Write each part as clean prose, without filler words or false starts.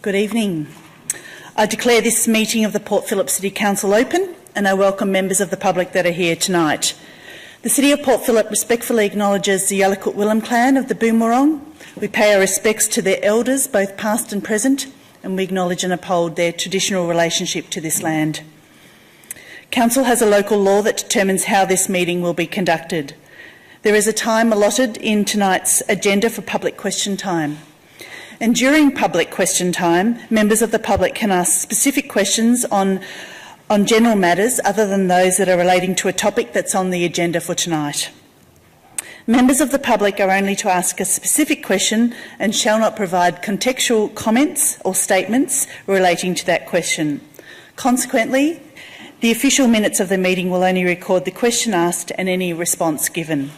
Good evening. I declare this meeting of the Port Phillip City Council open, and I welcome members of the public that are here tonight. The City of Port Phillip respectfully acknowledges the Yalukut Willam clan of the Boonwurrung. We pay our respects to their elders, both past and present, and we acknowledge and uphold their traditional relationship to this land. Council has a local law that determines how this meeting will be conducted. There is a time allotted in tonight's agenda for public question time. And during public question time, members of the public can ask specific questions on general matters other than those that are relating to a topic that's on the agenda for tonight. Members of the public are only to ask a specific question and shall not provide contextual comments or statements relating to that question. Consequently, the official minutes of the meeting will only record the question asked and any response given.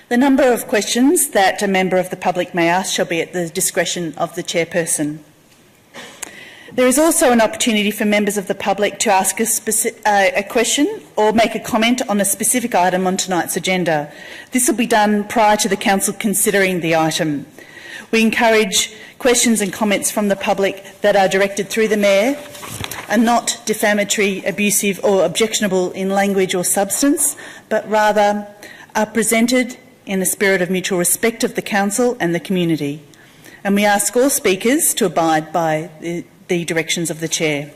The number of questions that a member of the public may ask shall be at the discretion of the chairperson. There is also an opportunity for members of the public to ask a question or make a comment on a specific item on tonight's agenda. This will be done prior to the council considering the item. We encourage questions and comments from the public that are directed through the Mayor and not defamatory, abusive or objectionable in language or substance, but rather are presented in a spirit of mutual respect of the council and the community. And we ask all speakers to abide by the directions of the chair.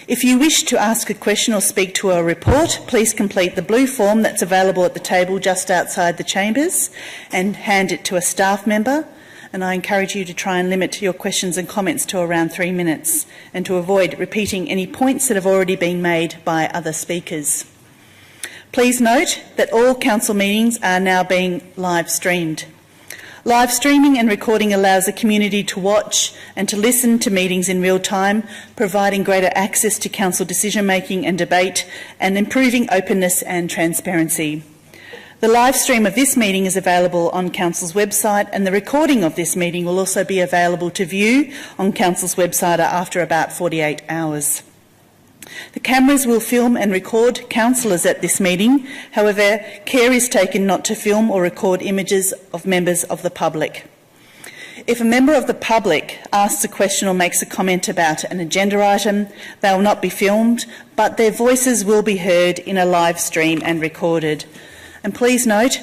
If you wish to ask a question or speak to a report, please complete the blue form that's available at the table just outside the chambers and hand it to a staff member. And I encourage you to try and limit your questions and comments to around 3 minutes and to avoid repeating any points that have already been made by other speakers. Please note that all council meetings are now being live streamed. Live streaming and recording allows the community to watch and to listen to meetings in real time, providing greater access to council decision making and debate and improving openness and transparency. The live stream of this meeting is available on Council's website, and the recording of this meeting will also be available to view on Council's website after about 48 hours. The cameras will film and record councillors at this meeting. However, care is taken not to film or record images of members of the public. If a member of the public asks a question or makes a comment about an agenda item, they will not be filmed, but their voices will be heard in a live stream and recorded. And please note,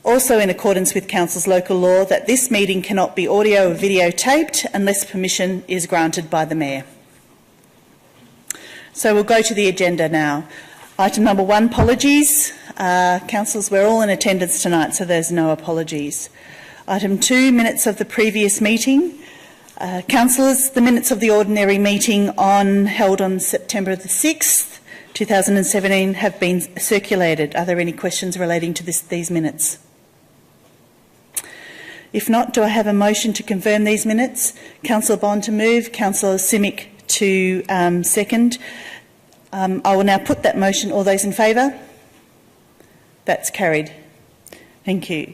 also in accordance with Council's local law, that this meeting cannot be audio or videotaped unless permission is granted by the Mayor. So we'll go to the agenda now. Item number 1, apologies. Councillors, we're all in attendance tonight, so there's no apologies. Item 2, minutes of the previous meeting. Councillors, the minutes of the ordinary meeting held on September the 6th, 2017 have been circulated. Are there any questions relating to these minutes? If not, do I have a motion to confirm these minutes? Councillor Bond to move, Councillor Simic to second. I will now put that motion. All those in favour? That's carried. Thank you.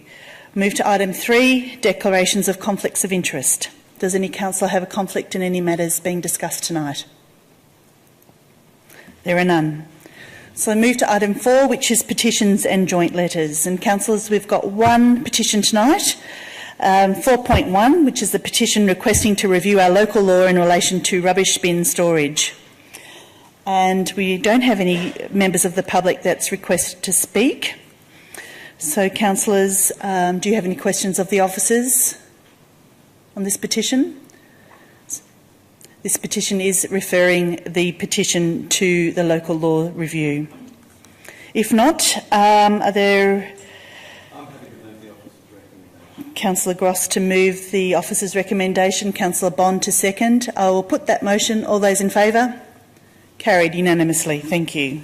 Move to item 3, declarations of conflicts of interest. Does any councillor have a conflict in any matters being discussed tonight? There are none. So move to item 4, which is petitions and joint letters. And councillors, we've got one petition tonight. 4.1, which is the petition requesting to review our local law in relation to rubbish bin storage. And we don't have any members of the public that's requested to speak. So, councillors, do you have any questions of the officers on this petition? This petition is referring the petition to the local law review. If not, are there... Councillor Gross to move the officer's recommendation, Councillor Bond to second. I will put that motion. All those in favour? Carried unanimously. Thank you.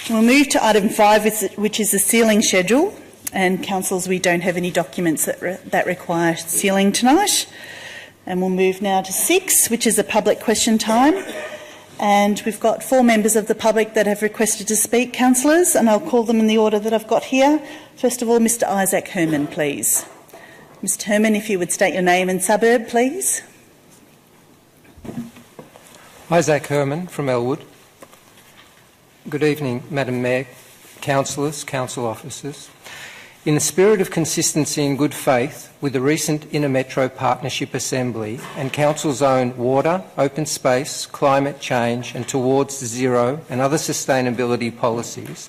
We'll move to item 5, which is the sealing schedule. And councillors, we don't have any documents that require sealing tonight. And we'll move now to 6, which is a public question time. And we've got 4 members of the public that have requested to speak, councillors, and I'll call them in the order that I've got here. First of all, Mr Isaac Herman, please. Mr Herman, if you would state your name and suburb, please. Isaac Herman from Elwood. Good evening, Madam Mayor, councillors, council officers. In the spirit of consistency and good faith with the recent Inter-Metro Partnership Assembly and Council's own water, open space, climate change and towards zero and other sustainability policies,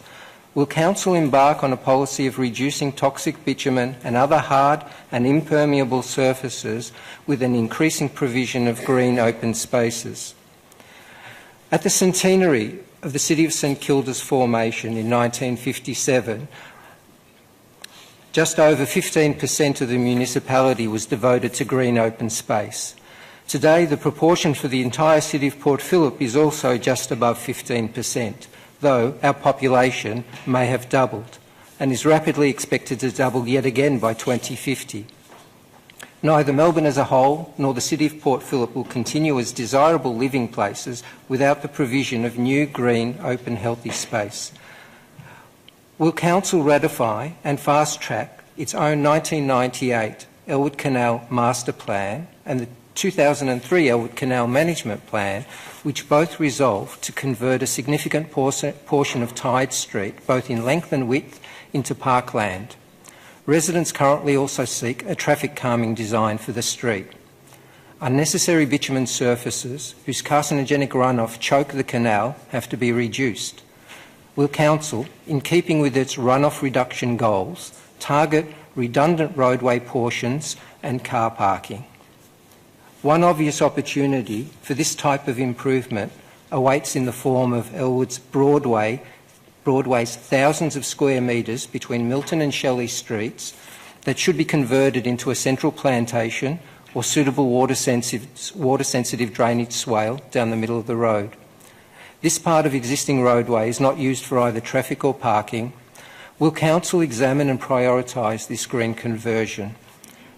will Council embark on a policy of reducing toxic bitumen and other hard and impermeable surfaces with an increasing provision of green open spaces? At the centenary of the City of St Kilda's formation in 1957, just over 15% of the municipality was devoted to green open space. Today, the proportion for the entire City of Port Phillip is also just above 15%, though our population may have doubled and is rapidly expected to double yet again by 2050. Neither Melbourne as a whole nor the City of Port Phillip will continue as desirable living places without the provision of new green, open, healthy space. Will Council ratify and fast-track its own 1998 Elwood Canal Master Plan and the 2003 Elwood Canal Management Plan, which both resolve to convert a significant portion of Tide Street, both in length and width, into parkland? Residents currently also seek a traffic calming design for the street. Unnecessary bitumen surfaces whose carcinogenic runoff choke the canal have to be reduced. Will Council, in keeping with its runoff reduction goals, target redundant roadway portions and car parking? One obvious opportunity for this type of improvement awaits in the form of Elwood's Broadway's thousands of square metres between Milton and Shelley streets that should be converted into a central plantation or suitable water-sensitive drainage swale down the middle of the road. This part of existing roadway is not used for either traffic or parking. Will Council examine and prioritise this green conversion?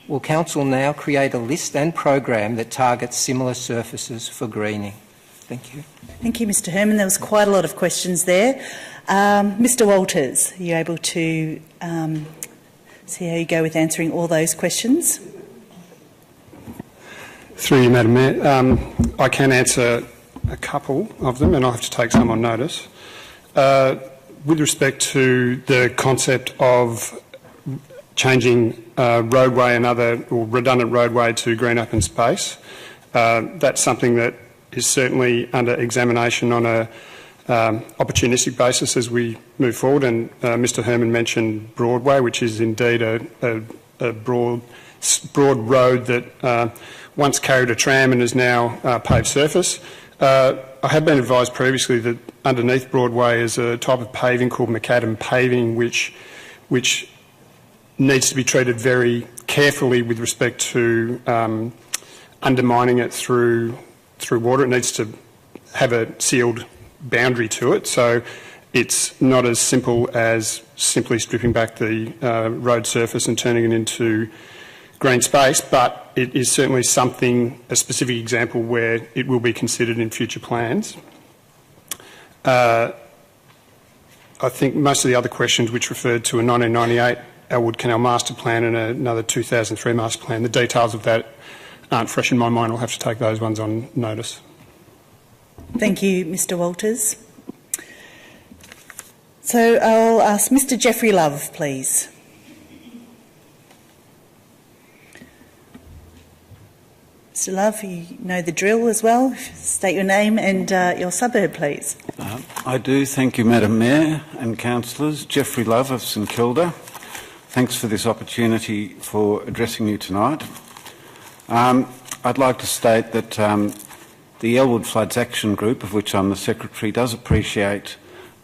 Will Council now create a list and program that targets similar surfaces for greening? Thank you. Thank you, Mr Herman. There was quite a lot of questions there. Mr Walters, are you able to see how you go with answering all those questions? Through you, Madam Mayor. I can answer a couple of them, and I have to take some on notice. With respect to the concept of changing roadway and other or redundant roadway to green open space, that's something that is certainly under examination on a opportunistic basis as we move forward. And Mr Herman mentioned Broadway, which is indeed a broad road that once carried a tram and is now paved surface. I have been advised previously that underneath Broadway is a type of paving called macadam paving, which needs to be treated very carefully with respect to undermining it through water. It needs to have a sealed boundary to it, so it's not as simple as simply stripping back the road surface and turning it into green space, but it is certainly something, a specific example where it will be considered in future plans. I think most of the other questions which referred to a 1998 Elwood Canal Master Plan and another 2003 Master Plan, the details of that aren't fresh in my mind. I'll have to take those ones on notice. Thank you, Mr Walters. So I'll ask Mr Geoffrey Love, please. Mr Love, you know the drill as well. State your name and your suburb, please. I do. Thank you, Madam Mayor and councillors. Geoffrey Love of St Kilda. Thanks for this opportunity for addressing you tonight. I'd like to state that the Elwood Floods Action Group, of which I'm the Secretary, does appreciate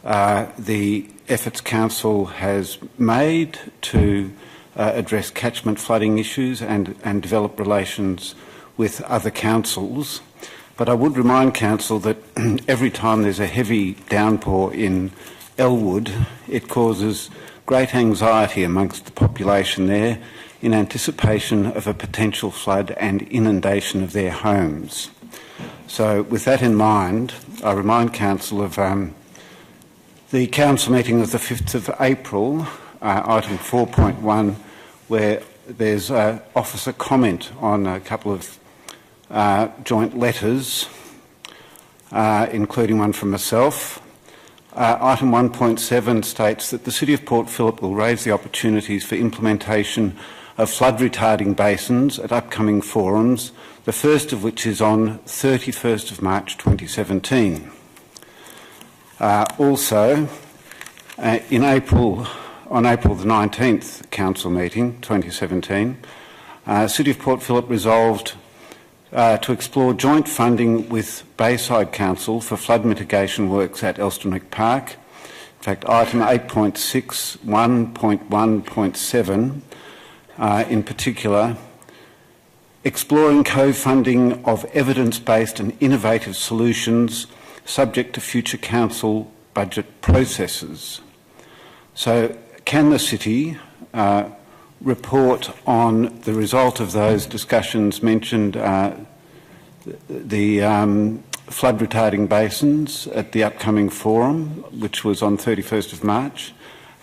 the efforts Council has made to address catchment flooding issues and develop relations with other councils. But I would remind Council that every time there's a heavy downpour in Elwood, it causes great anxiety amongst the population there in anticipation of a potential flood and inundation of their homes. So with that in mind, I remind Council of the Council meeting of the 5th of April, item 4.1, where there's officer comment on a couple of joint letters, including one from myself. Item 1.7 states that the City of Port Phillip will raise the opportunities for implementation of flood-retarding basins at upcoming forums, the first of which is on 31st of March 2017. Also, on April the 19th Council meeting 2017, City of Port Phillip resolved to explore joint funding with Bayside Council for flood mitigation works at Elsternwick Park. In fact, item 8.6, 1.1.7 in particular, exploring co-funding of evidence-based and innovative solutions subject to future council budget processes. So, can the City report on the result of those discussions mentioned, the flood retarding basins at the upcoming forum, which was on 31st of March,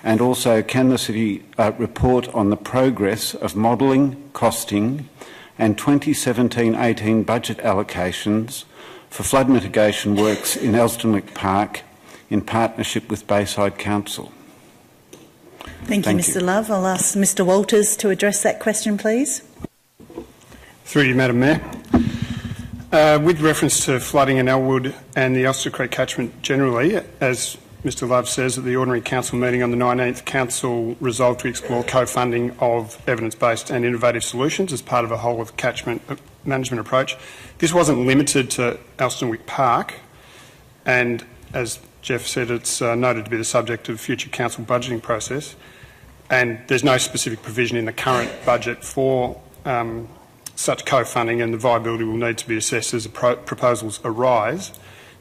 and also can the City report on the progress of modelling, costing and 2017-18 budget allocations for flood mitigation works in Elsternwick Park in partnership with Bayside Council? Thank you, Mr. Love. I'll ask Mr. Walters to address that question, please. Through you, Madam Mayor. With reference to flooding in Elwood and the Elster Creek catchment generally, as Mr. Love says, at the ordinary council meeting on the 19th, council resolved to explore co-funding of evidence-based and innovative solutions as part of a whole of catchment management approach. This wasn't limited to Elsternwick Park, and as Jeff said, it's noted to be the subject of future council budgeting process, and there's no specific provision in the current budget for such co-funding, and the viability will need to be assessed as the proposals arise.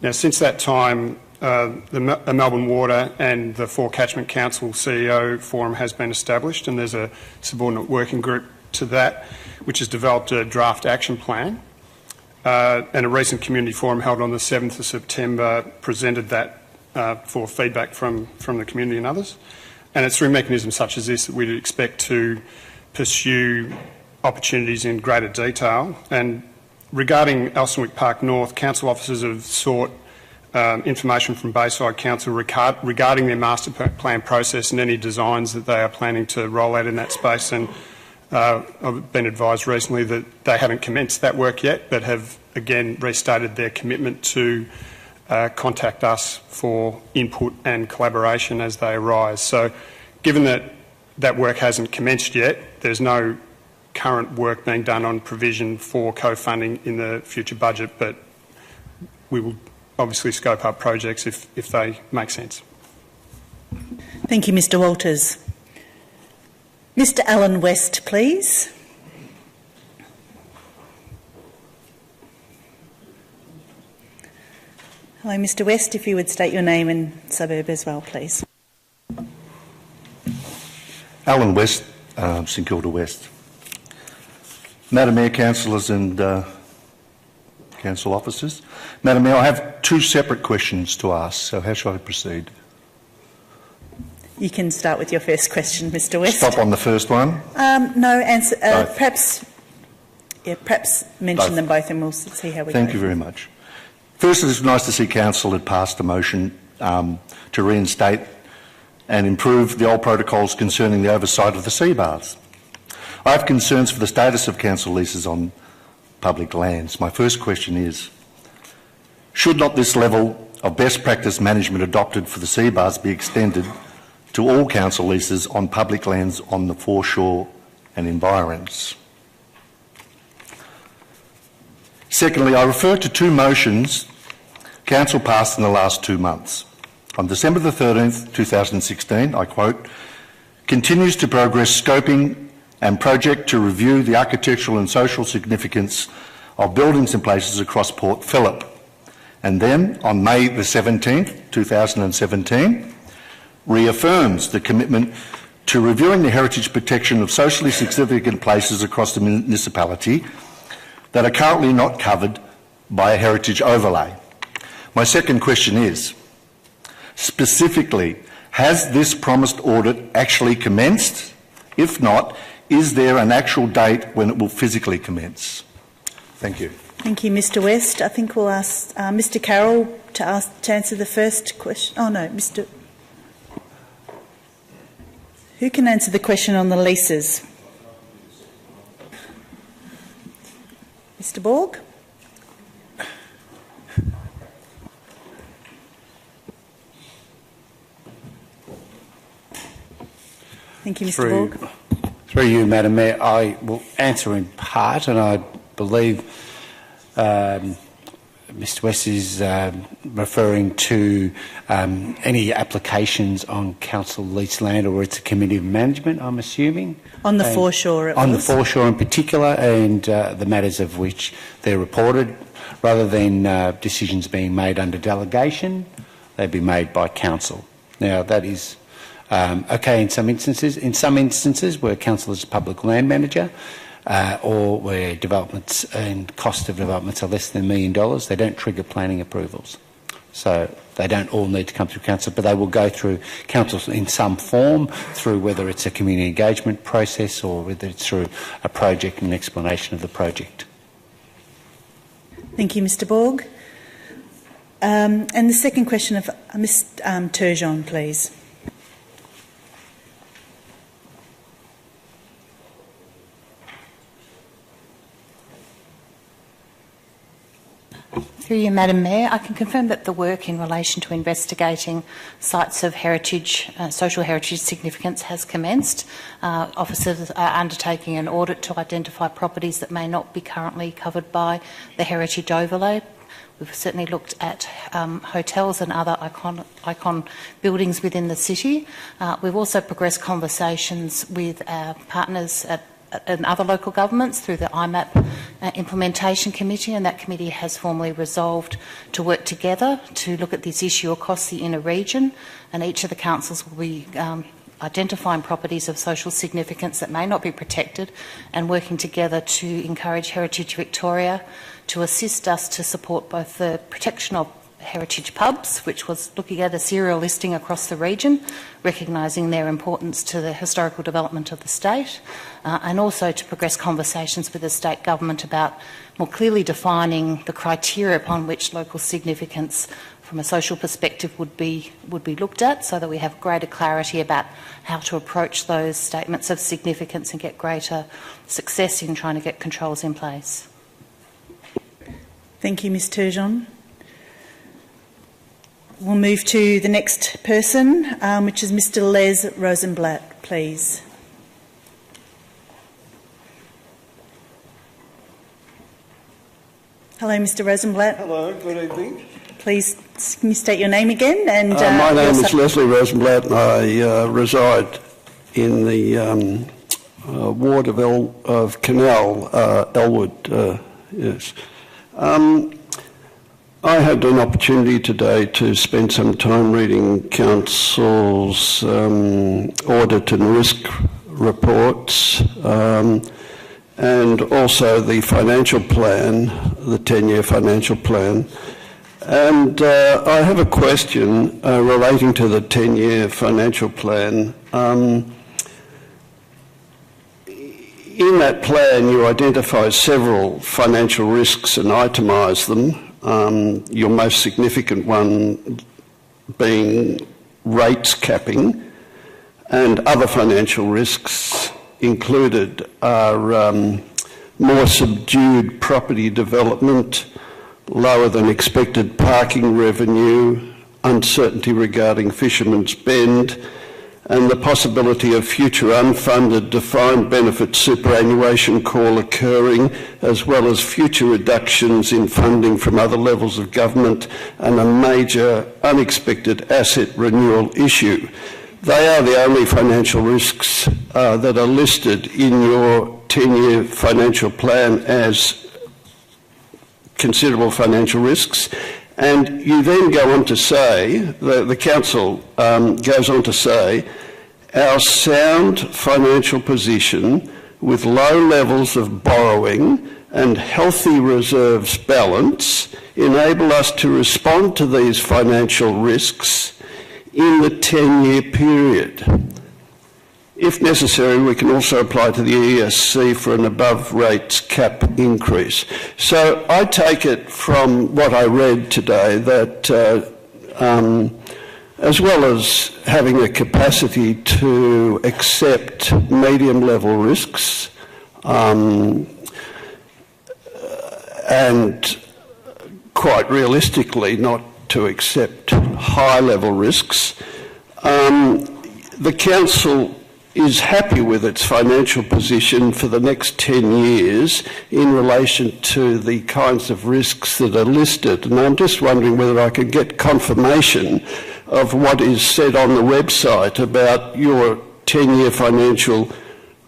Now, since that time, the Melbourne Water and the Four Catchment Council CEO Forum has been established, and there's a subordinate working group to that which has developed a draft action plan, and a recent community forum held on the 7th of September presented that for feedback from the community and others. And it's through mechanisms such as this that we'd expect to pursue opportunities in greater detail. And regarding Elsternwick Park North, council officers have sought information from Bayside Council regarding their master plan process and any designs that they are planning to roll out in that space. And I've been advised recently that they haven't commenced that work yet, but have again restated their commitment to contact us for input and collaboration as they arise. So given that that work hasn't commenced yet, there's no current work being done on provision for co-funding in the future budget, but we will obviously scope up projects if they make sense. Thank you, Mr. Walters. Mr. Alan West, please. Hello, Mr. West, if you would state your name and suburb as well, please. Alan West, St Kilda West. Madam Mayor, councillors and council officers. Madam Mayor, I have two separate questions to ask, so how shall I proceed? You can start with your first question, Mr. West. Stop on the first one? No, answer, perhaps mention both. Them both and we'll see how we go. Thank you very much. First, it's nice to see council had passed a motion to reinstate and improve the old protocols concerning the oversight of the sea baths. I have concerns for the status of council leases on public lands. My first question is, should not this level of best practice management adopted for the sea baths be extended to all council leases on public lands on the foreshore and environs? Secondly, I refer to two motions council passed in the last 2 months. On December the 13th, 2016, I quote, continues to progress scoping and project to review the architectural and social significance of buildings and places across Port Phillip. And then, on May the 17th, 2017, reaffirms the commitment to reviewing the heritage protection of socially significant places across the municipality that are currently not covered by a heritage overlay. My second question is, specifically, has this promised audit actually commenced? If not, is there an actual date when it will physically commence? Thank you. Thank you, Mr. West. I think we'll ask Mr. Carroll to answer the first question? Oh no, Mr. Who can answer the question on the leases? Mr. Borg? Thank you, Mr. Borg. Through you, Madam Mayor, I will answer in part, and I believe Mr. West is referring to any applications on council leased land, or it's a committee of management, I'm assuming. On the foreshore, it was. On the foreshore in particular, and the matters of which they're reported, rather than decisions being made under delegation, they'd be made by council. Now, that is okay in some instances. In some instances where council is a public land manager, or where developments and cost of developments are less than $1 million, they don't trigger planning approvals. So they don't all need to come through council, but they will go through council in some form, through whether it's a community engagement process or whether it's through a project and an explanation of the project. Thank you, Mr. Borg. And the second question of Ms. Turgeon, please. Through you, Madam Mayor, I can confirm that the work in relation to investigating sites of heritage, social heritage significance has commenced. Officers are undertaking an audit to identify properties that may not be currently covered by the heritage overlay. We've certainly looked at hotels and other icon buildings within the city. We've also progressed conversations with our partners and other local governments through the IMAP Implementation Committee, and that committee has formally resolved to work together to look at this issue across the inner region, and each of the councils will be identifying properties of social significance that may not be protected and working together to encourage Heritage Victoria to assist us to support both the protection of heritage pubs, which was looking at a serial listing across the region, recognising their importance to the historical development of the state, and also to progress conversations with the state government about more clearly defining the criteria upon which local significance from a social perspective would be looked at, so that we have greater clarity about how to approach those statements of significance and get greater success in trying to get controls in place. Thank you, Ms. Turgeon. We'll move to the next person, which is Mr. Les Rosenblatt, please. Hello, Mr. Rosenblatt. Hello, good evening. Please, can you state your name again? And my name is Leslie Rosenblatt, and I reside in the ward of Canal, Elwood. Yes. I had an opportunity today to spend some time reading Council's audit and risk reports, and also the financial plan, the 10-year financial plan. And I have a question relating to the 10-year financial plan. In that plan, you identify several financial risks and itemise them. Your most significant one being rates capping, and other financial risks included are more subdued property development, lower than expected parking revenue, uncertainty regarding Fisherman's Bend, and the possibility of future unfunded defined benefit superannuation call occurring, as well as future reductions in funding from other levels of government and a major unexpected asset renewal issue. They are the only financial risks that are listed in your 10-year financial plan as considerable financial risks. And you then go on to say, the Council goes on to say, our sound financial position with low levels of borrowing and healthy reserves balance enable us to respond to these financial risks in the 10-year period. If necessary, we can also apply to the ESC for an above rates cap increase. So I take it from what I read today that as well as having a capacity to accept medium level risks and quite realistically not to accept high level risks, the Council is happy with its financial position for the next 10 years in relation to the kinds of risks that are listed. And I'm just wondering whether I could get confirmation of what is said on the website about your 10-year financial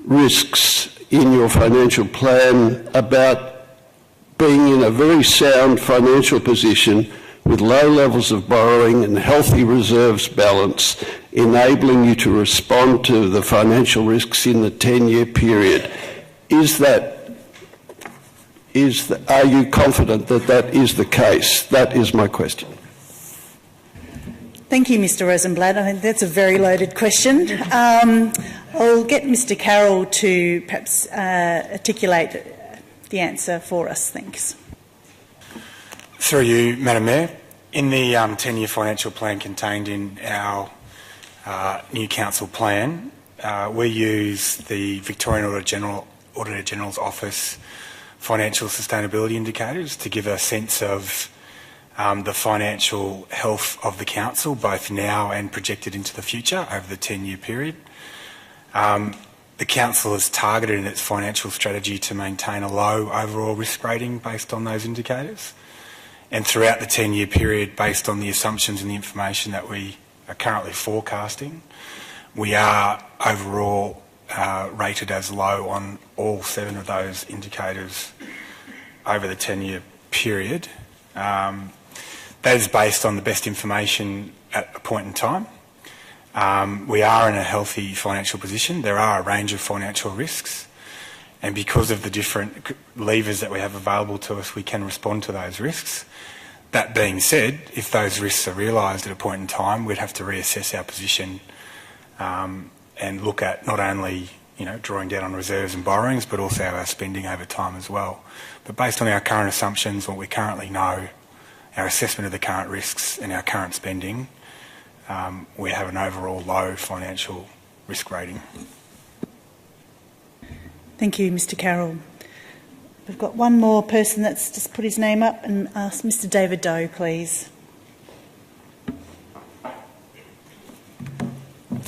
risks in your financial plan, about being in a very sound financial position with low levels of borrowing and healthy reserves balance, enabling you to respond to the financial risks in the 10-year period. Are you confident that that is the case? That is my question. Thank you, Mr Rosenblatt. I think that's a very loaded question. I'll get Mr Carroll to perhaps articulate the answer for us. Thanks. Through you, Madam Mayor, in the 10-year financial plan contained in our new council plan, we use the Victorian Auditor General's Office financial sustainability indicators to give a sense of the financial health of the council, both now and projected into the future over the 10-year period. The council has targeted in its financial strategy to maintain a low overall risk rating based on those indicators. And throughout the 10-year period, based on the assumptions and the information that we are currently forecasting, we are overall rated as low on all 7 of those indicators over the 10-year period. That is based on the best information at a point in time. We are in a healthy financial position. There are a range of financial risks, and because of the different levers that we have available to us, we can respond to those risks. That being said, if those risks are realised at a point in time, we'd have to reassess our position and look at not only drawing down on reserves and borrowings, but also our spending over time as well. But based on our current assumptions, what we currently know, our assessment of the current risks and our current spending, we have an overall low financial risk rating. Thank you, Mr Carroll. We've got one more person that's just put his name up, and ask Mr David Doe, please.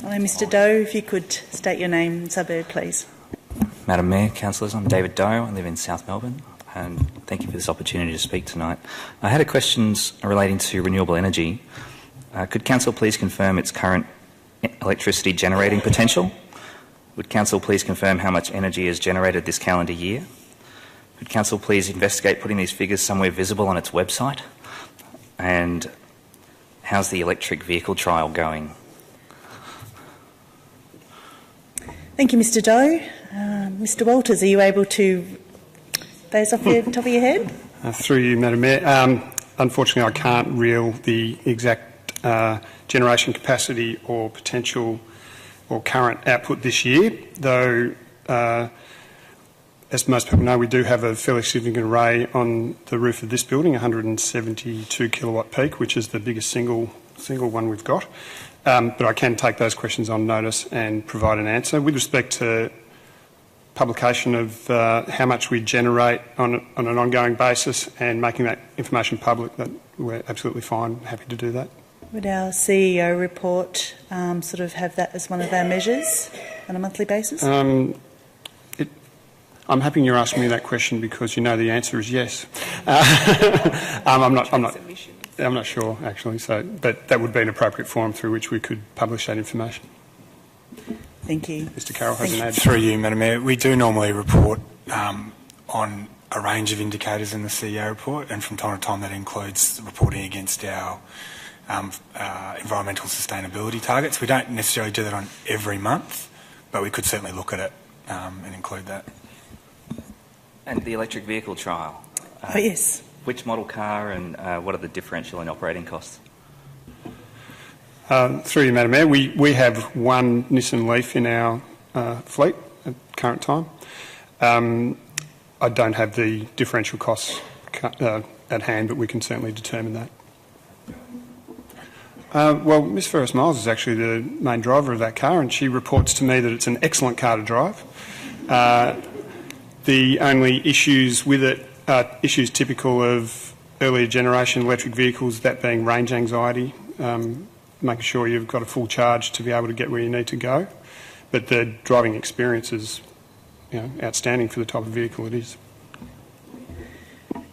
Hello, Mr Doe, if you could state your name and suburb, please. Madam Mayor, councillors, I'm David Doe. I live in South Melbourne, and thank you for this opportunity to speak tonight. I had a questions relating to renewable energy. Could council please confirm its current electricity generating potential? Would council please confirm how much energy is generated this calendar year? Could council please investigate putting these figures somewhere visible on its website? And how's the electric vehicle trial going? Thank you, Mr Doe. Mr Walters, are you able to those off the top of your head? Through you, Madam Mayor. Unfortunately, I can't reel the exact generation capacity or potential or current output this year, though as most people know, we do have a fairly significant array on the roof of this building, 172 kilowatt peak, which is the biggest single one we've got. But I can take those questions on notice and provide an answer. With respect to publication of how much we generate on an ongoing basis and making that information public, that we're absolutely fine, happy to do that. Would our CEO report sort of have that as one of our measures on a monthly basis? I'm happy you're asking me that question because you know the answer is yes. I'm not sure actually, but that would be an appropriate forum through which we could publish that information. Thank you. Mr Carroll has an ad. Through you, Madam Mayor, we do normally report on a range of indicators in the CEO report, and from time to time that includes reporting against our environmental sustainability targets. We don't necessarily do that on every month, but we could certainly look at it and include that. And the electric vehicle trial? Oh, yes. Which model car and what are the differential in operating costs? Through you, Madam Mayor, we have one Nissan Leaf in our fleet at current time. I don't have the differential costs at hand, but we can certainly determine that. Well, Ms Ferrars Miles is actually the main driver of that car, and she reports to me that it's an excellent car to drive. The only issues with it are issues typical of earlier generation electric vehicles, that being range anxiety, making sure you've got a full charge to be able to get where you need to go. But the driving experience is, outstanding for the type of vehicle it is.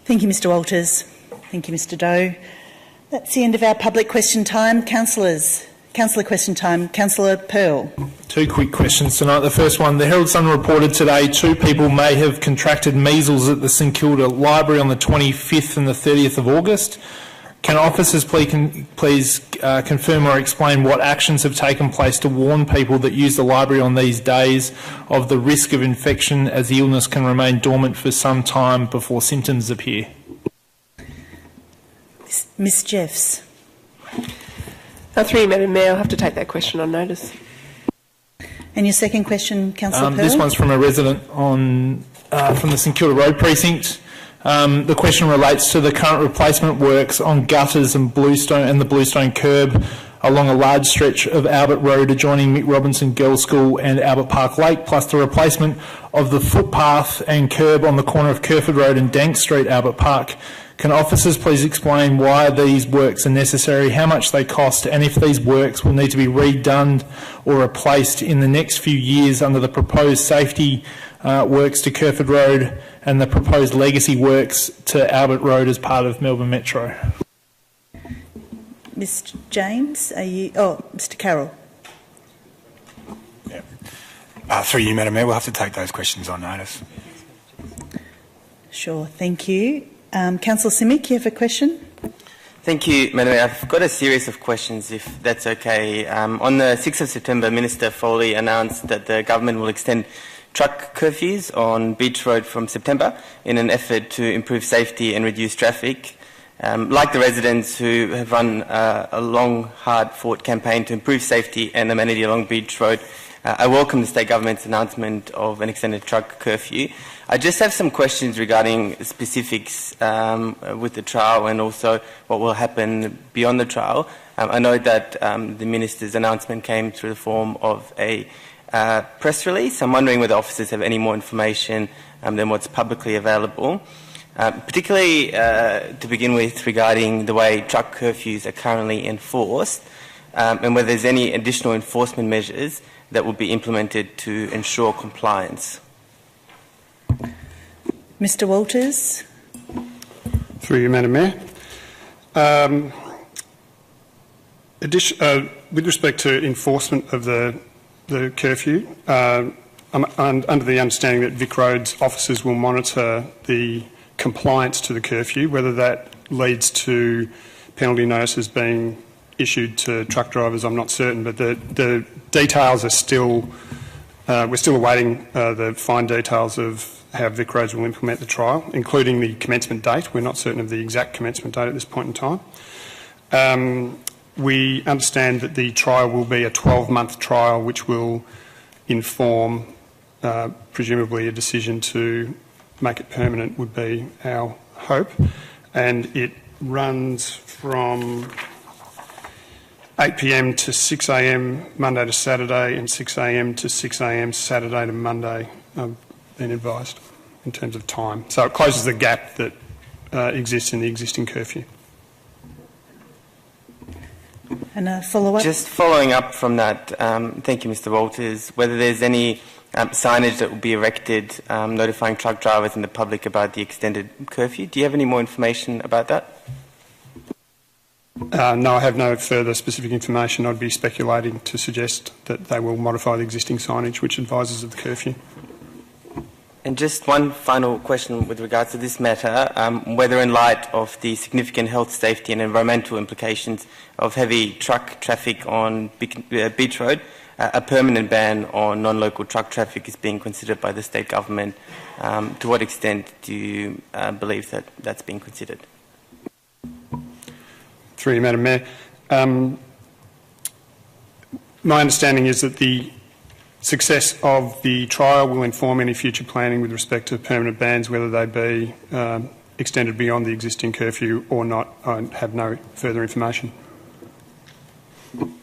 Thank you, Mr Walters. Thank you, Mr Doe. That's the end of our public question time. Councillors. Councillor question time. Councillor Pearl. Two quick questions tonight. The first one, the Herald Sun reported today 2 people may have contracted measles at the St Kilda Library on the 25th and the 30th of August. Can officers please confirm or explain what actions have taken place to warn people that use the library on these days of the risk of infection, as the illness can remain dormant for some time before symptoms appear? Ms Jeffs. Through you, Madam Mayor, I'll have to take that question on notice. And your second question, Councillor Pearl? This one's from a resident from the St Kilda Road precinct. The question relates to the current replacement works on gutters and the Bluestone curb along a large stretch of Albert Road adjoining Mick Robinson Girls' School and Albert Park Lake, plus the replacement of the footpath and curb on the corner of Kerford Road and Dank Street, Albert Park. Can officers please explain why these works are necessary, how much they cost, and if these works will need to be redone or replaced in the next few years under the proposed safety works to Kerford Road and the proposed legacy works to Albert Road as part of Melbourne Metro? Mr James, are you... Oh, Mr Carroll. Yeah. Through you, Madam Mayor, we'll have to take those questions on notice. Sure, thank you. Councillor Simic, you have a question? Thank you, Madam Mayor. I've got a series of questions, if that's okay. On the 6th of September, Minister Foley announced that the government will extend truck curfews on Beach Road from September in an effort to improve safety and reduce traffic. Like the residents who have run a long, hard-fought campaign to improve safety and amenity along Beach Road, I welcome the state government's announcement of an extended truck curfew. I just have some questions regarding specifics with the trial and also what will happen beyond the trial. I know that the Minister's announcement came through the form of a press release. I'm wondering whether officers have any more information than what's publicly available, particularly to begin with regarding the way truck curfews are currently enforced and whether there's any additional enforcement measures that will be implemented to ensure compliance. Mr Walters. Through you, Madam Mayor. With respect to enforcement of the curfew, I'm under the understanding that Vic Roads officers will monitor the compliance to the curfew. Whether that leads to penalty notices being issued to truck drivers, I'm not certain, but the details are still, we're still awaiting the fine details of how Vic Roads will implement the trial, including the commencement date. We're not certain of the exact commencement date at this point in time. We understand that the trial will be a 12-month trial, which will inform, presumably, a decision to make it permanent would be our hope. And it runs from 8 p.m. to 6 a.m. Monday to Saturday and 6 a.m. to 6 a.m. Saturday to Monday, I've been advised, in terms of time. So it closes the gap that exists in the existing curfew. And a follow-up? Just following up from that, thank you, Mr Walters, whether there's any signage that will be erected notifying truck drivers and the public about the extended curfew. Do you have any more information about that? No, I have no further specific information. I'd be speculating to suggest that they will modify the existing signage which advises of the curfew. And just one final question with regards to this matter, whether in light of the significant health, safety and environmental implications of heavy truck traffic on Beach Road, a permanent ban on non-local truck traffic is being considered by the state government. To what extent do you believe that that's being considered? Through you, Madam Mayor. My understanding is that the Success of the trial will inform any future planning with respect to permanent bans, whether they be extended beyond the existing curfew or not. I have no further information.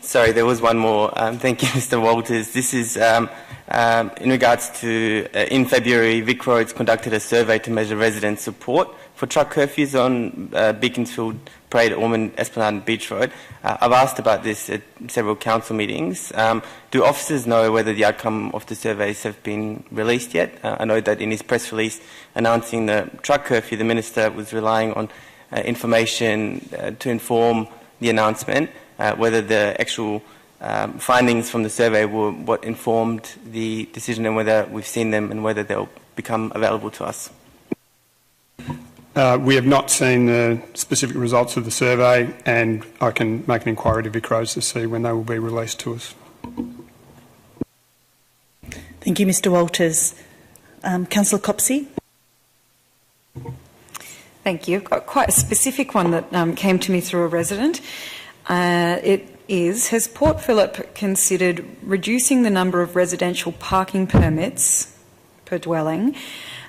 Sorry, there was one more. Thank you, Mr. Walters. This is in regards to, in February, Vic Roads conducted a survey to measure resident support for truck curfews on Beaconsfield, Parade, Ormond, Esplanade and Beach Road. I've asked about this at several council meetings. Do officers know whether the outcome of the surveys have been released yet? I know that in his press release announcing the truck curfew, the Minister was relying on information to inform the announcement. Whether the actual findings from the survey were what informed the decision and whether we've seen them and whether they'll become available to us. We have not seen the specific results of the survey, and I can make an inquiry to Vic Roads to see when they will be released to us. Thank you, Mr Walters. Councillor Copsey. Thank you. I've got quite a specific one that came to me through a resident. It is, has Port Phillip considered reducing the number of residential parking permits per dwelling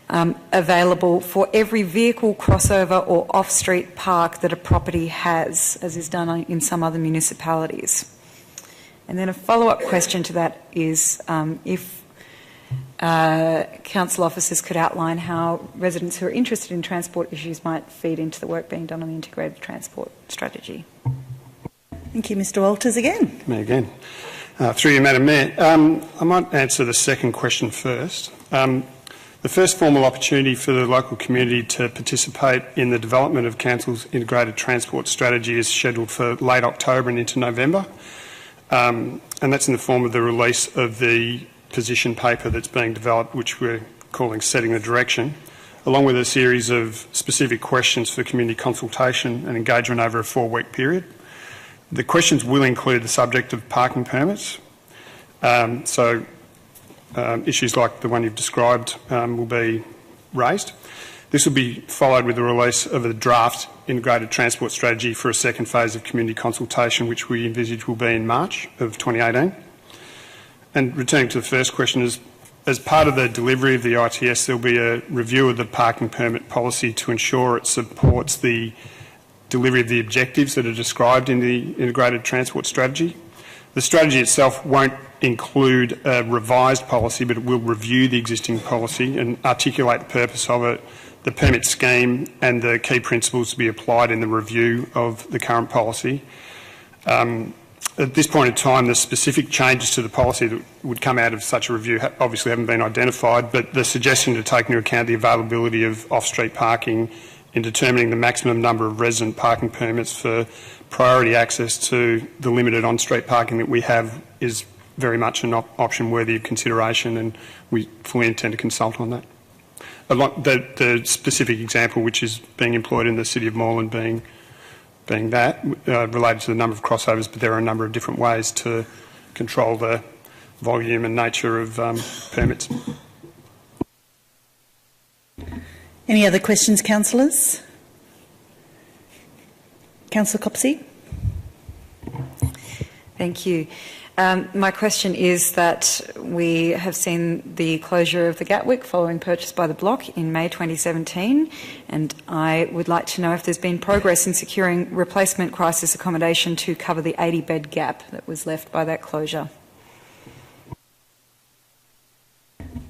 available for every vehicle crossover or off-street park that a property has, as is done in some other municipalities? And then a follow-up question to that is if council officers could outline how residents who are interested in transport issues might feed into the work being done on the integrated transport strategy. Thank you, Mr Walters again. Me again. Through you, Madam Mayor. I might answer the second question first. The first formal opportunity for the local community to participate in the development of Council's integrated transport strategy is scheduled for late October and into November. And that's in the form of the release of the position paper that's being developed, which we're calling Setting the Direction, along with a series of specific questions for community consultation and engagement over a 4-week period. The questions will include the subject of parking permits, so issues like the one you've described will be raised. This will be followed with the release of a draft integrated transport strategy for a second phase of community consultation, which we envisage will be in March of 2018. And returning to the first question, as part of the delivery of the ITS, there will be a review of the parking permit policy to ensure it supports the delivery of the objectives that are described in the integrated transport strategy. The strategy itself won't include a revised policy, but it will review the existing policy and articulate the purpose of it, the permit scheme and the key principles to be applied in the review of the current policy. At this point in time, the specific changes to the policy that would come out of such a review obviously haven't been identified, but the suggestion to take into account the availability of off-street parking in determining the maximum number of resident parking permits for priority access to the limited on-street parking that we have is very much an option worthy of consideration, and we fully intend to consult on that. The specific example which is being employed in the City of Moreland being that, related to the number of crossovers, but there are a number of different ways to control the volume and nature of permits. Any other questions, councillors? Councillor Copsey. Thank you. My question is that we have seen the closure of the Gatwick following purchase by the Block in May 2017, and I would like to know if there's been progress in securing replacement crisis accommodation to cover the 80-bed gap that was left by that closure.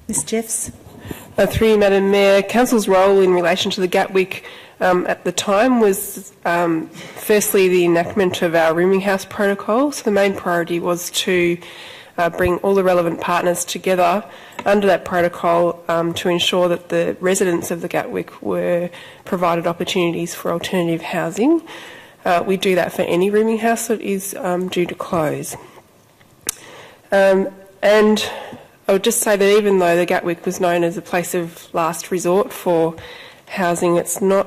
Ms Jeffs. Through you, Madam Mayor, Council's role in relation to the Gatwick at the time was firstly the enactment of our rooming house protocol. So the main priority was to bring all the relevant partners together under that protocol to ensure that the residents of the Gatwick were provided opportunities for alternative housing. We do that for any rooming house that is due to close. And I would just say that even though the Gatwick was known as a place of last resort for housing, it's not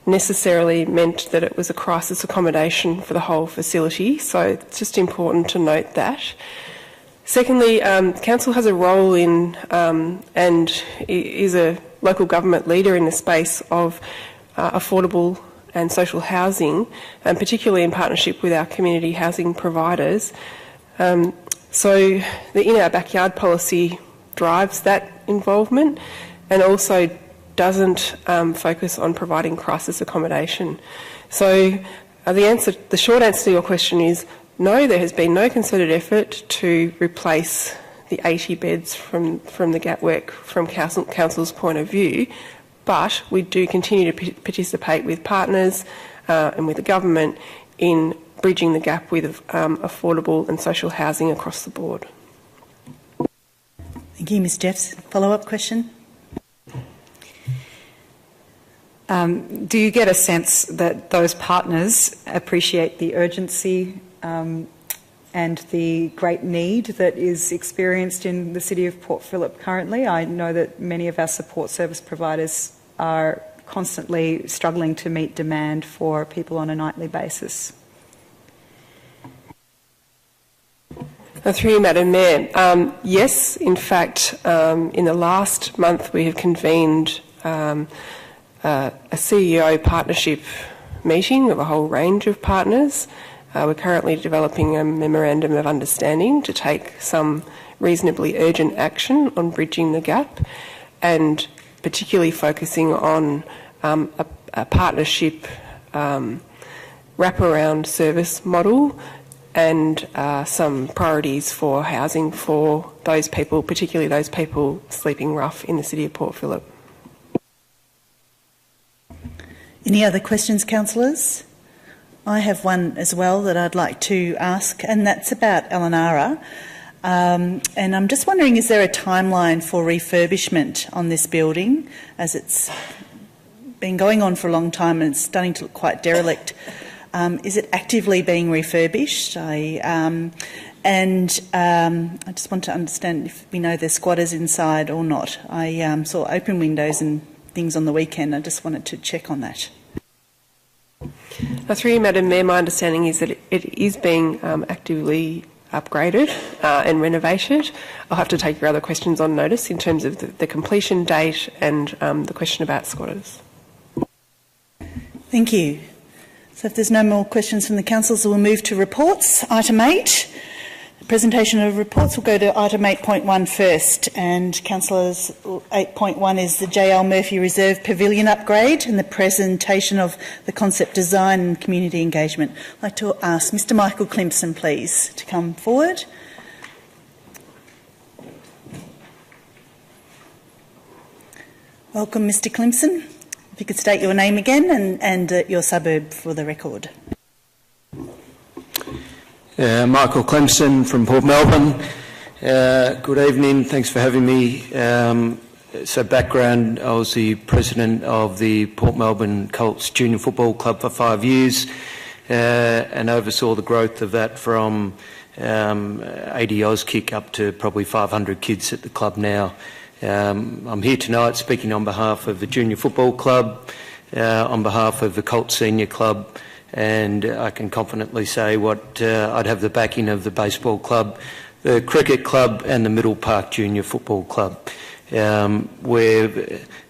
necessarily meant that it was a crisis accommodation for the whole facility, so it's just important to note that. Secondly, Council has a role in and is a local government leader in the space of affordable and social housing, and particularly in partnership with our community housing providers. So the In Our Backyard policy drives that involvement and also doesn't focus on providing crisis accommodation. So the short answer to your question is no, there has been no concerted effort to replace the 80 beds from the gap work from Council's point of view, but we do continue to participate with partners and with the government in bridging the gap with affordable and social housing across the board. Thank you, Ms Jeffs. Follow-up question? Do you get a sense that those partners appreciate the urgency and the great need that is experienced in the City of Port Phillip currently? I know that many of our support service providers are constantly struggling to meet demand for people on a nightly basis. Through you, Madam Mayor. Yes, in fact, in the last month we have convened a CEO partnership meeting with a whole range of partners. We're currently developing a memorandum of understanding to take some reasonably urgent action on bridging the gap, and particularly focusing on a partnership wraparound service model and some priorities for housing for those people, particularly those people sleeping rough in the City of Port Phillip. Any other questions, councillors? I have one as well that I'd like to ask, and that's about Elanara. And I'm just wondering, is there a timeline for refurbishment on this building, as it's been going on for a long time and it's starting to look quite derelict? Is it actively being refurbished? I just want to understand if we know there's squatters inside or not. I saw open windows and things on the weekend. I just wanted to check on that. Through you, Madam Mayor, my understanding is that it is being actively upgraded and renovated. I'll have to take your other questions on notice in terms of the completion date and the question about squatters. Thank you. So if there's no more questions from the councillors, we'll move to reports. Item 8, presentation of reports. We'll go to item 8.1 first. And councillors, 8.1 is the JL Murphy Reserve Pavilion upgrade and the presentation of the concept design and community engagement. I'd like to ask Mr Michael Klimpson, please, to come forward. Welcome, Mr Klimpson. If you could state your name again and your suburb for the record. Michael Clemson from Port Melbourne. Good evening, thanks for having me. So background, I was the president of the Port Melbourne Colts Junior Football Club for 5 years and oversaw the growth of that from 80 Auskick up to probably 500 kids at the club now. I'm here tonight speaking on behalf of the Junior Football Club, on behalf of the Colts Senior Club, and I can confidently say I'd have the backing of the Baseball Club, the Cricket Club and the Middle Park Junior Football Club. Where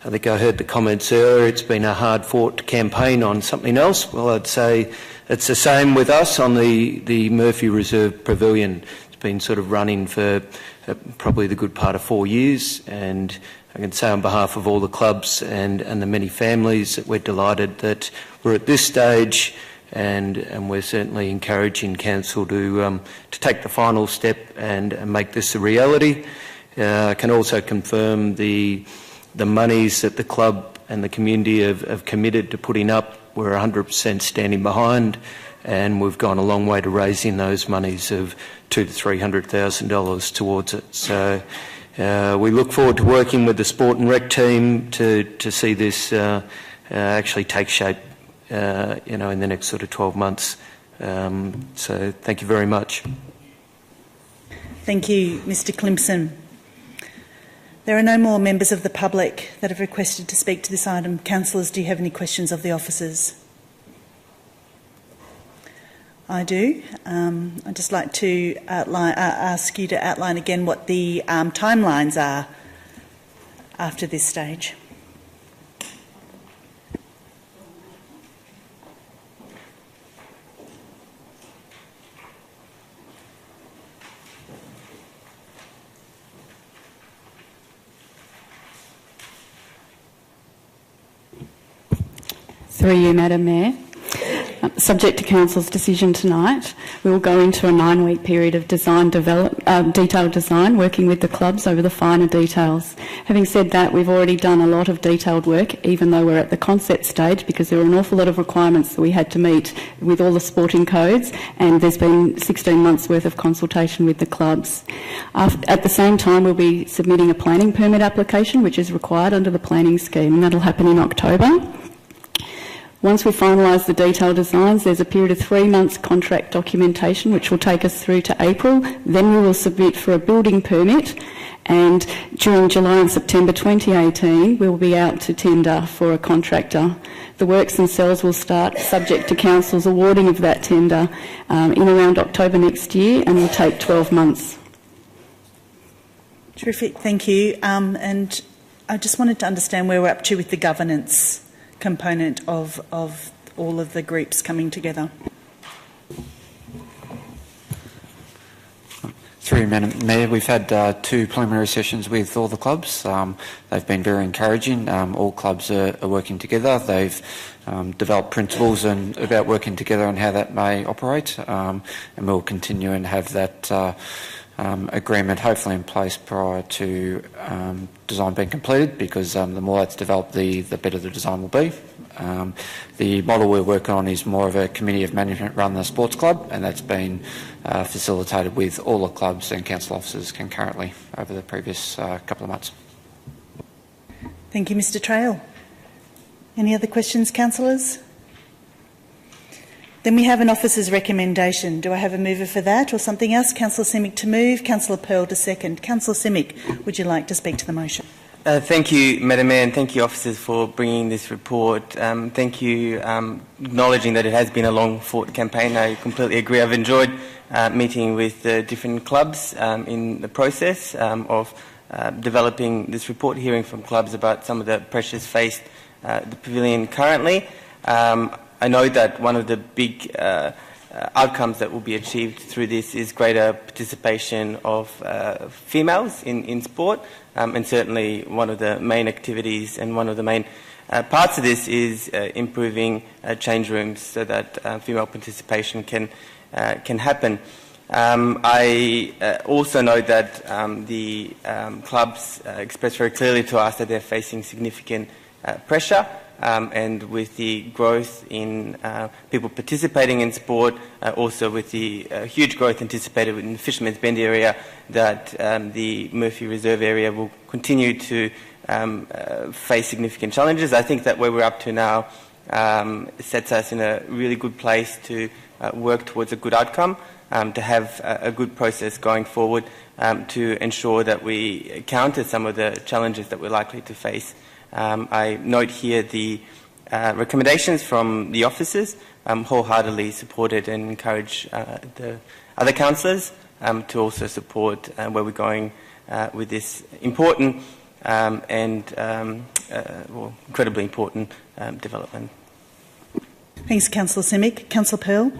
I think I heard the comments earlier, it's been a hard-fought campaign on something else. Well, I'd say it's the same with us on the Murphy Reserve Pavilion. It's been sort of running for probably the good part of 4 years, and I can say on behalf of all the clubs and the many families that we're delighted that we're at this stage, and we're certainly encouraging council to take the final step and make this a reality. I can also confirm the monies that the club and the community have committed to putting up, we're 100% standing behind, and we've gone a long way to raising those monies of $200,000 to $300,000 towards it. So we look forward to working with the Sport and Rec team to see this actually take shape, in the next sort of 12 months. So thank you very much. Thank you, Mr Klimpson. There are no more members of the public that have requested to speak to this item. Councillors, do you have any questions of the officers? I do. I'd just like to ask you to outline again what the timelines are after this stage. Through you, Madam Mayor. Subject to Council's decision tonight, we will go into a 9-week period of detailed design, working with the clubs over the finer details. Having said that, we've already done a lot of detailed work, even though we're at the concept stage, because there were an awful lot of requirements that we had to meet with all the sporting codes, and there's been 16 months' worth of consultation with the clubs. At the same time, we'll be submitting a planning permit application, which is required under the planning scheme, and that'll happen in October. Once we finalise the detailed designs, there's a period of 3 months contract documentation, which will take us through to April. Then we will submit for a building permit, and during July and September 2018, we will be out to tender for a contractor. The works themselves will start subject to Council's awarding of that tender in around October next year, and will take 12 months. Terrific, thank you. And I just wanted to understand where we're up to with the governance component of all of the groups coming together. Through you, Madam Mayor, we've had 2 preliminary sessions with all the clubs. They've been very encouraging. All clubs are working together. They've developed principles about working together and how that may operate, and we'll continue and have that agreement hopefully in place prior to design being completed, because the more that's developed, the better the design will be. The model we're working on is more of a committee of management run the sports club, and that's been facilitated with all the clubs and council officers concurrently over the previous couple of months. Thank you, Mr Trail. Any other questions, councillors? Then we have an officer's recommendation. Do I have a mover for that or something else? Councillor Simic to move, Councillor Pearl to second. Councillor Simic, would you like to speak to the motion? Thank you, Madam Mayor, and thank you, officers, for bringing this report. Thank you, acknowledging that it has been a long-fought campaign. I completely agree. I've enjoyed meeting with different clubs in the process of developing this report, hearing from clubs about some of the pressures faced the Pavilion currently. I know that one of the big outcomes that will be achieved through this is greater participation of females in sport, and certainly one of the main activities and one of the main parts of this is improving change rooms so that female participation can happen. I also know that the clubs expressed very clearly to us that they're facing significant pressure. And with the growth in people participating in sport, also with the huge growth anticipated in the Fisherman's Bend area, that the Murphy Reserve area will continue to face significant challenges. I think that where we're up to now sets us in a really good place to work towards a good outcome, to have a good process going forward, to ensure that we counter some of the challenges that we're likely to face. I note here the recommendations from the officers, wholeheartedly supported, and encourage the other councillors to also support where we're going with this important and incredibly important development. Thanks, Councillor Simic. Councillor Pearl.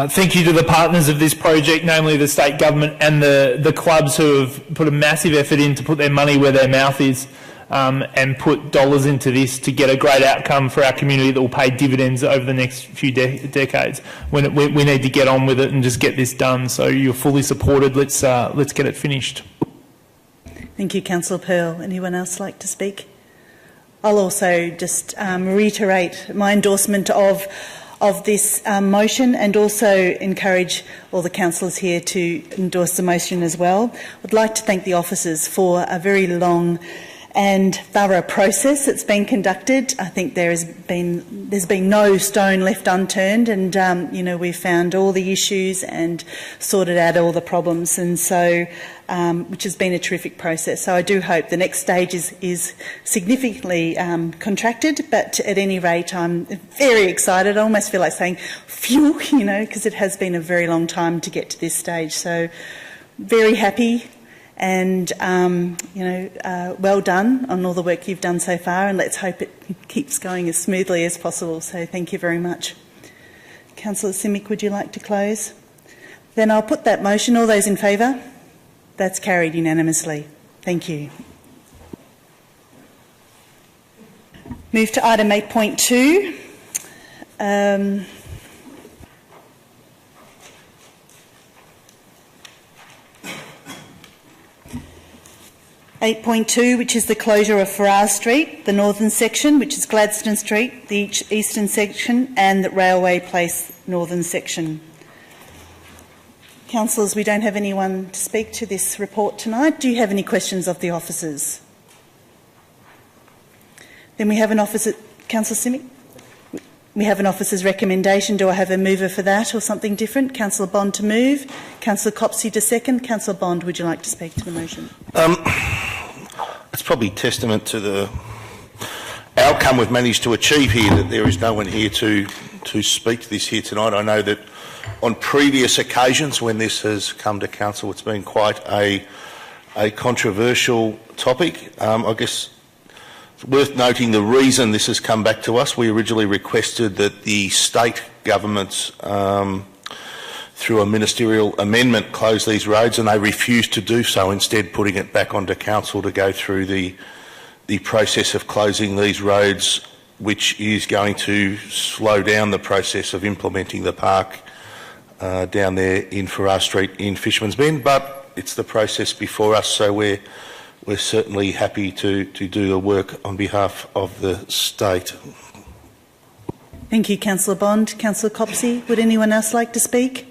Thank you to the partners of this project, namely the state government and the clubs who have put a massive effort in to put their money where their mouth is. And put dollars into this to get a great outcome for our community that will pay dividends over the next few decades. We need to get on with it and just get this done. So you're fully supported. Let's get it finished. Thank you, Councillor Pearl. Anyone else like to speak? I'll also just reiterate my endorsement of this motion, and also encourage all the councillors here to endorse the motion as well. I'd like to thank the officers for a very long and thorough process that's been conducted. I think there's been no stone left unturned, and we've found all the issues and sorted out all the problems, and so which has been a terrific process. So I do hope the next stage is significantly contracted, but at any rate, I'm very excited. I almost feel like saying phew, because it has been a very long time to get to this stage. So very happy. And, well done on all the work you've done so far, and let's hope it keeps going as smoothly as possible. So thank you very much. Councillor Simic, would you like to close? Then I'll put that motion. All those in favour? That's carried unanimously. Thank you. Move to item 8.2. .2, which is the closure of Ferrars Street, the northern section, which is Gladstone Street, the eastern section, and the Railway Place northern section. Councillors, we don't have anyone to speak to this report tonight. Do you have any questions of the officers? Then we have an officer, Councillor Simic? We have an officer's recommendation. Do I have a mover for that or something different? Councillor Bond to move. Councillor Copsey to second. Councillor Bond, would you like to speak to the motion? It's probably testament to the outcome we've managed to achieve here that there is no one here to speak to this here tonight. I know that on previous occasions when this has come to council, it's been quite a controversial topic. I guess it's worth noting the reason this has come back to us. We originally requested that the state governments, through a ministerial amendment, close these roads, and they refused to do so, instead putting it back onto council to go through the process of closing these roads, which is going to slow down the process of implementing the park down there in Ferrars Street in Fisherman's Bend. But it's the process before us, so we're certainly happy to do the work on behalf of the state. Thank you, Councillor Bond. Councillor Copsey, would anyone else like to speak?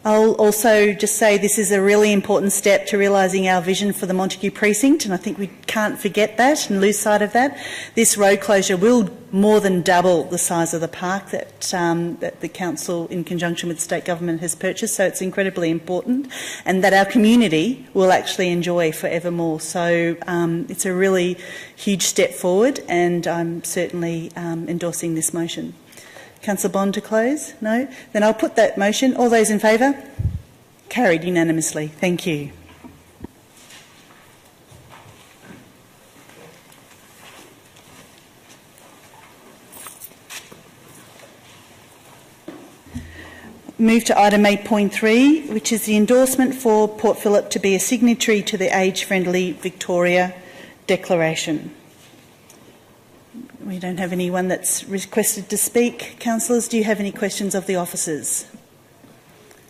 I'll also just say this is a really important step to realising our vision for the Montague precinct, and I think we can't forget that and lose sight of that. This road closure will more than double the size of the park that the council, in conjunction with state government, has purchased, so it's incredibly important, and that our community will actually enjoy forevermore. So it's a really huge step forward, and I'm certainly endorsing this motion. Councillor Bond to close? No? Then I'll put that motion. All those in favour? Carried unanimously. Thank you. Move to item 8.3, which is the endorsement for Port Phillip to be a signatory to the Age-Friendly Victoria Declaration. We don't have anyone that's requested to speak. Councillors, do you have any questions of the officers?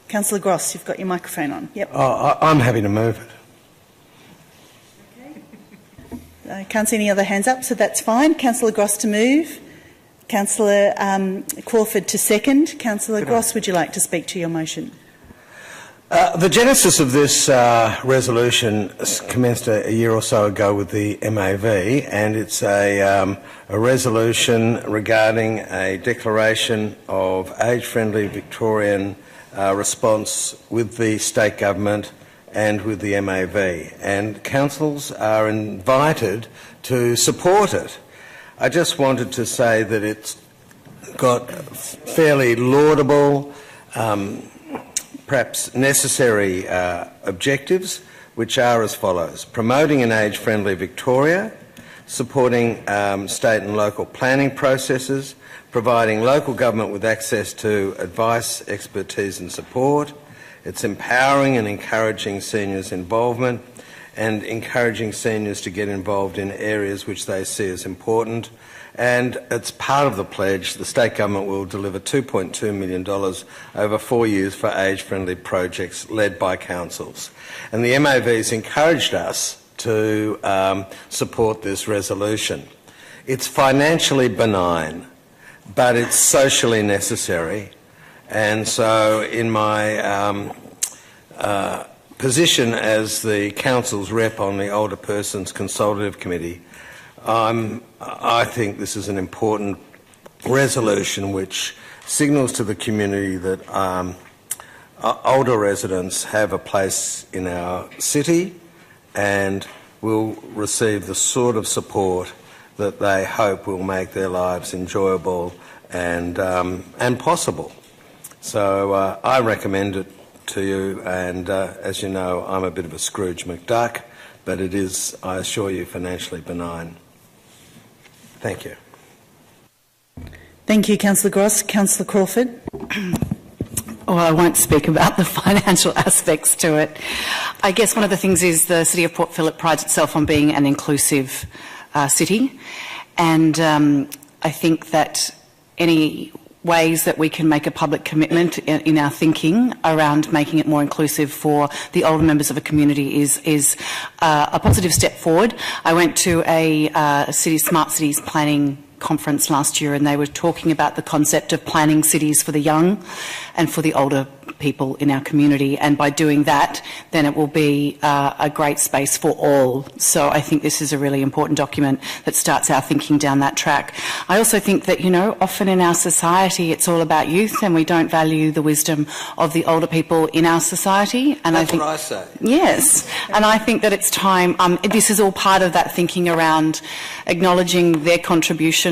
Councillor Gross, you've got your microphone on. Yep. I'm happy to move it. Okay. I can't see any other hands up, so that's fine. Councillor Gross to move. Councillor Crawford to second. Councillor Gross, would you like to speak to your motion? The genesis of this resolution commenced a year or so ago with the MAV, and it's a resolution regarding a declaration of age-friendly Victorian response with the state government and with the MAV, and councils are invited to support it. I just wanted to say that it's got fairly laudable, perhaps necessary objectives, which are as follows: promoting an age-friendly Victoria, supporting state and local planning processes, providing local government with access to advice, expertise and support. It's empowering and encouraging seniors' involvement and encouraging seniors to get involved in areas which they see as important. And it's part of the pledge. The state government will deliver $2.2 million over 4 years for age-friendly projects led by councils. And the MAV's encouraged us to support this resolution. It's financially benign, but it's socially necessary. And so in my position as the council's rep on the Older Persons Consultative Committee, I think this is an important resolution which signals to the community that older residents have a place in our city and will receive the sort of support that they hope will make their lives enjoyable and possible. So I recommend it to you, and as you know, I'm a bit of a Scrooge McDuck, but it is, I assure you, financially benign. Thank you. Thank you, Councillor Gross. Councillor Crawford. Well, I won't speak about the financial aspects to it. I guess one of the things is the City of Port Phillip prides itself on being an inclusive city, and I think that any ways that we can make a public commitment in our thinking around making it more inclusive for the older members of a community is a positive step forward. I went to a smart cities planning conference last year, and they were talking about the concept of planning cities for the young and for the older people in our community, and by doing that then it will be a great space for all. So I think this is a really important document that starts our thinking down that track. I also think that, you know, often in our society it's all about youth and we don't value the wisdom of the older people in our society. And That's I think, what I say. yes, and I think that it's time, this is all part of that thinking around acknowledging their contribution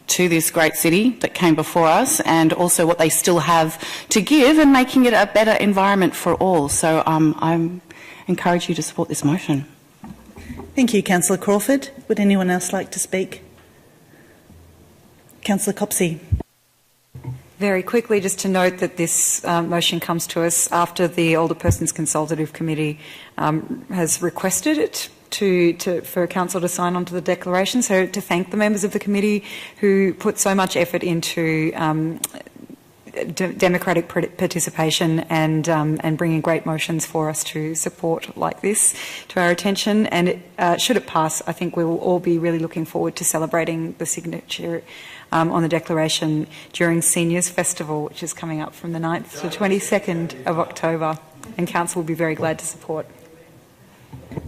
to this great city that came before us, and also what they still have to give, and making it a better environment for all. So I encourage you to support this motion. Thank you, Councillor Crawford. Would anyone else like to speak? Councillor Copsey. Very quickly, just to note that this motion comes to us after the Older Persons Consultative Committee has requested it for Council to sign on to the declaration. So to thank the members of the committee who put so much effort into democratic participation and bringing great motions for us to support like this to our attention. And should it pass, I think we will all be really looking forward to celebrating the signature on the declaration during Seniors Festival, which is coming up from the 9th to 22nd of October, and Council will be very glad to support.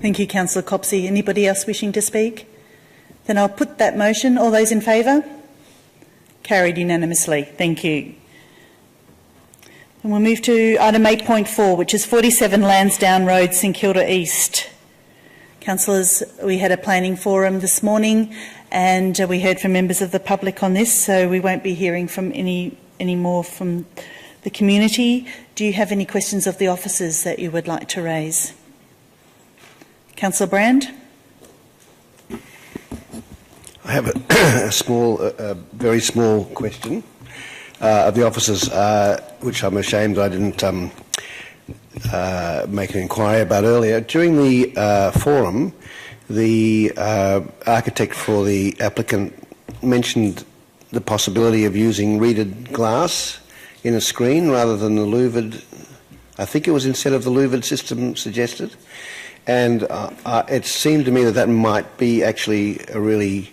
Thank you, Councillor Copsey. Anybody else wishing to speak? Then I'll put that motion. All those in favour? Carried unanimously. Thank you. And we'll move to item 8.4, which is 47 Lansdowne Road, St Kilda East. Councillors, we had a planning forum this morning and we heard from members of the public on this, so we won't be hearing from any more from the community. Do you have any questions of the officers that you would like to raise? Councillor Brand. I have a very small question of the officers, which I'm ashamed I didn't make an inquiry about earlier. During the forum, the architect for the applicant mentioned the possibility of using reeded glass in a screen rather than the louvered. I think it was instead of the louvered system suggested. And it seemed to me that that might be actually a really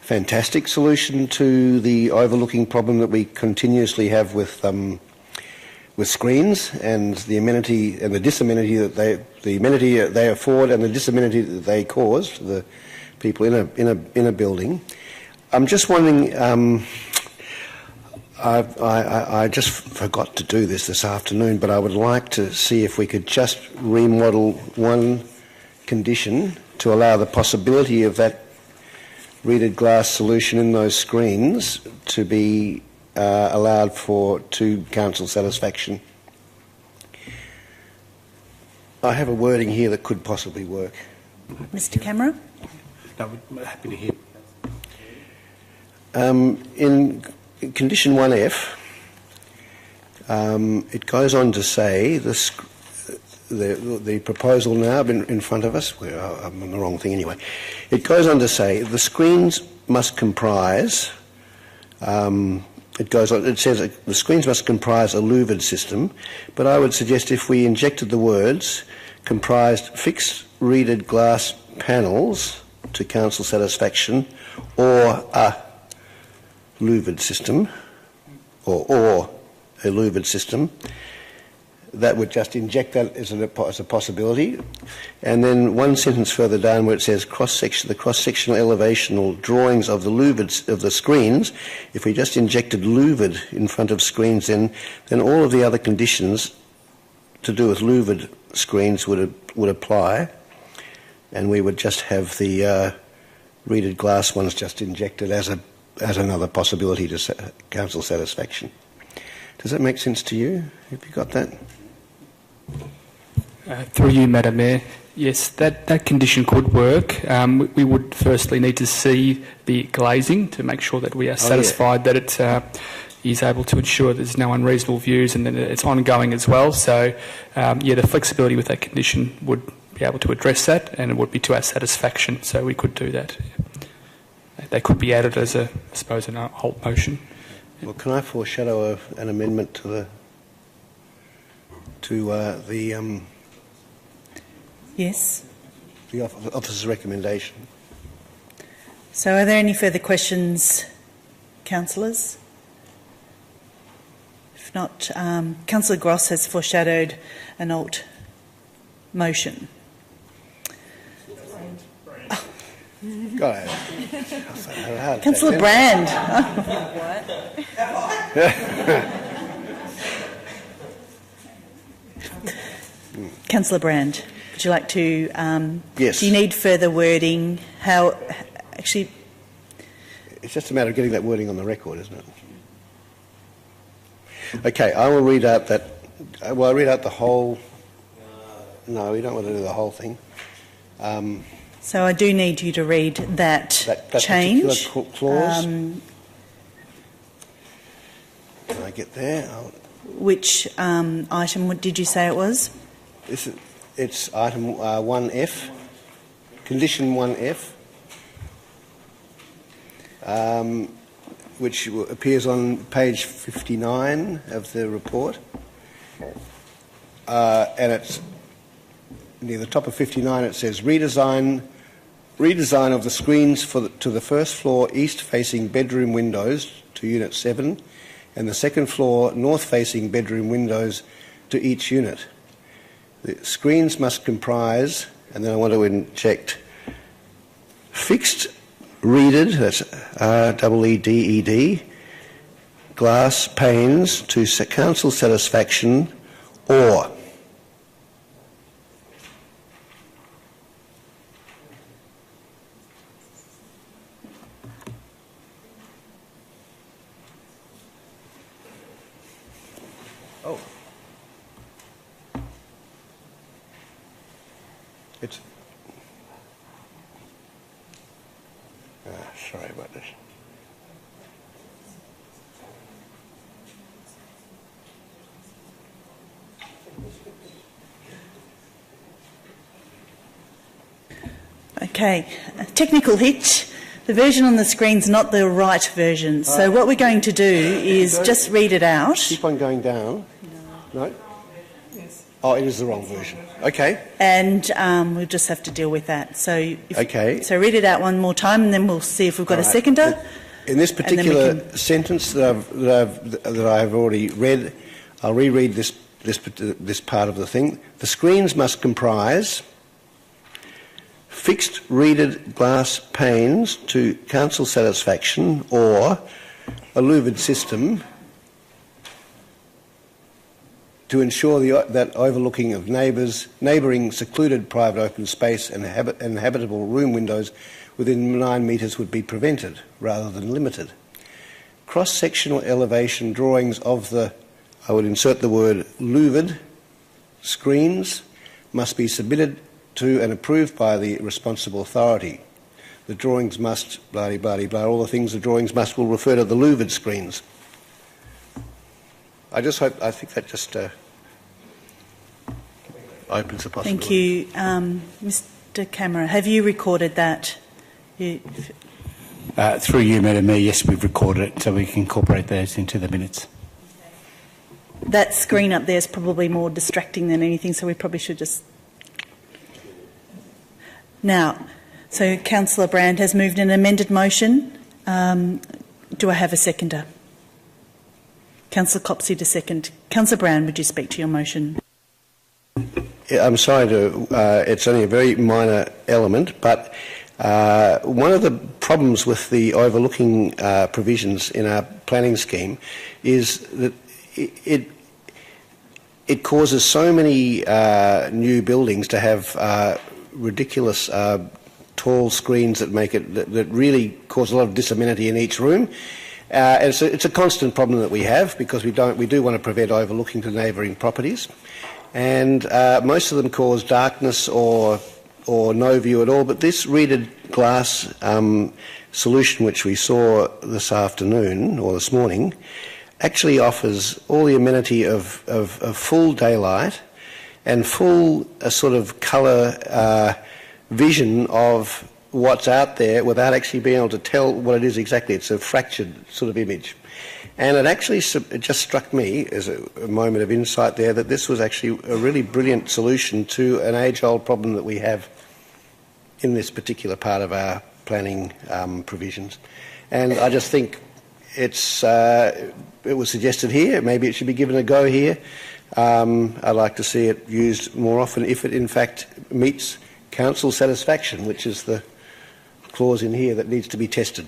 fantastic solution to the overlooking problem that we continuously have with screens and the amenity and the disamenity that the amenity they afford and the disamenity that they cause to the people in a building. I'm just wondering. I just forgot to do this afternoon, but I would like to see if we could just remodel one condition to allow the possibility of that reeded glass solution in those screens to be allowed to council satisfaction. I have a wording here that could possibly work. Mr. Camera? No, I'm happy to hear. In condition 1F, it goes on to say the proposal now in front of us. I'm on the wrong thing anyway. It goes on to say the screens must comprise. It says that the screens must comprise a louvered system, but I would suggest if we injected the words comprised fixed reeded glass panels to council satisfaction, or a louvered system, or a louvered system, that would just inject that as a possibility. And then one sentence further down where it says the cross-sectional elevational drawings of the screens, if we just injected louvered in front of screens, then all of the other conditions to do with louvered screens would apply, and we would just have the reeded glass ones just injected as another possibility to council satisfaction. Does that make sense to you? Have you got that? Through you, Madam Mayor. Yes, that condition could work. We would firstly need to see the glazing to make sure that we are satisfied that it is able to ensure there's no unreasonable views and that it's ongoing as well. So, the flexibility with that condition would be able to address that, and it would be to our satisfaction, so we could do that. they could be added as I suppose, an alt motion. Well, can I foreshadow an amendment to the Yes. the officer's recommendation? So are there any further questions, councillors? If not, Councillor Gross has foreshadowed an alt motion. Go ahead. Councillor Brand. Councillor Brand, would you like to... yes. Do you need further wording? How... Actually... It's just a matter of getting that wording on the record, isn't it? Okay, I will read out that... Well, I'll read out the whole... No, we don't want to do the whole thing. So I do need you to read that change. Particular clause. Can I get there? Which item did you say it was? It's item 1F, condition 1F, which appears on page 59 of the report, and it's near the top of 59. It says redesign of the screens to the first floor east-facing bedroom windows to Unit 7, and the second floor north-facing bedroom windows to each unit. The screens must comprise, and then I want to inject, fixed reeded, that's R-E-E-D-E-D, glass panes to council satisfaction, or it's... sorry about this. Okay, a technical hitch. The version on the screen's not the right version. So what we're going to do is just read it out. Keep on going down. No? Yes. Oh, it is the wrong version. Okay. And we'll just have to deal with that. So okay. So read it out one more time, and then we'll see if we've got a seconder. In this particular sentence that I've already read, I'll reread this part of the thing. The screens must comprise fixed reeded glass panes to council satisfaction, or a louvered system to ensure that overlooking of neighbouring secluded private open space and habitable room windows within 9 metres would be prevented rather than limited. Cross-sectional elevation drawings of the, I would insert the word louvered, screens must be submitted to and approved by the responsible authority. The drawings must, blah, blah, blah, blah, all the things the drawings must will refer to the louvered screens. I think that just opens the possibility. Thank you. Mr Camera, have you recorded that? Through you, Madam Mayor, yes, we've recorded it, so we can incorporate those into the minutes. That screen up there is probably more distracting than anything, so we probably should just... Now, so Councillor Brand has moved an amended motion. Do I have a seconder? Councillor Copsey to second. Councillor Brand, would you speak to your motion? Yeah, I'm sorry to... it's only a very minor element, but one of the problems with the overlooking provisions in our planning scheme is that it causes so many new buildings to have ridiculous tall screens that make it that really cause a lot of disamenity in each room. And it's a constant problem that we have, because we do want to prevent overlooking to neighbouring properties, and most of them cause darkness or no view at all. But this reeded glass solution, which we saw this afternoon or this morning, actually offers all the amenity of full daylight and full sort of colour vision of what's out there without actually being able to tell what it is exactly. It's a fractured sort of image. And it just struck me as a moment of insight there that this was actually a really brilliant solution to an age-old problem that we have in this particular part of our planning provisions. And I just think it was suggested here, maybe it should be given a go here. I'd like to see it used more often if it in fact meets council satisfaction, which is the clause in here that needs to be tested.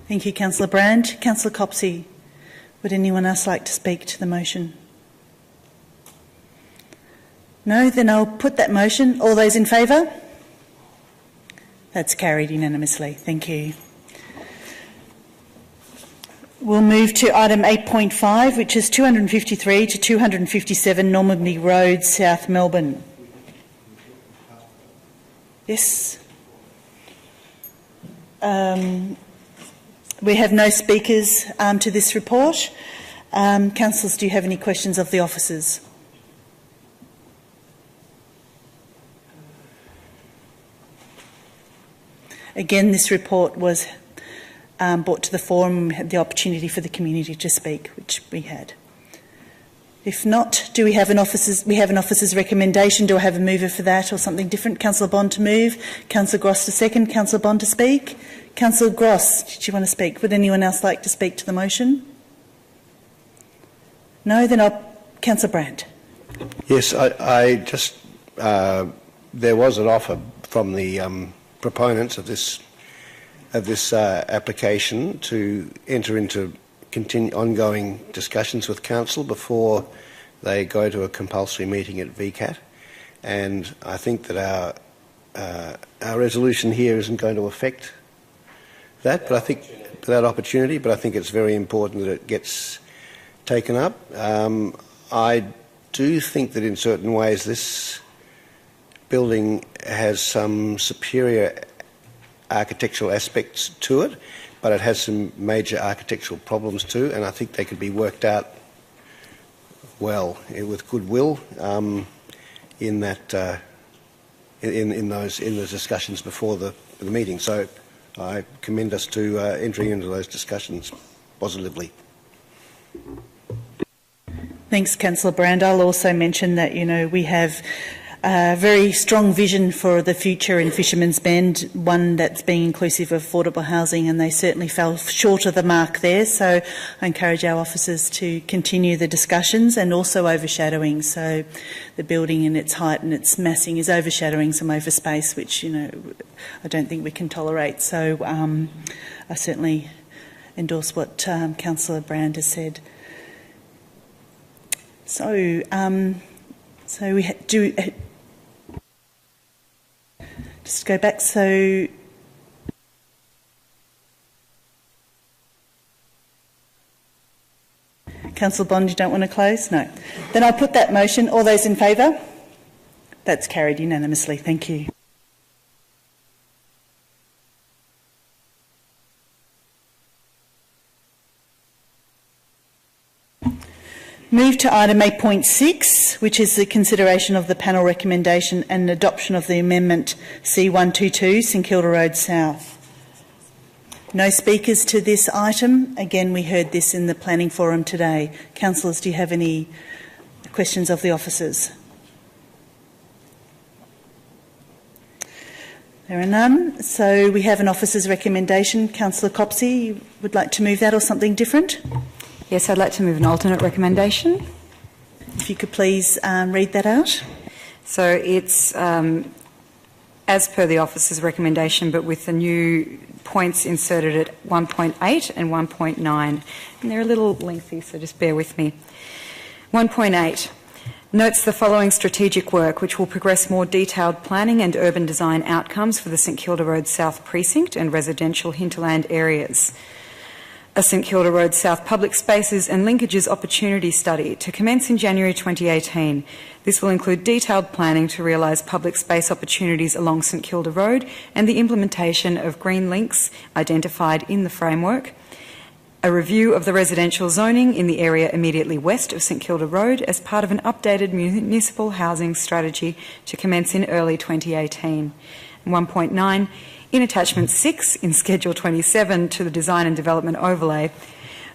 Thank you, Councillor Brand. Councillor Copsey, would anyone else like to speak to the motion? No? Then I'll put that motion. All those in favour? That's carried unanimously. Thank you. We'll move to item 8.5, which is 253 to 257 Normanby Road, South Melbourne. Yes. We have no speakers to this report. Councillors, do you have any questions of the officers? Again, this report was brought to the forum. We had the opportunity for the community to speak, which we had. If not, do we have an officer's recommendation? Do I have a mover for that or something different? Councillor Bond to move, Councillor Gross to second, Councillor Bond to speak. Councillor Gross, did you want to speak? Would anyone else like to speak to the motion? No? Then Councillor Brandt. Yes, there was an offer from the proponents of this application to enter into ongoing discussions with council before they go to a compulsory meeting at VCAT, and I think that our resolution here isn't going to affect that, but I think that opportunity. But I think it's very important that it gets taken up. I do think that in certain ways this building has some superior architectural aspects to it, but it has some major architectural problems too, and I think they could be worked out well with goodwill in that in those discussions before the meeting. So I commend us to entering into those discussions positively. Thanks, Councillor Brand. I'll also mention that we have a very strong vision for the future in Fisherman's Bend, one that's being inclusive of affordable housing, and they certainly fell short of the mark there. So I encourage our officers to continue the discussions, and also overshadowing. So the building in its height and its massing is overshadowing some overspace, which I don't think we can tolerate. So I certainly endorse what Councillor Brand has said. So we do. Just go back. So Councillor Bond, you don't want to close? No. Then I'll put that motion. All those in favour? That's carried unanimously. Thank you. Move to item 8.6, which is the consideration of the panel recommendation and adoption of the amendment C122, St Kilda Road South. No speakers to this item. Again, we heard this in the planning forum today. Councillors, do you have any questions of the officers? There are none. So we have an officer's recommendation. Councillor Copsey, you would like to move that or something different? Yes, I'd like to move an alternate recommendation. If you could please read that out. So it's as per the officer's recommendation, but with the new points inserted at 1.8 and 1.9. And they're a little lengthy, so just bear with me. 1.8 notes the following strategic work, which will progress more detailed planning and urban design outcomes for the St Kilda Road South precinct and residential hinterland areas. A St Kilda Road South Public Spaces and Linkages Opportunity Study to commence in January 2018. This will include detailed planning to realise public space opportunities along St Kilda Road and the implementation of green links identified in the framework, a review of the residential zoning in the area immediately west of St Kilda Road as part of an updated municipal housing strategy to commence in early 2018, And 1.9, in Attachment 6 in Schedule 27 to the Design and Development Overlay,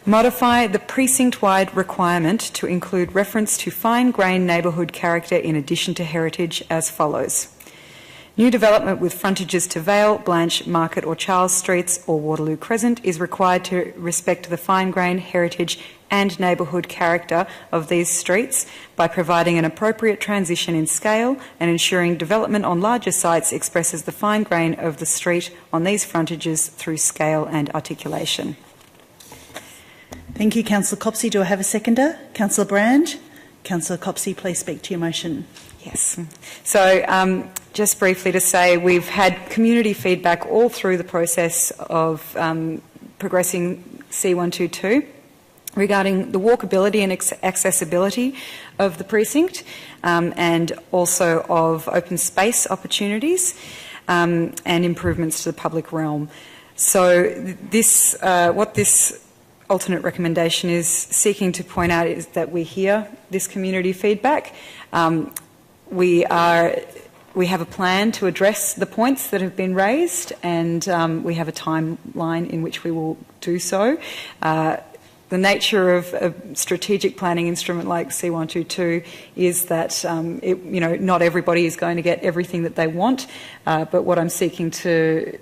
modify the precinct-wide requirement to include reference to fine-grained neighbourhood character in addition to heritage as follows. New development with frontages to Vale, Blanche, Market or Charles Streets or Waterloo Crescent is required to respect the fine-grained heritage and neighbourhood character of these streets by providing an appropriate transition in scale and ensuring development on larger sites expresses the fine grain of the street on these frontages through scale and articulation. Thank you, Councillor Copsey. Do I have a seconder? Councillor Brand. Councillor Copsey, please speak to your motion. Yes. So just briefly to say, we've had community feedback all through the process of progressing C122 regarding the walkability and accessibility of the precinct and also of open space opportunities and improvements to the public realm. So this, what this alternate recommendation is seeking to point out is that we hear this community feedback. We have a plan to address the points that have been raised, and we have a timeline in which we will do so. The nature of a strategic planning instrument like C122 is that not everybody is going to get everything that they want, but what I'm seeking to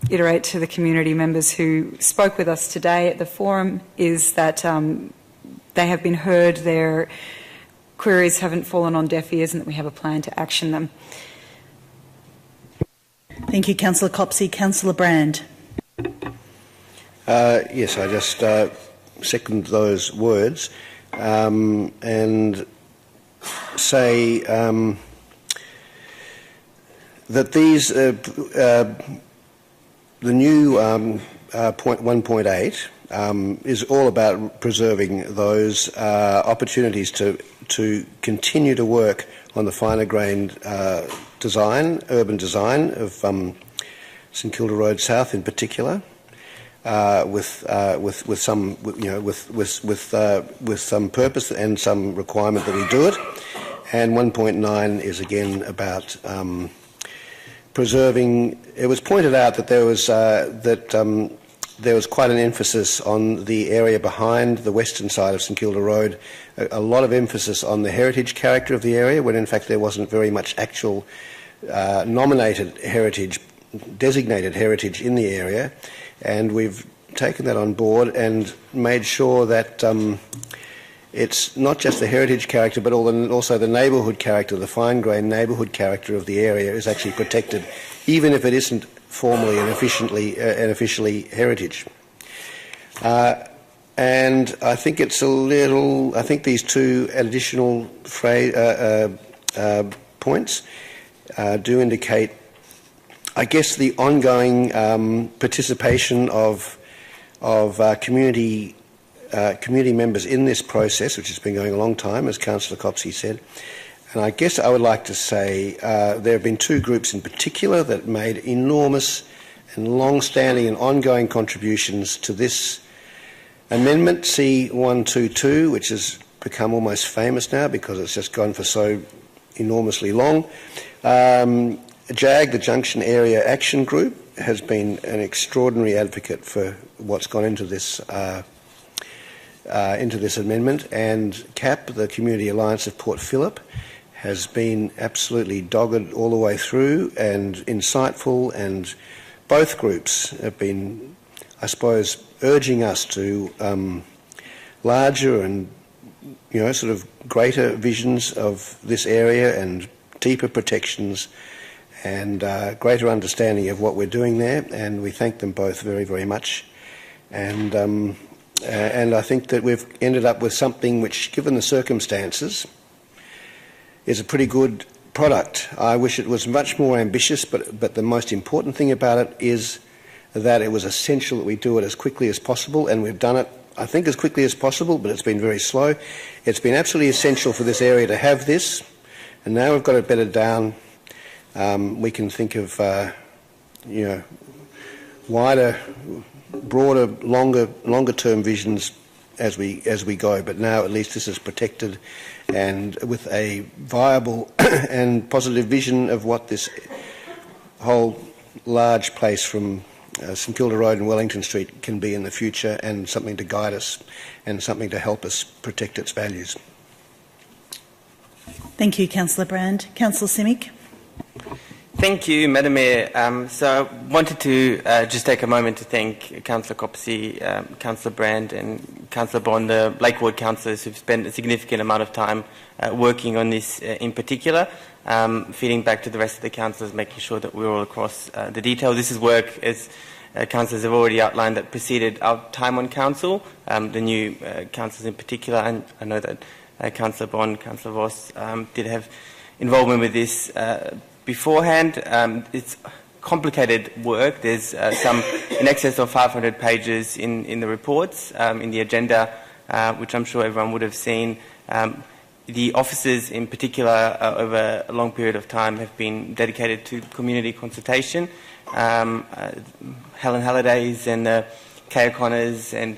iterate to the community members who spoke with us today at the forum is that they have been heard, their queries haven't fallen on deaf ears, and that we have a plan to action them. Thank you, Councillor Copsey. Councillor Brand. Yes, I just second those words and say that these the new point 1.8 is all about preserving those opportunities to continue to work on the finer grained design, urban design of St Kilda Road South in particular, with some purpose and some requirement that we do it. And 1.9 is again about preserving. It was pointed out that there was quite an emphasis on the area behind the western side of St Kilda Road, a lot of emphasis on the heritage character of the area, when in fact there wasn't very much actual nominated heritage, designated heritage in the area. And we've taken that on board and made sure that it's not just the heritage character, but also the neighbourhood character, the fine-grained neighbourhood character of the area is actually protected, even if it isn't formally and officially heritage. And I think it's a little. I think these two additional points do indicate, I guess, the ongoing participation of community members in this process, which has been going a long time, as Councillor Copsey said. And I guess I would like to say there have been two groups in particular that made enormous and long-standing and ongoing contributions to this amendment, C122, which has become almost famous now because it's just gone for so enormously long. JAG, the Junction Area Action Group, has been an extraordinary advocate for what's gone into this amendment, and CAP, the Community Alliance of Port Phillip, has been absolutely dogged all the way through and insightful, and both groups have been, I suppose, urging us to larger and sort of greater visions of this area and deeper protections and greater understanding of what we're doing there, and we thank them both very, very much. And I think that we've ended up with something which, given the circumstances, is a pretty good product. I wish it was much more ambitious, but the most important thing about it is that it was essential that we do it as quickly as possible, and we've done it, I think, as quickly as possible, but it's been very slow. It's been absolutely essential for this area to have this, and now we've got it bedded down. We can think of, wider, broader, longer-term visions as we go. But now, at least, this is protected, and with a viable and positive vision of what this whole large place from St Kilda Road and Wellington Street can be in the future, and something to guide us and something to help us protect its values. Thank you, Councillor Brand. Councillor Simic. Thank you, Madam Mayor. So I wanted to just take a moment to thank Councillor Copsey, Councillor Brand and Councillor Bond, the Lake Ward councillors who've spent a significant amount of time working on this in particular, feeding back to the rest of the councillors, making sure that we're all across the detail. This is work, as councillors have already outlined, that preceded our time on council, the new councillors in particular, and I know that Councillor Bond, Councillor Voss did have involvement with this beforehand. It's complicated work. There's some in excess of 500 pages in the reports, in the agenda, which I'm sure everyone would have seen. The officers in particular, over a long period of time, have been dedicated to community consultation. Helen Hallidays and Kay O'Connors and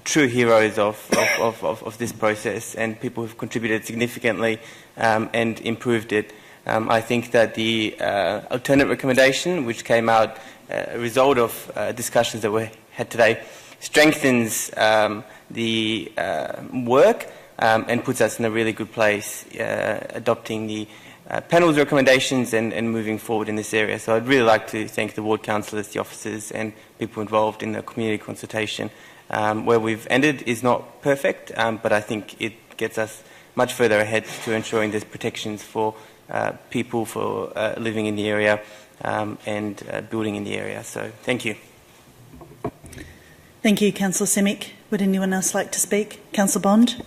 true heroes of this process, and people who've contributed significantly and improved it. I think that the alternate recommendation, which came out a result of discussions that we had today, strengthens the work and puts us in a really good place, adopting the panel's recommendations and moving forward in this area. So I'd really like to thank the ward councillors, the officers and people involved in the community consultation. Where we've ended is not perfect, but I think it gets us much further ahead to ensuring there's protections for people for living in the area and building in the area. So thank you. Thank you, Councillor Simic. Would anyone else like to speak? Councillor Bond.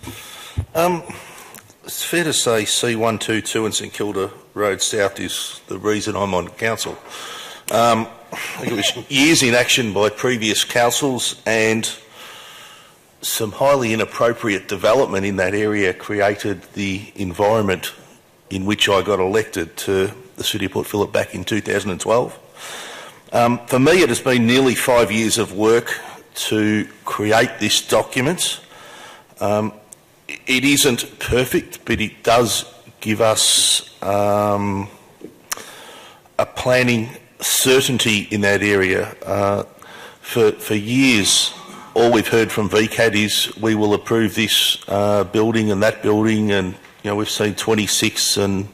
It's fair to say C122 and St Kilda Road South is the reason I'm on council. I think it was years in action by previous councils, and some highly inappropriate development in that area created the environment in which I got elected to the City of Port Phillip back in 2012. For me, it has been nearly 5 years of work to create this document. It isn't perfect, but it does give us a planning certainty in that area. For years, all we've heard from VCAT is we will approve this building and that building, and we've seen 26 and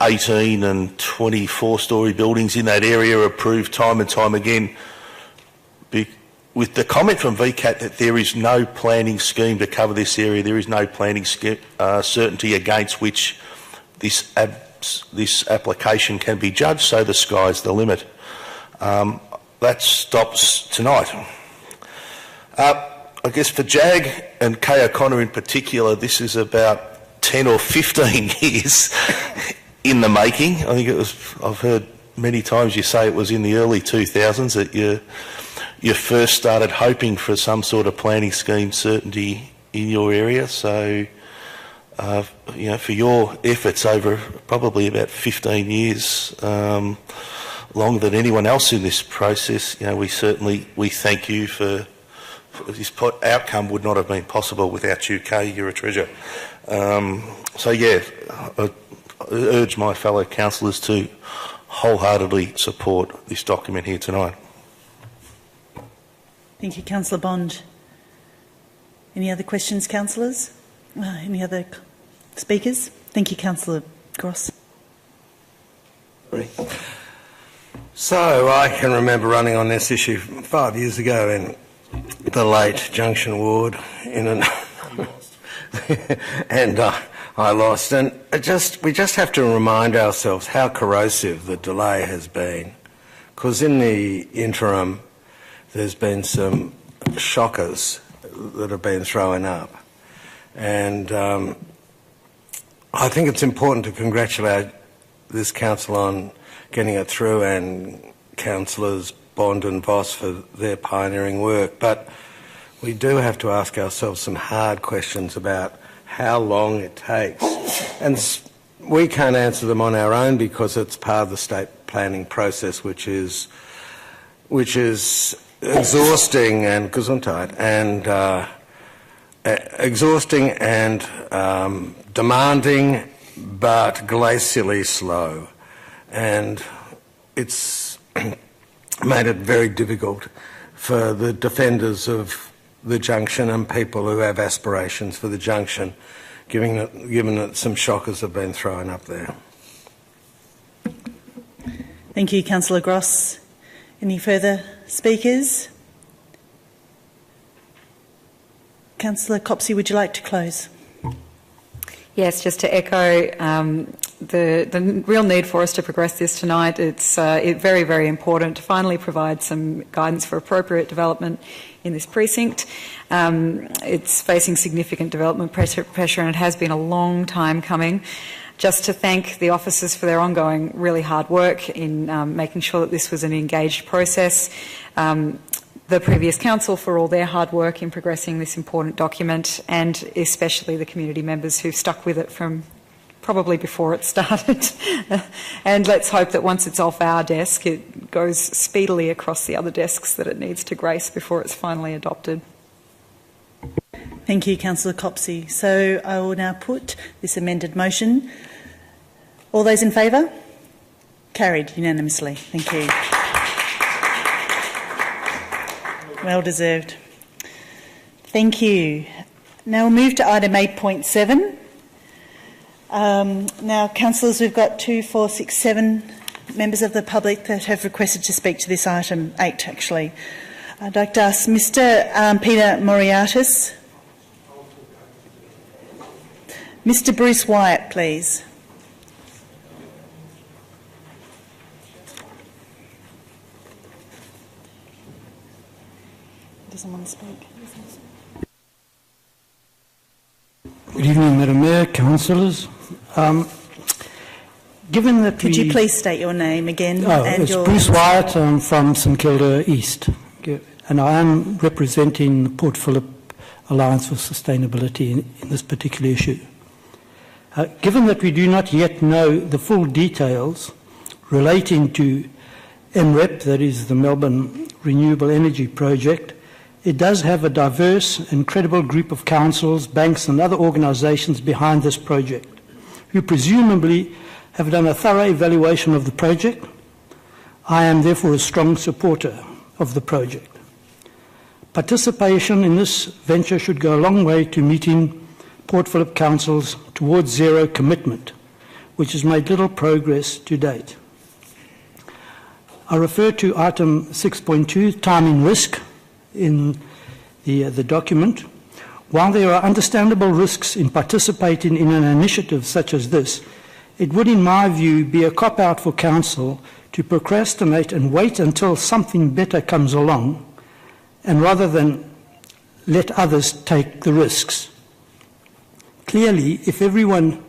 18 and 24-storey buildings in that area approved time and time again. With the comment from VCAT that there is no planning scheme to cover this area, there is no planning certainty against which this application can be judged, so the sky's the limit. That stops tonight. I guess for Jag and Kay O'Connor in particular, this is about 10 or 15 years in the making. I think it was, I've heard many times you say it was in the early 2000s that you first started hoping for some sort of planning scheme certainty in your area. So, for your efforts over probably about 15 years, longer than anyone else in this process, we thank you for this outcome. Would not have been possible without you, Kay. You're a treasure. I urge my fellow councillors to wholeheartedly support this document here tonight. Thank you, Councillor Bond. Any other questions, councillors? Any other speakers? Thank you, Councillor Gross. So I can remember running on this issue 5 years ago in the late Junction Ward, and I lost. And we just have to remind ourselves how corrosive the delay has been, because in the interim, there's been some shockers that have been thrown up. And I think it's important to congratulate this council on getting it through, and councillors Bond and Voss for their pioneering work. But we do have to ask ourselves some hard questions about how long it takes. And we can't answer them on our own because it's part of the state planning process, which is exhausting and gesundheit, and exhausting and demanding, but glacially slow. And it's made it very difficult for the defenders of the junction and people who have aspirations for the junction, given that some shockers have been thrown up there. Thank you, Councillor Gross. Any further speakers? Councillor Copsey, would you like to close? Yes, just to echo the real need for us to progress this tonight. It's very, very important to finally provide some guidance for appropriate development in this precinct. It's facing significant development pressure and it has been a long time coming. Just to thank the officers for their ongoing really hard work in making sure that this was an engaged process. The previous council for all their hard work in progressing this important document, and especially the community members who've stuck with it from probably before it started. And let's hope that once it's off our desk, it goes speedily across the other desks that it needs to grace before it's finally adopted. Thank you, Councillor Copsey. So I will now put this amended motion. All those in favour? Carried unanimously. Thank you. Well deserved. Thank you. Now we'll move to item 8.7. Now, councillors, we've got 2, 4, 6, 7 members of the public that have requested to speak to this item, 8 actually. I'd like to ask Mr. Peter Moriartis. Mr. Bruce Wyatt, please. Doesn't want to speak. Good evening, Madam Mayor, councillors. Given that Could you please state your name again? And it's your Bruce Wyatt. I'm from St Kilda East, and I am representing the Port Phillip Alliance for Sustainability in this particular issue. Given that we do not yet know the full details relating to MREP, that is the Melbourne Renewable Energy Project, it does have a diverse and credible group of councils, banks and other organisations behind this project, who presumably have done a thorough evaluation of the project. I am therefore a strong supporter of the project. Participation in this venture should go a long way to meeting Port Phillip Council's towards zero commitment, which has made little progress to date. I refer to item 6.2, timing risk, in the document. While there are understandable risks in participating in an initiative such as this, it would, in my view, be a cop-out for Council to procrastinate and wait until something better comes along, and rather than let others take the risks. Clearly, if everyone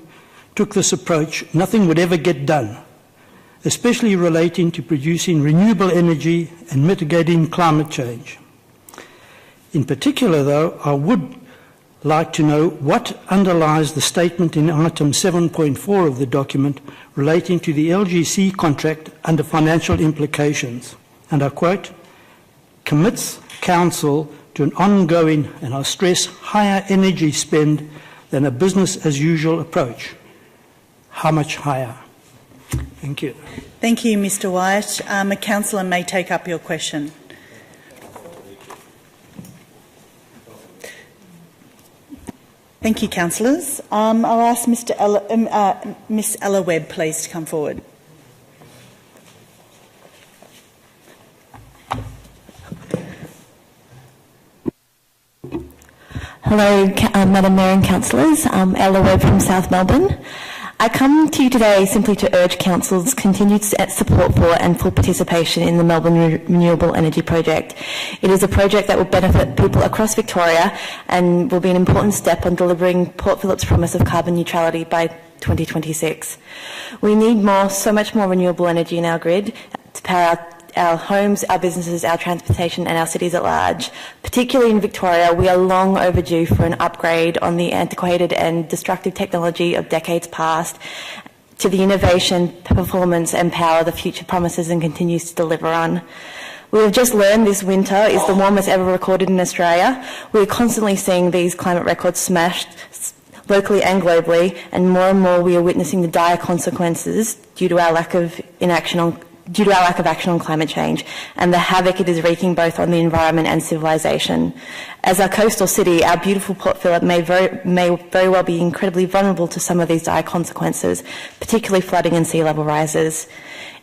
took this approach, nothing would ever get done, especially relating to producing renewable energy and mitigating climate change. In particular, though, I would like to know what underlies the statement in item 7.4 of the document relating to the LGC contract under financial implications. And I quote, commits Council to an ongoing, and I stress, higher energy spend than a business-as-usual approach. How much higher? Thank you. Thank you, Mr. Wyatt. A councillor may take up your question. Thank you, councillors. I'll ask Miss Ella Webb, please, to come forward. Hello, Madam Mayor and councillors. I'm Ella Webb from South Melbourne. I come to you today simply to urge Council's continued support for and full participation in the Melbourne Renewable Energy Project. It is a project that will benefit people across Victoria and will be an important step on delivering Port Phillip's promise of carbon neutrality by 2026. We need so much more renewable energy in our grid to power our homes, our businesses, our transportation and our cities at large. Particularly in Victoria, we are long overdue for an upgrade on the antiquated and destructive technology of decades past to the innovation, performance and power the future promises and continues to deliver on. We have just learned this winter is the warmest ever recorded in Australia. We are constantly seeing these climate records smashed locally and globally, and more we are witnessing the dire consequences due to our lack of inaction on due to our lack of action on climate change and the havoc it is wreaking both on the environment and civilization. As a coastal city, our beautiful Port Phillip may very well be incredibly vulnerable to some of these dire consequences, particularly flooding and sea level rises.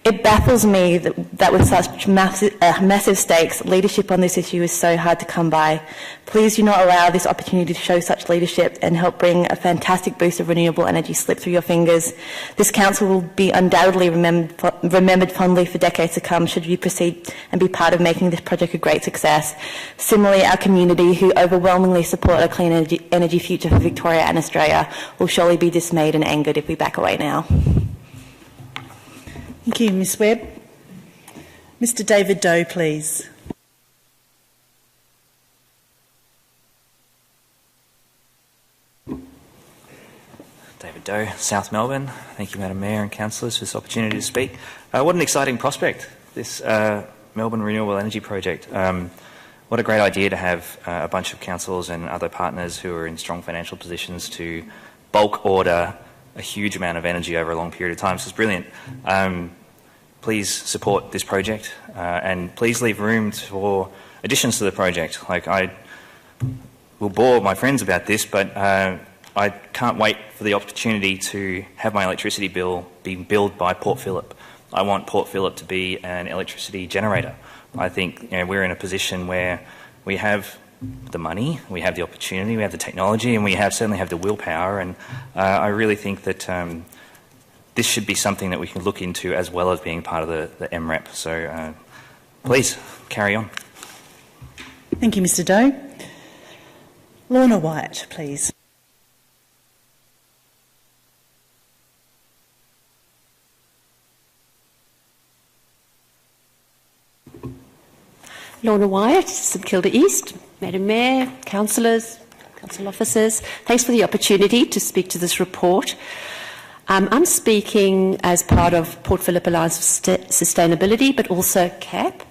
It baffles me that with such massive stakes, leadership on this issue is so hard to come by. Please do not allow this opportunity to show such leadership and help bring a fantastic boost of renewable energy slip through your fingers. This council will be undoubtedly remembered fondly for decades to come should you proceed and be part of making this project a great success. Similarly, our community, who overwhelmingly support a clean energy future for Victoria and Australia, will surely be dismayed and angered if we back away now. Thank you, Ms Webb. Mr David Doe, please. David Doe, South Melbourne. Thank you, Madam Mayor and councillors, for this opportunity to speak. What an exciting prospect, this Melbourne Renewable Energy Project. What a great idea to have a bunch of councils and other partners who are in strong financial positions to bulk order a huge amount of energy over a long period of time. So it's brilliant. Please support this project and please leave room for additions to the project. Like, I will bore my friends about this, but I can't wait for the opportunity to have my electricity bill be billed by Port Phillip. I want Port Phillip to be an electricity generator. I think we're in a position where we have the money, we have the opportunity, we have the technology, and we certainly have the willpower. And I really think that this should be something that we can look into as well as being part of the MREP. So please carry on. Thank you, Mr Doe. Lorna White, please. Lorna White, St Kilda East. Madam Mayor, councillors, council officers, thanks for the opportunity to speak to this report. I'm speaking as part of Port Phillip Alliance for Sustainability, but also CAP,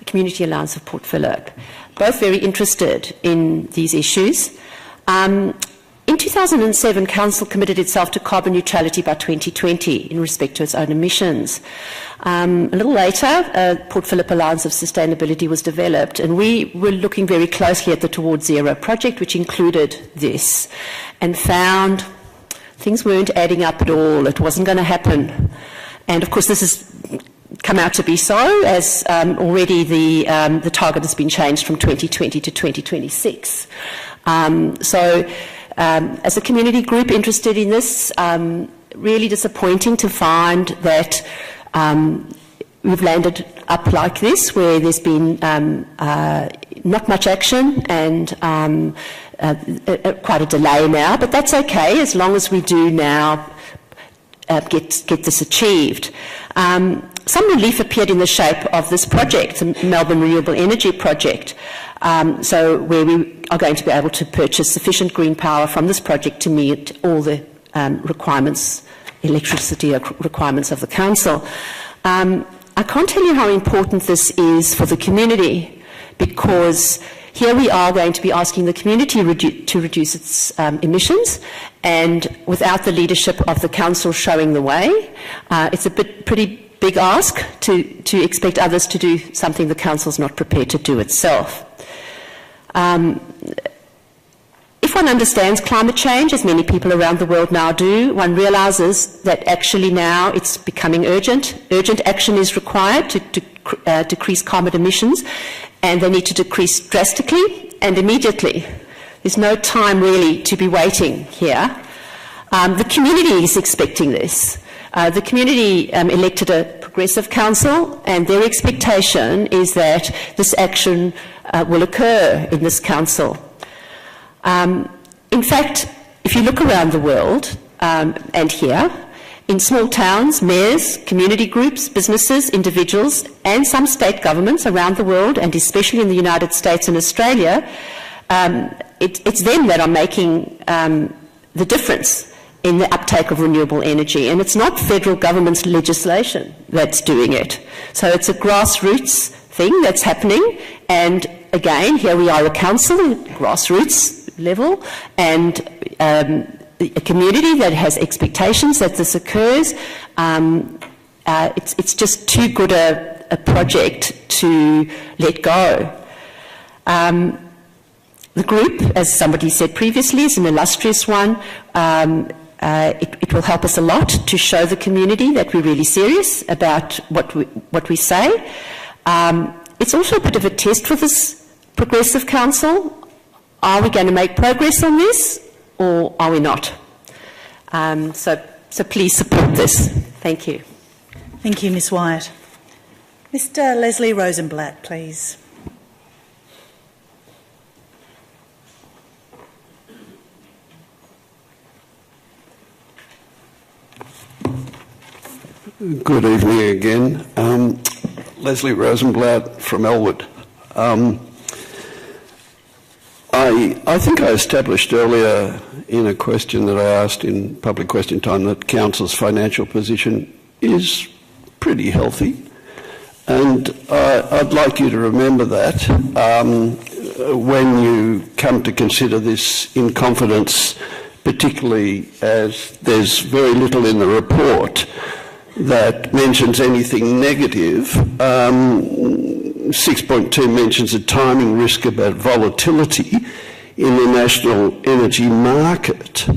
Community Alliance of Port Phillip, both very interested in these issues. In 2007, Council committed itself to carbon neutrality by 2020 in respect to its own emissions. A little later, Port Phillip Alliance of Sustainability was developed, and we were looking very closely at the Towards Zero project, which included this, and found things weren't adding up at all. It wasn't going to happen. And of course, this has come out to be so, as already the target has been changed from 2020 to 2026. As a community group interested in this, really disappointing to find that we've landed up like this, where there's been not much action and quite a delay now, but that's okay as long as we do now get this achieved. Some relief appeared in the shape of this project, the Melbourne Renewable Energy Project, where we are going to be able to purchase sufficient green power from this project to meet all the requirements, electricity requirements of the council. I can't tell you how important this is for the community, because here we are going to be asking the community to reduce its emissions, and without the leadership of the council showing the way, it's a pretty big ask to expect others to do something the council's not prepared to do itself. If one understands climate change, as many people around the world now do, one realises that actually now it's becoming urgent. Urgent action is required to decrease carbon emissions, and they need to decrease drastically and immediately. There's no time really to be waiting here. The community is expecting this. The community elected a progressive council, and their expectation is that this action will occur in this council. In fact, if you look around the world and here, in small towns, mayors, community groups, businesses, individuals, and some state governments around the world, and especially in the United States and Australia, it's them that are making the difference in the uptake of renewable energy. And it's not federal government's legislation that's doing it. So it's a grassroots thing that's happening. And again, here we are, a council, grassroots level, and a community that has expectations that this occurs, and it's just too good a project to let go. The group, as somebody said previously, is an illustrious one. It will help us a lot to show the community that we're really serious about what we say. It's also a bit of a test for this Progressive Council. Are we going to make progress on this, or are we not? So please support this. Thank you. Thank you, Ms Wyatt. Mr Leslie Rosenblatt, please. Good evening again. Leslie Rosenblatt from Elwood. I think I established earlier in a question that I asked in public question time that Council's financial position is pretty healthy, and I'd like you to remember that when you come to consider this in confidence, particularly as there's very little in the report that mentions anything negative. 6.2 mentions a timing risk about volatility in the national energy market.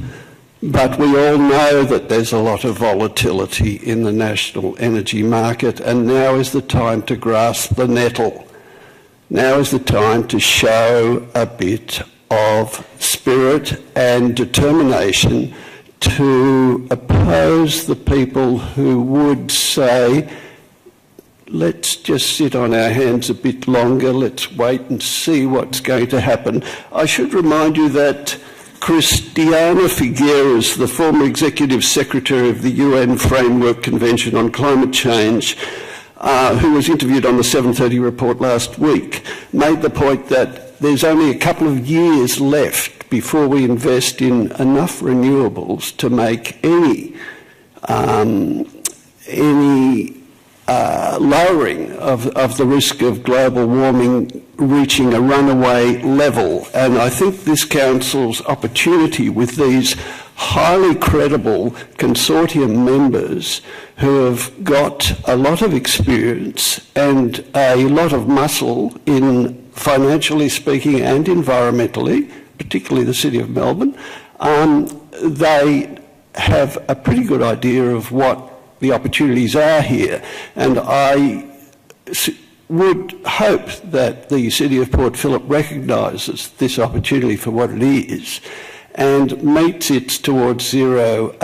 But we all know that there's a lot of volatility in the national energy market, and now is the time to grasp the nettle. Now is the time to show a bit of spirit and determination to oppose the people who would say, let's just sit on our hands a bit longer, let's wait and see what's going to happen. I should remind you that Christiana Figueres, the former Executive Secretary of the UN Framework Convention on Climate Change, who was interviewed on the 7:30 report last week, made the point that there's only a couple of years left before we invest in enough renewables to make any lowering of the risk of global warming reaching a runaway level. And I think this Council's opportunity with these highly credible consortium members who have got a lot of experience and a lot of muscle in financially speaking and environmentally, particularly the City of Melbourne, they have a pretty good idea of what the opportunities are here. And I would hope that the City of Port Phillip recognises this opportunity for what it is and meets its towards zero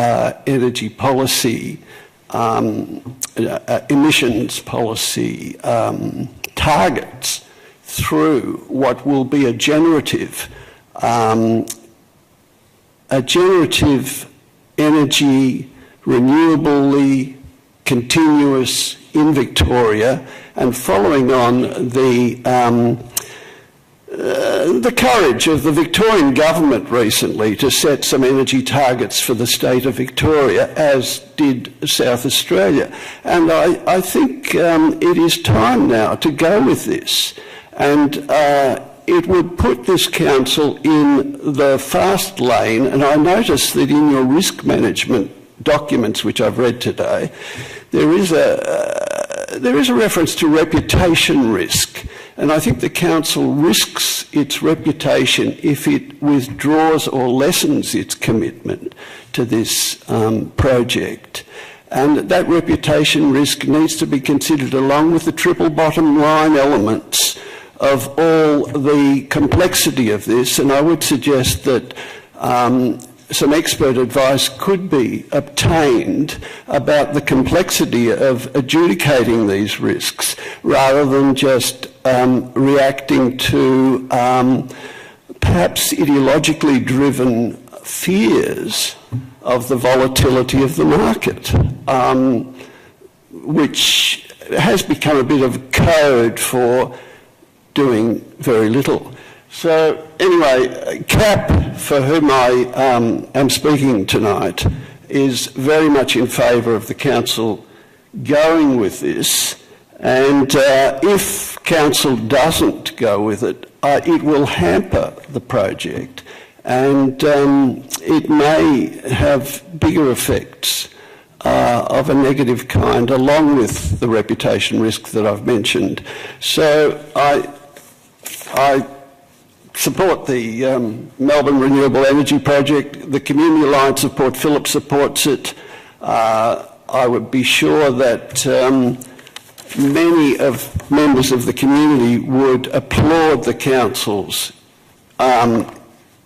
energy policy, emissions policy targets through what will be a generative energy, renewably continuous in Victoria, and following on the courage of the Victorian government recently to set some energy targets for the state of Victoria, as did South Australia. And I think it is time now to go with this. And it would put this council in the fast lane, and I notice that in your risk management documents, which I've read today, there is a reference to reputation risk, and I think the council risks its reputation if it withdraws or lessens its commitment to this project. And that reputation risk needs to be considered along with the triple bottom line elements of all the complexity of this, and I would suggest that some expert advice could be obtained about the complexity of adjudicating these risks rather than just reacting to perhaps ideologically driven fears of the volatility of the market, which has become a bit of code for doing very little. So anyway, CAP, for whom I am speaking tonight, is very much in favour of the council going with this, and if council doesn't go with it, it will hamper the project, and it may have bigger effects of a negative kind, along with the reputation risk that I've mentioned. So I support the Melbourne Renewable Energy Project. The Community Alliance of Port Phillip supports it. I would be sure that many of members of the community would applaud the council's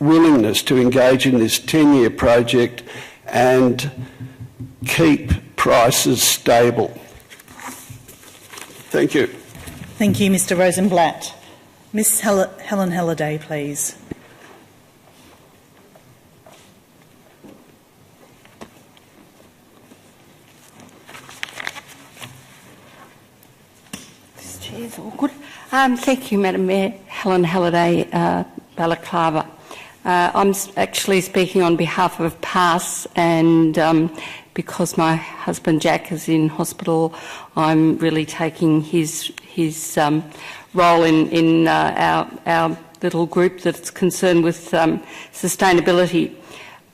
willingness to engage in this 10-year project and keep prices stable. Thank you. Thank you, Mr Rosenblatt. Ms Helen Halliday, please. This chair's awkward. Thank you, Madam Mayor. Helen Halliday, Balaclava. I'm actually speaking on behalf of PASS, and because my husband Jack is in hospital, I'm really taking his role in our little group that's concerned with sustainability.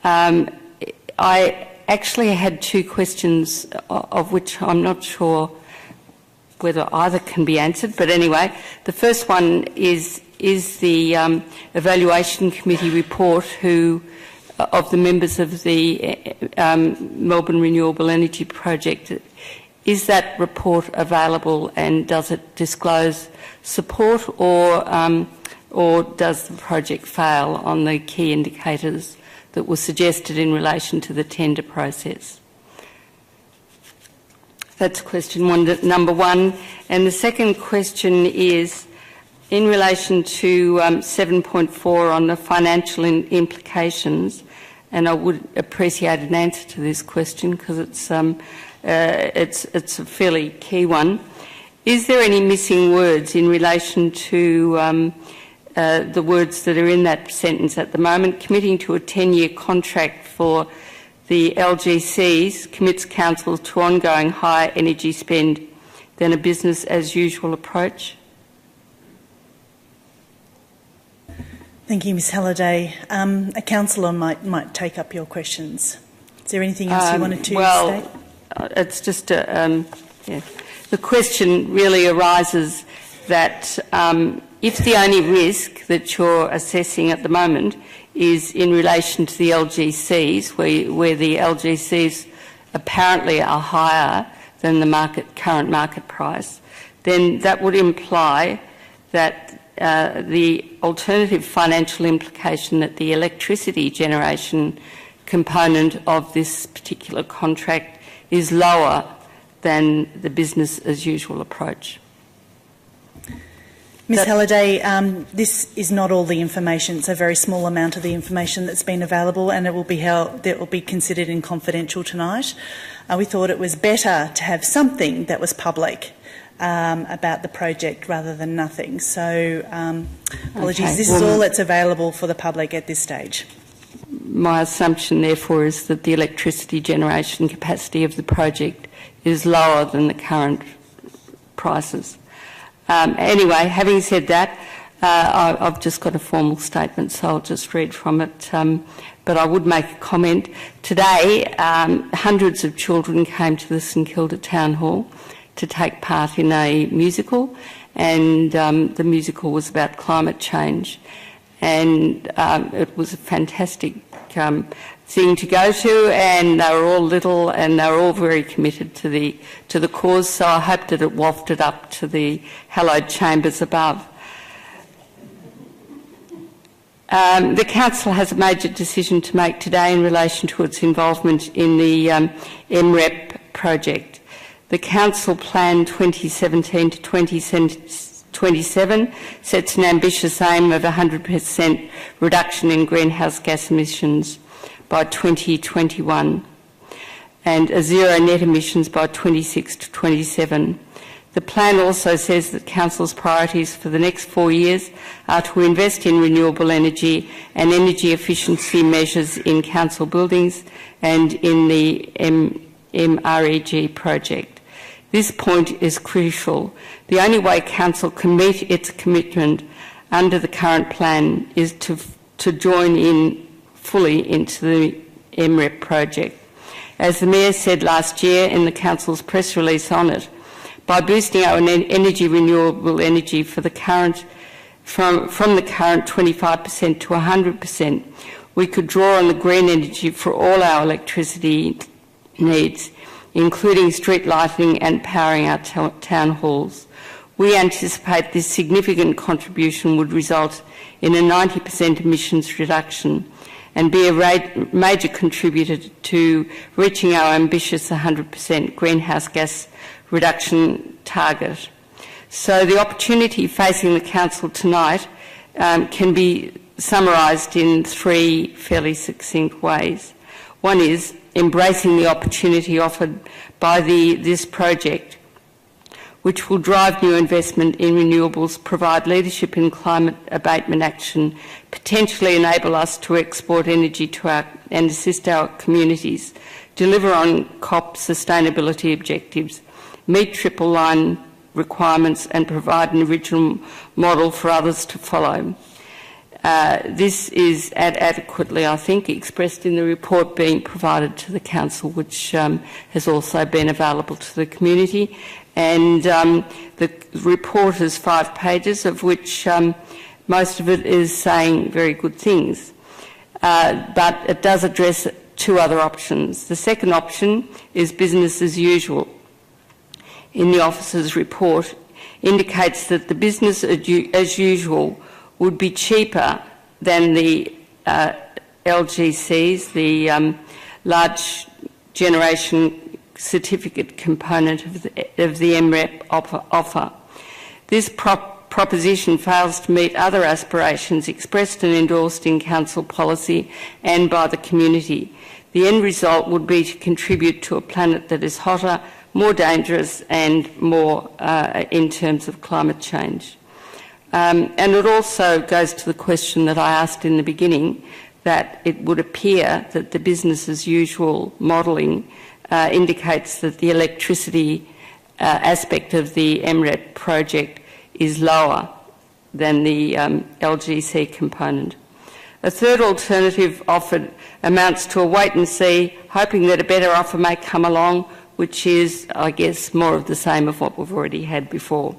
I actually had two questions, of which I'm not sure whether either can be answered, but anyway, the first one is the Evaluation Committee report of the members of the Melbourne Renewable Energy Project. Is that report available, and does it disclose support, or does the project fail on the key indicators that were suggested in relation to the tender process? That's question number one. And the second question is in relation to 7.4 on the financial implications, and I would appreciate an answer to this question because it's a fairly key one. Is there any missing words in relation to the words that are in that sentence at the moment? Committing to a 10-year contract for the LGCs commits council to ongoing higher energy spend than a business as usual approach. Thank you, Ms Halliday. A councillor might take up your questions. Is there anything else you wanted to state? It's just yeah. The question really arises that if the only risk that you're assessing at the moment is in relation to the LGCs, where the LGCs apparently are higher than the current market price, then that would imply that the alternative financial implication that the electricity generation component of this particular contract is lower than the business as usual approach. Ms Halliday, this is not all the information. It's a very small amount of the information that's been available, and it will be considered in confidential tonight. We thought it was better to have something that was public about the project rather than nothing. So apologies. Okay. This is all that's available for the public at this stage. My assumption, therefore, is that the electricity generation capacity of the project is lower than the current prices. Anyway, having said that, I've just got a formal statement, so I'll just read from it. But I would make a comment. Today, hundreds of children came to the St Kilda Town Hall to take part in a musical, and the musical was about climate change. And it was a fantastic thing to go to, and they were all little, and they were all very committed to the cause. So I hope that it wafted up to the hallowed chambers above. The council has a major decision to make today in relation to its involvement in the MREP project. The council plan 2017 to 2027 sets an ambitious aim of 100% reduction in greenhouse gas emissions by 2021 and a zero net emissions by 26 to 27. The plan also says that Council's priorities for the next 4 years are to invest in renewable energy and energy efficiency measures in council buildings and in the MREG project. This point is crucial. The only way Council can meet its commitment under the current plan is to join in fully into the MREP project. As the Mayor said last year in the Council's press release on it, by boosting our renewable energy from the current 25% to 100%, we could draw on the green energy for all our electricity needs, including street lighting and powering our town halls. We anticipate this significant contribution would result in a 90% emissions reduction and be a major contributor to reaching our ambitious 100% greenhouse gas reduction target. So the opportunity facing the Council tonight can be summarised in three fairly succinct ways. One is embracing the opportunity offered by this project, which will drive new investment in renewables, provide leadership in climate abatement action, potentially enable us to export energy to and assist our communities, deliver on COP sustainability objectives, meet triple line requirements and provide an original model for others to follow. This is adequately, I think, expressed in the report being provided to the Council, which has also been available to the community. And the report has 5 pages, of which most of it is saying very good things. But it does address 2 other options. The second option is business as usual. In the officer's report, indicates that the business as usual would be cheaper than the LGCs, the large generation certificate component of the MREP offer. This proposition fails to meet other aspirations expressed and endorsed in Council policy and by the community. The end result would be to contribute to a planet that is hotter, more dangerous and more in terms of climate change. And it also goes to the question that I asked in the beginning, that it would appear that the business as usual modelling indicates that the electricity aspect of the MREP project is lower than the LGC component. A third alternative offered amounts to a wait and see, hoping that a better offer may come along, which is, I guess, more of the same of what we've already had before.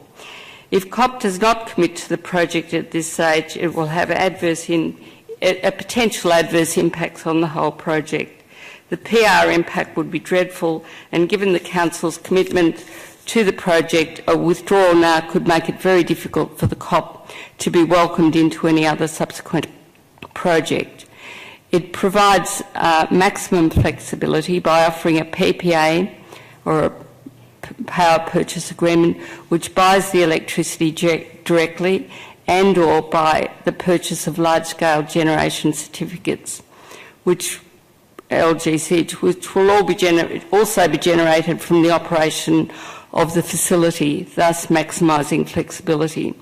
If COP does not commit to the project at this stage, it will have a potential adverse impact on the whole project. The PR impact would be dreadful, and given the Council's commitment to the project, a withdrawal now could make it very difficult for the COP to be welcomed into any other subsequent project. It provides maximum flexibility by offering a PPA or a power purchase agreement which buys the electricity directly and or by the purchase of large-scale generation certificates, which LGC, which will all also be generated from the operation of the facility, thus maximising flexibility.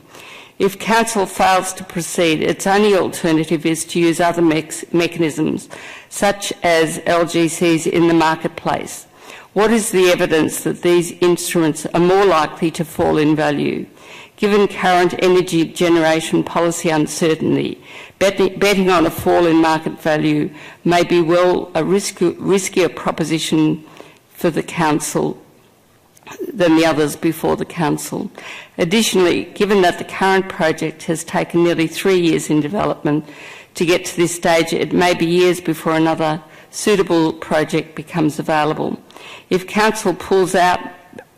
If Council fails to proceed, its only alternative is to use other mechanisms, such as LGCs in the marketplace. What is the evidence that these instruments are more likely to fall in value? Given current energy generation policy uncertainty, betting on a fall in market value may be well a riskier proposition for the Council than the others before the Council. Additionally, given that the current project has taken nearly 3 years in development to get to this stage, it may be years before another suitable project becomes available. If Council pulls out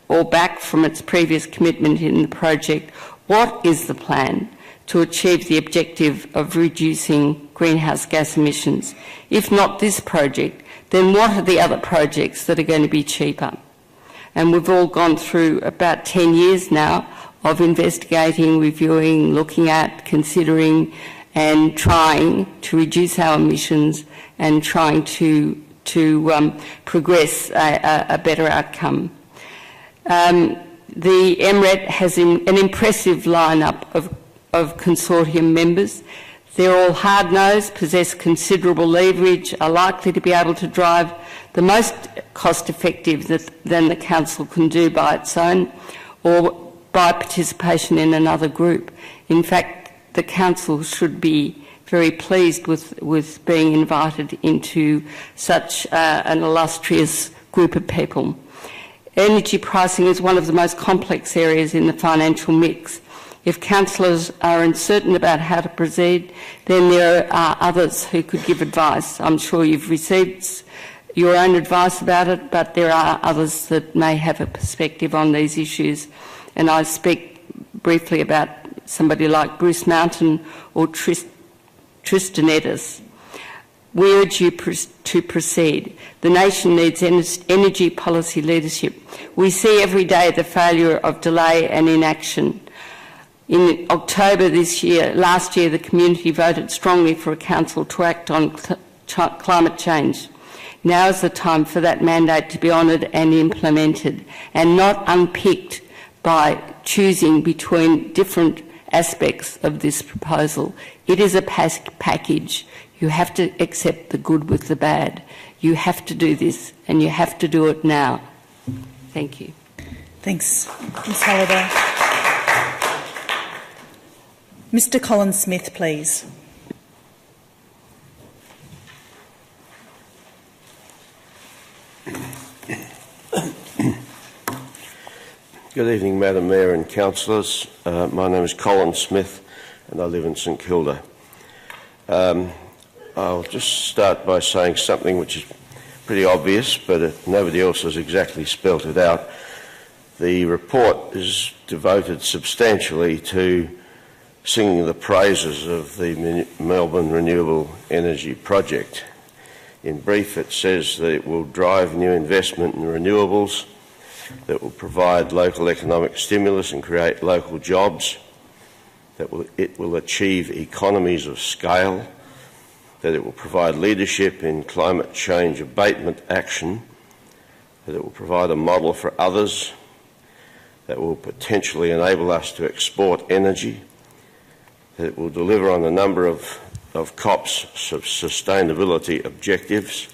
or back from its previous commitment in the project, what is the plan to achieve the objective of reducing greenhouse gas emissions? If not this project, then what are the other projects that are going to be cheaper? And we've all gone through about 10 years now of investigating, reviewing, looking at, considering and trying to reduce our emissions and trying to progress a better outcome. The MRET has an impressive lineup of consortium members. They're all hard-nosed, possess considerable leverage, are likely to be able to drive the most cost-effective than the Council can do by its own or by participation in another group. In fact, the Council should be very pleased with being invited into such an illustrious group of people. Energy pricing is one of the most complex areas in the financial mix. If councillors are uncertain about how to proceed, then there are others who could give advice. I'm sure you've received your own advice about it, but there are others that may have a perspective on these issues. And I speak briefly about somebody like Bruce Mountain or Tristan Edis. We urge you to proceed. The nation needs energy policy leadership. We see every day the failure of delay and inaction. In October last year, the community voted strongly for a council to act on climate change. Now is the time for that mandate to be honoured and implemented, and not unpicked by choosing between different aspects of this proposal. It is a package. You have to accept the good with the bad. You have to do this, and you have to do it now. Thank you. Thanks, Ms Halliday. Mr Colin Smith, please. Good evening, Madam Mayor and councillors. My name is Colin Smith and I live in St Kilda. I'll just start by saying something which is pretty obvious, but nobody else has exactly spelt it out. The report is devoted substantially to singing the praises of the Melbourne Renewable Energy Project. In brief, it says that it will drive new investment in renewables, that will provide local economic stimulus and create local jobs, that it will achieve economies of scale, that it will provide leadership in climate change abatement action, that it will provide a model for others, that will potentially enable us to export energy, that it will deliver on a number of COP's sustainability objectives,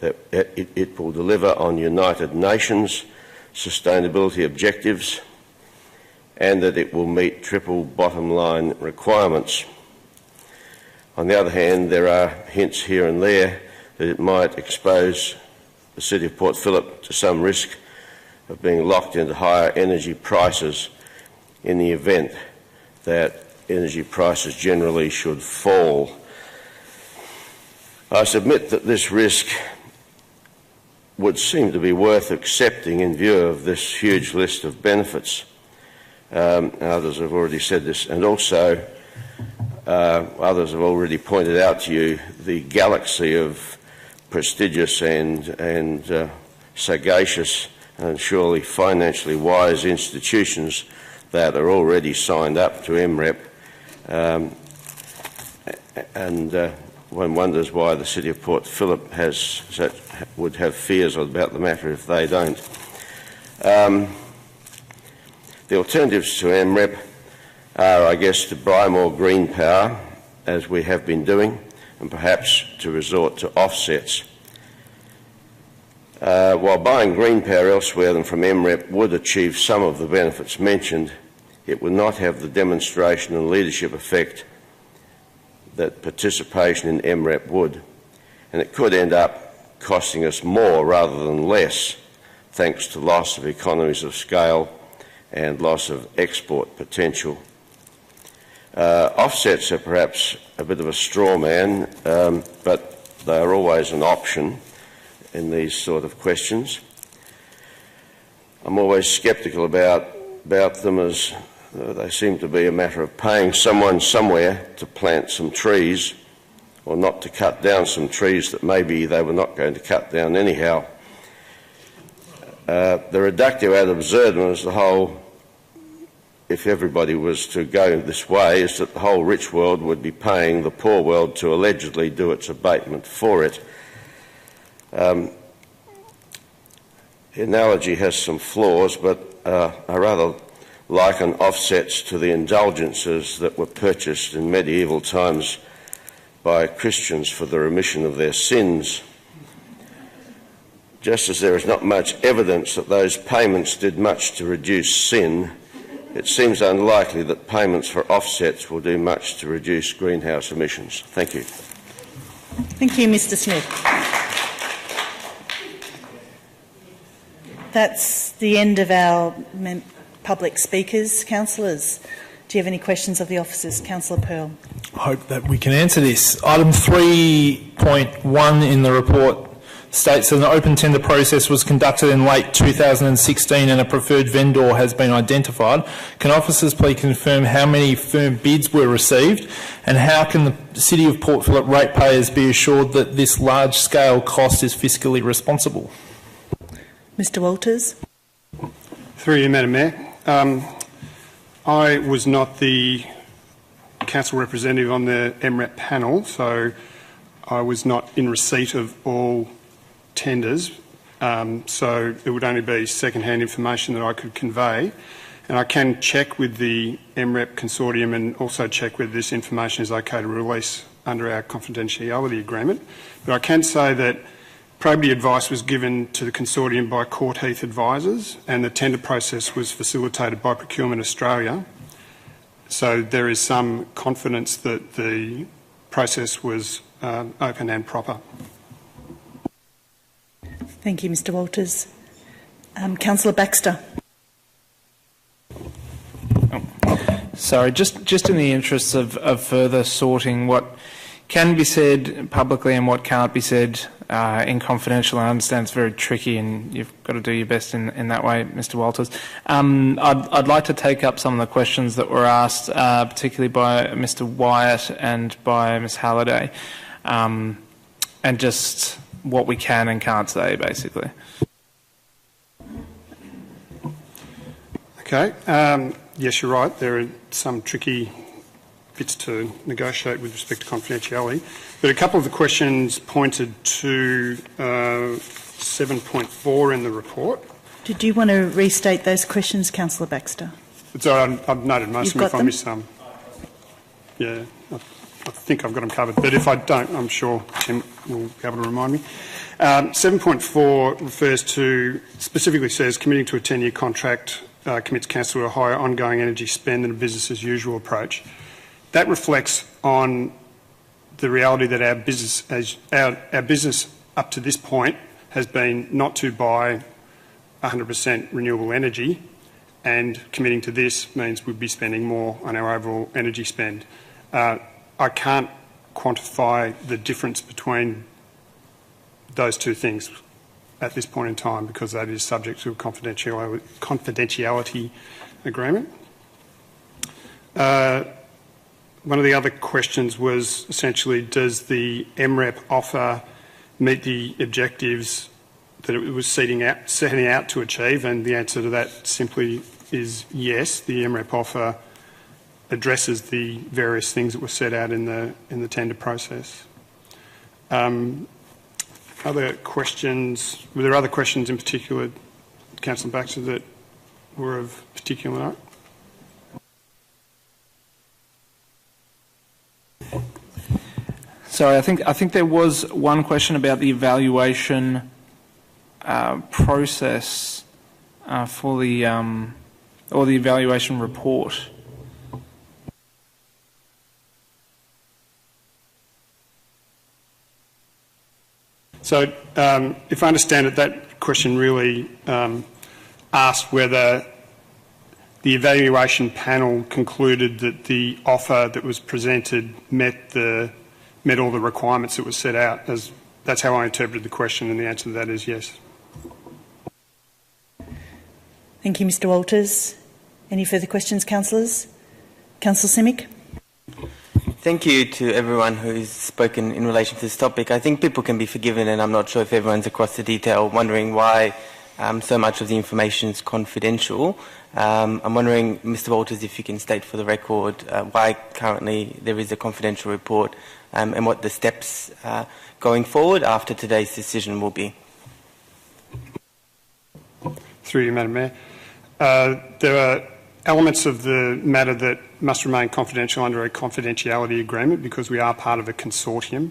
that it will deliver on United Nations sustainability objectives, and that it will meet triple bottom line requirements. On the other hand, there are hints here and there that it might expose the City of Port Phillip to some risk of being locked into higher energy prices in the event that energy prices generally should fall. I submit that this risk would seem to be worth accepting in view of this huge list of benefits. Others have already said this, and also others have already pointed out to you the galaxy of prestigious and sagacious and surely financially wise institutions that are already signed up to MREP, and one wonders why the City of Port Phillip would have fears about the matter if they don't. The alternatives to MREP are, I guess, to buy more green power, as we have been doing, and perhaps to resort to offsets. While buying green power elsewhere than from MREP would achieve some of the benefits mentioned, it would not have the demonstration and leadership effect that participation in MREP would, and it could end up costing us more rather than less, thanks to loss of economies of scale and loss of export potential. Offsets are perhaps a bit of a straw man, but they are always an option in these sort of questions. I'm always sceptical about them, as they seem to be a matter of paying someone somewhere to plant some trees, or not to cut down some trees that maybe they were not going to cut down anyhow. The reductio ad absurdum is the whole, if everybody was to go this way, is that the whole rich world would be paying the poor world to allegedly do its abatement for it. The analogy has some flaws, but I rather liken offsets to the indulgences that were purchased in medieval times by Christians for the remission of their sins. Just as there is not much evidence that those payments did much to reduce sin, it seems unlikely that payments for offsets will do much to reduce greenhouse emissions. Thank you. Thank you, Mr Smith. That's the end of our public speakers. Councillors, do you have any questions of the officers? Councillor Pearl. I hope that we can answer this. Item 3.1 in the report states that an open tender process was conducted in late 2016 and a preferred vendor has been identified. Can officers please confirm how many firm bids were received, and how can the City of Port Phillip ratepayers be assured that this large-scale cost is fiscally responsible? Mr Walters. Through you, Madam Mayor. I was not the council representative on the MREP panel, so I was not in receipt of all tenders, so it would only be second-hand information that I could convey. And I can check with the MREP consortium and also check whether this information is okay to release under our confidentiality agreement. But I can say that probity advice was given to the consortium by Court Heath advisors, and the tender process was facilitated by Procurement Australia. So there is some confidence that the process was open and proper. Thank you, Mr Walters. Councillor Baxter. Sorry, just in the interests of further sorting what can be said publicly and what can't be said in confidential. I understand it's very tricky and you've got to do your best in that way, Mr Walters. I'd like to take up some of the questions that were asked, particularly by Mr Wyatt and by Ms Halliday, and just what we can and can't say, basically. Okay. Yes, you're right. There are some tricky bits to negotiate with respect to confidentiality. But a couple of the questions pointed to 7.4 in the report. Did you want to restate those questions, Councillor Baxter? It's all right. I've noted most of them. If I miss some, yeah, I think I've got them covered. But if I don't, I'm sure Tim will be able to remind me. 7.4 refers to, specifically says, committing to a 10-year contract commits council to a higher ongoing energy spend than a business as usual approach. That reflects on the reality that our business up to this point has been not to buy 100% renewable energy, and committing to this means we'd be spending more on our overall energy spend. I can't quantify the difference between those two things at this point in time because that is subject to a confidentiality agreement. One of the other questions was essentially, does the MREP offer meet the objectives that it was setting out to achieve? And the answer to that simply is yes. The MREP offer addresses the various things that were set out in the tender process. Other questions? Were there other questions in particular, Councillor Baxter, that were of particular note? Sorry, I think there was one question about the evaluation process for the or the evaluation report. So, if I understand it, that question really asked whether the evaluation panel concluded that the offer that was presented met all the requirements that were set out. That's how I interpreted the question, and the answer to that is yes. Thank you, Mr Walters. Any further questions, councillors? Councillor Simic. Thank you to everyone who's spoken in relation to this topic. I think people can be forgiven, and I'm not sure if everyone's across the detail wondering why so much of the information is confidential. I'm wondering, Mr Walters, if you can state for the record why currently there is a confidential report and what the steps going forward after today's decision will be. Through you, Madam Mayor. There are elements of the matter that must remain confidential under a confidentiality agreement because we are part of a consortium.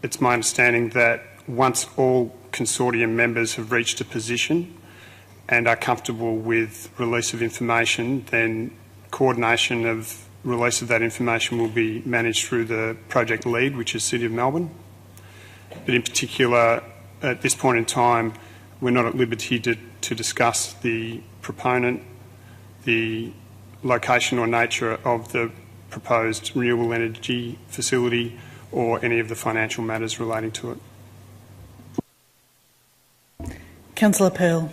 It's my understanding that once all consortium members have reached a position and are comfortable with release of information, then coordination of release of that information will be managed through the project lead, which is City of Melbourne. But in particular, at this point in time, we're not at liberty to discuss the proponent, the location or nature of the proposed renewable energy facility, or any of the financial matters relating to it. Councillor Pearl.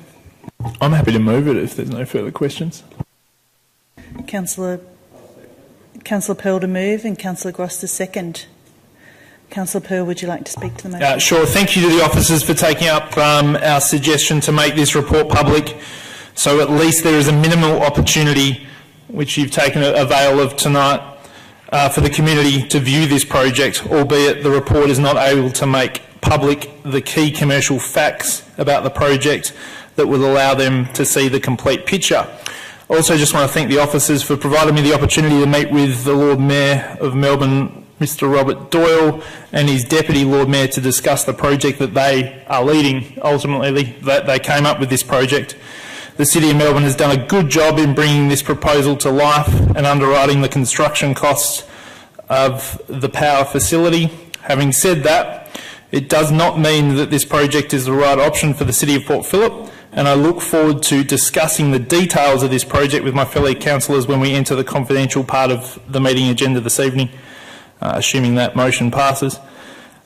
I'm happy to move it if there's no further questions. Councillor Pearl to move and Councillor Gross to second. Councillor Pearl, would you like to speak to the motion? Sure. Thank you to the officers for taking up our suggestion to make this report public, so at least there is a minimal opportunity, which you've taken avail of tonight, for the community to view this project, albeit the report is not able to make public the key commercial facts about the project that will allow them to see the complete picture. Also, just want to thank the officers for providing me the opportunity to meet with the Lord Mayor of Melbourne, Mr Robert Doyle, and his Deputy Lord Mayor to discuss the project that they are leading. Ultimately, they came up with this project. The City of Melbourne has done a good job in bringing this proposal to life and underwriting the construction costs of the power facility. Having said that, it does not mean that this project is the right option for the City of Port Phillip, and I look forward to discussing the details of this project with my fellow councillors when we enter the confidential part of the meeting agenda this evening, assuming that motion passes,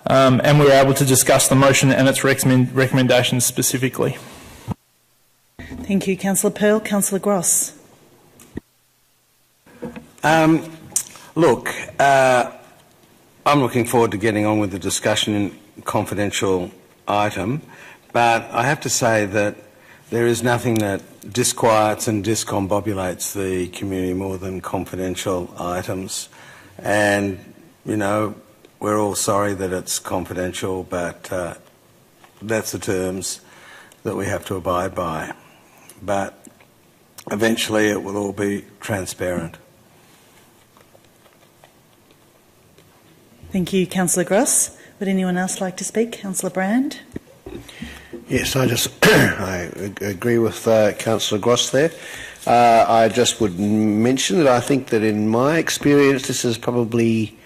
and we're able to discuss the motion and its recommendations specifically. Thank you, Councillor Pearl. Councillor Gross. Look, I'm looking forward to getting on with the discussion in confidential item, but I have to say that there is nothing that disquiets and discombobulates the community more than confidential items. And, you know, we're all sorry that it's confidential, but that's the terms that we have to abide by. But eventually it will all be transparent. Thank you, Councillor Gross. Would anyone else like to speak? Councillor Brand. Yes, I agree with Councillor Gross there. I just would mention that I think that in my experience this is probably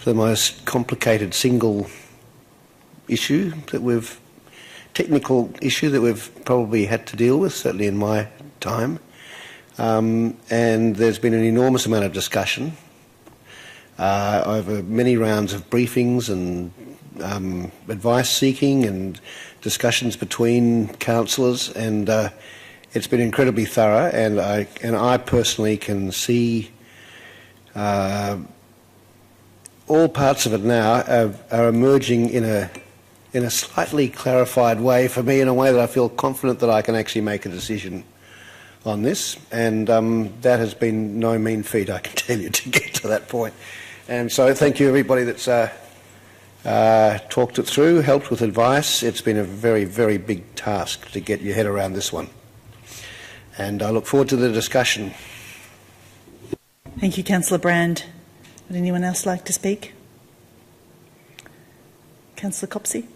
the most complicated single issue that technical issue that we've probably had to deal with, certainly in my time. And there's been an enormous amount of discussion over many rounds of briefings and advice seeking and discussions between councillors, and it's been incredibly thorough. And I personally can see all parts of it now are emerging in a slightly clarified way for me, in a way that I feel confident that I can actually make a decision on this. And that has been no mean feat, I can tell you, to get to that point. And so thank you everybody that's talked it through, helped with advice. It's been a very, very big task to get your head around this one. And I look forward to the discussion. Thank you, Councillor Brand. Would anyone else like to speak? Councillor Copsey.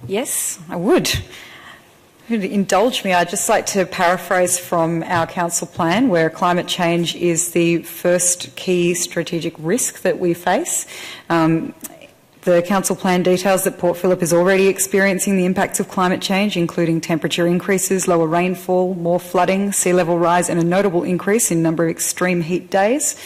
Yes, I would. If you'd indulge me, I'd just like to paraphrase from our council plan, where climate change is the first key strategic risk that we face. The council plan details that Port Phillip is already experiencing the impacts of climate change, including temperature increases, lower rainfall, more flooding, sea level rise, and a notable increase in number of extreme heat days.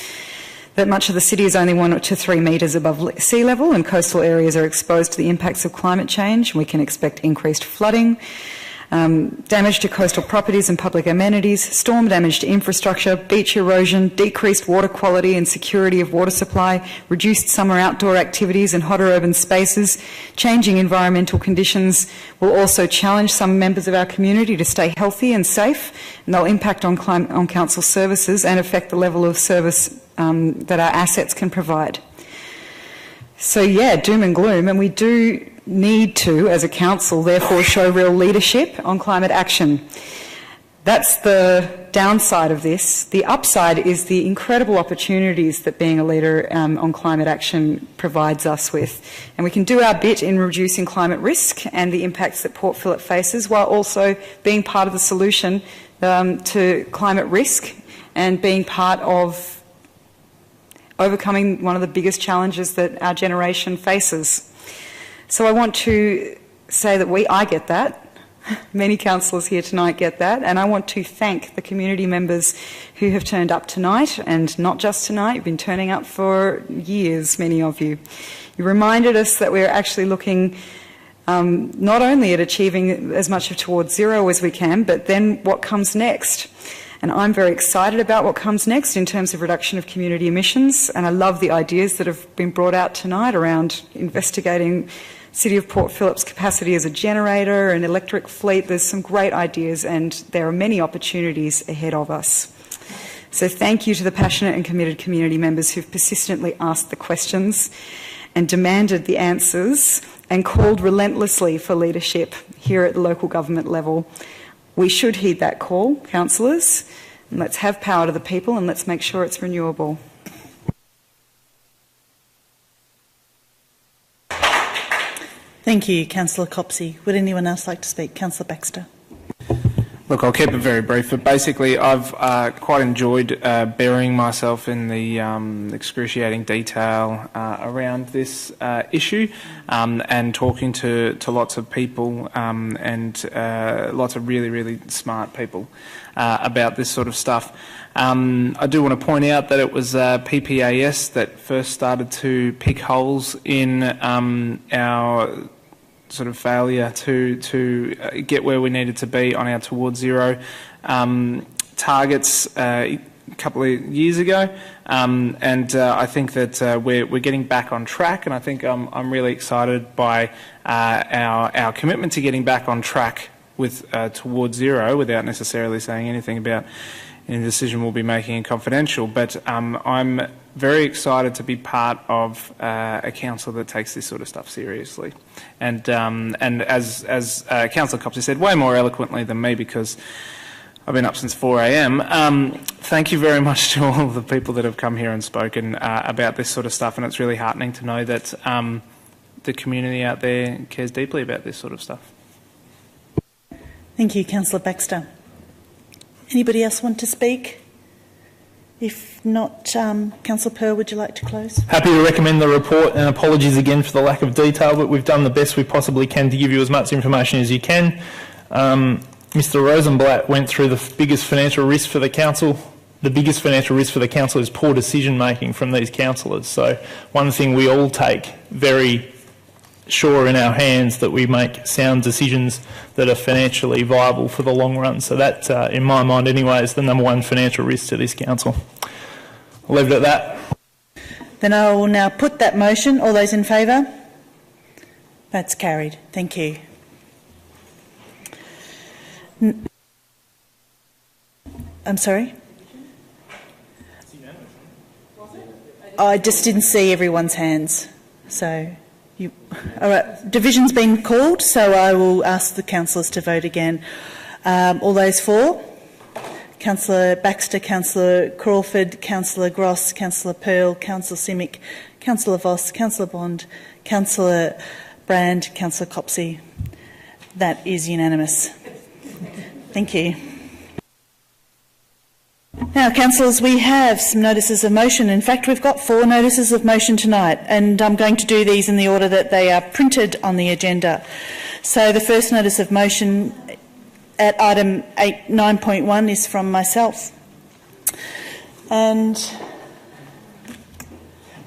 That much of the city is only 1 to 3 metres above sea level, and coastal areas are exposed to the impacts of climate change. We can expect increased flooding, damage to coastal properties and public amenities, storm damage to infrastructure, beach erosion, decreased water quality and security of water supply, reduced summer outdoor activities and hotter urban spaces. Changing environmental conditions will also challenge some members of our community to stay healthy and safe, and they'll impact on council services and affect the level of service that our assets can provide. So yeah, doom and gloom, and we do need to, as a council, therefore show real leadership on climate action. That's the downside of this. The upside is the incredible opportunities that being a leader on climate action provides us with. And we can do our bit in reducing climate risk and the impacts that Port Phillip faces, while also being part of the solution to climate risk and being part of overcoming one of the biggest challenges that our generation faces. So I want to say that I get that. Many councillors here tonight get that, and I want to thank the community members who have turned up tonight, and not just tonight, you've been turning up for years, many of you. You reminded us that we're actually looking not only at achieving as much of towards zero as we can, but then what comes next. And I'm very excited about what comes next in terms of reduction of community emissions, and I love the ideas that have been brought out tonight around investigating City of Port Phillip's capacity as a generator and electric fleet. There's some great ideas, and there are many opportunities ahead of us. So thank you to the passionate and committed community members who've persistently asked the questions and demanded the answers and called relentlessly for leadership here at the local government level. We should heed that call, councillors, and let's have power to the people, and let's make sure it's renewable. Thank you, Councillor Copsey. Would anyone else like to speak? Councillor Baxter. Look, I'll keep it very brief, but basically I've quite enjoyed burying myself in the excruciating detail around this issue and talking to lots of people and lots of really, really smart people about this sort of stuff. I do want to point out that it was PPAS that first started to pick holes in our sort of failure to get where we needed to be on our towards zero targets a couple of years ago, and I think that we're getting back on track, and I think I'm really excited by our commitment to getting back on track with towards zero, without necessarily saying anything about any decision we'll be making in confidential. But I'm very excited to be part of a council that takes this sort of stuff seriously. And as Councillor Copsey said, way more eloquently than me, because I've been up since 4 a.m. Thank you very much to all of the people that have come here and spoken about this sort of stuff, and it's really heartening to know that the community out there cares deeply about this sort of stuff. Thank you, Councillor Baxter. Anybody else want to speak? If not, Councillor Pearl, would you like to close? Happy to recommend the report, and apologies again for the lack of detail, but we've done the best we possibly can to give you as much information as you can. Mr Rosenblatt went through the biggest financial risk for the council. The biggest financial risk for the council is poor decision making from these councillors. So one thing we all take very sure in our hands, that we make sound decisions that are financially viable for the long run. So that, in my mind anyway, is the number one financial risk to this council. I'll leave it at that. Then I will now put that motion. All those in favour? That's carried. Thank you. I'm sorry? I just didn't see everyone's hands. So, all right, division's been called, so I will ask the councillors to vote again. All those for? Councillor Baxter, Councillor Crawford, Councillor Gross, Councillor Pearl, Councillor Simic, Councillor Voss, Councillor Bond, Councillor Brand, Councillor Copsey. That is unanimous. Thank you. Now, councillors, we have some notices of motion. In fact, we've got 4 notices of motion tonight, and I'm going to do these in the order that they are printed on the agenda. So the first notice of motion at item 9.1 is from myself. And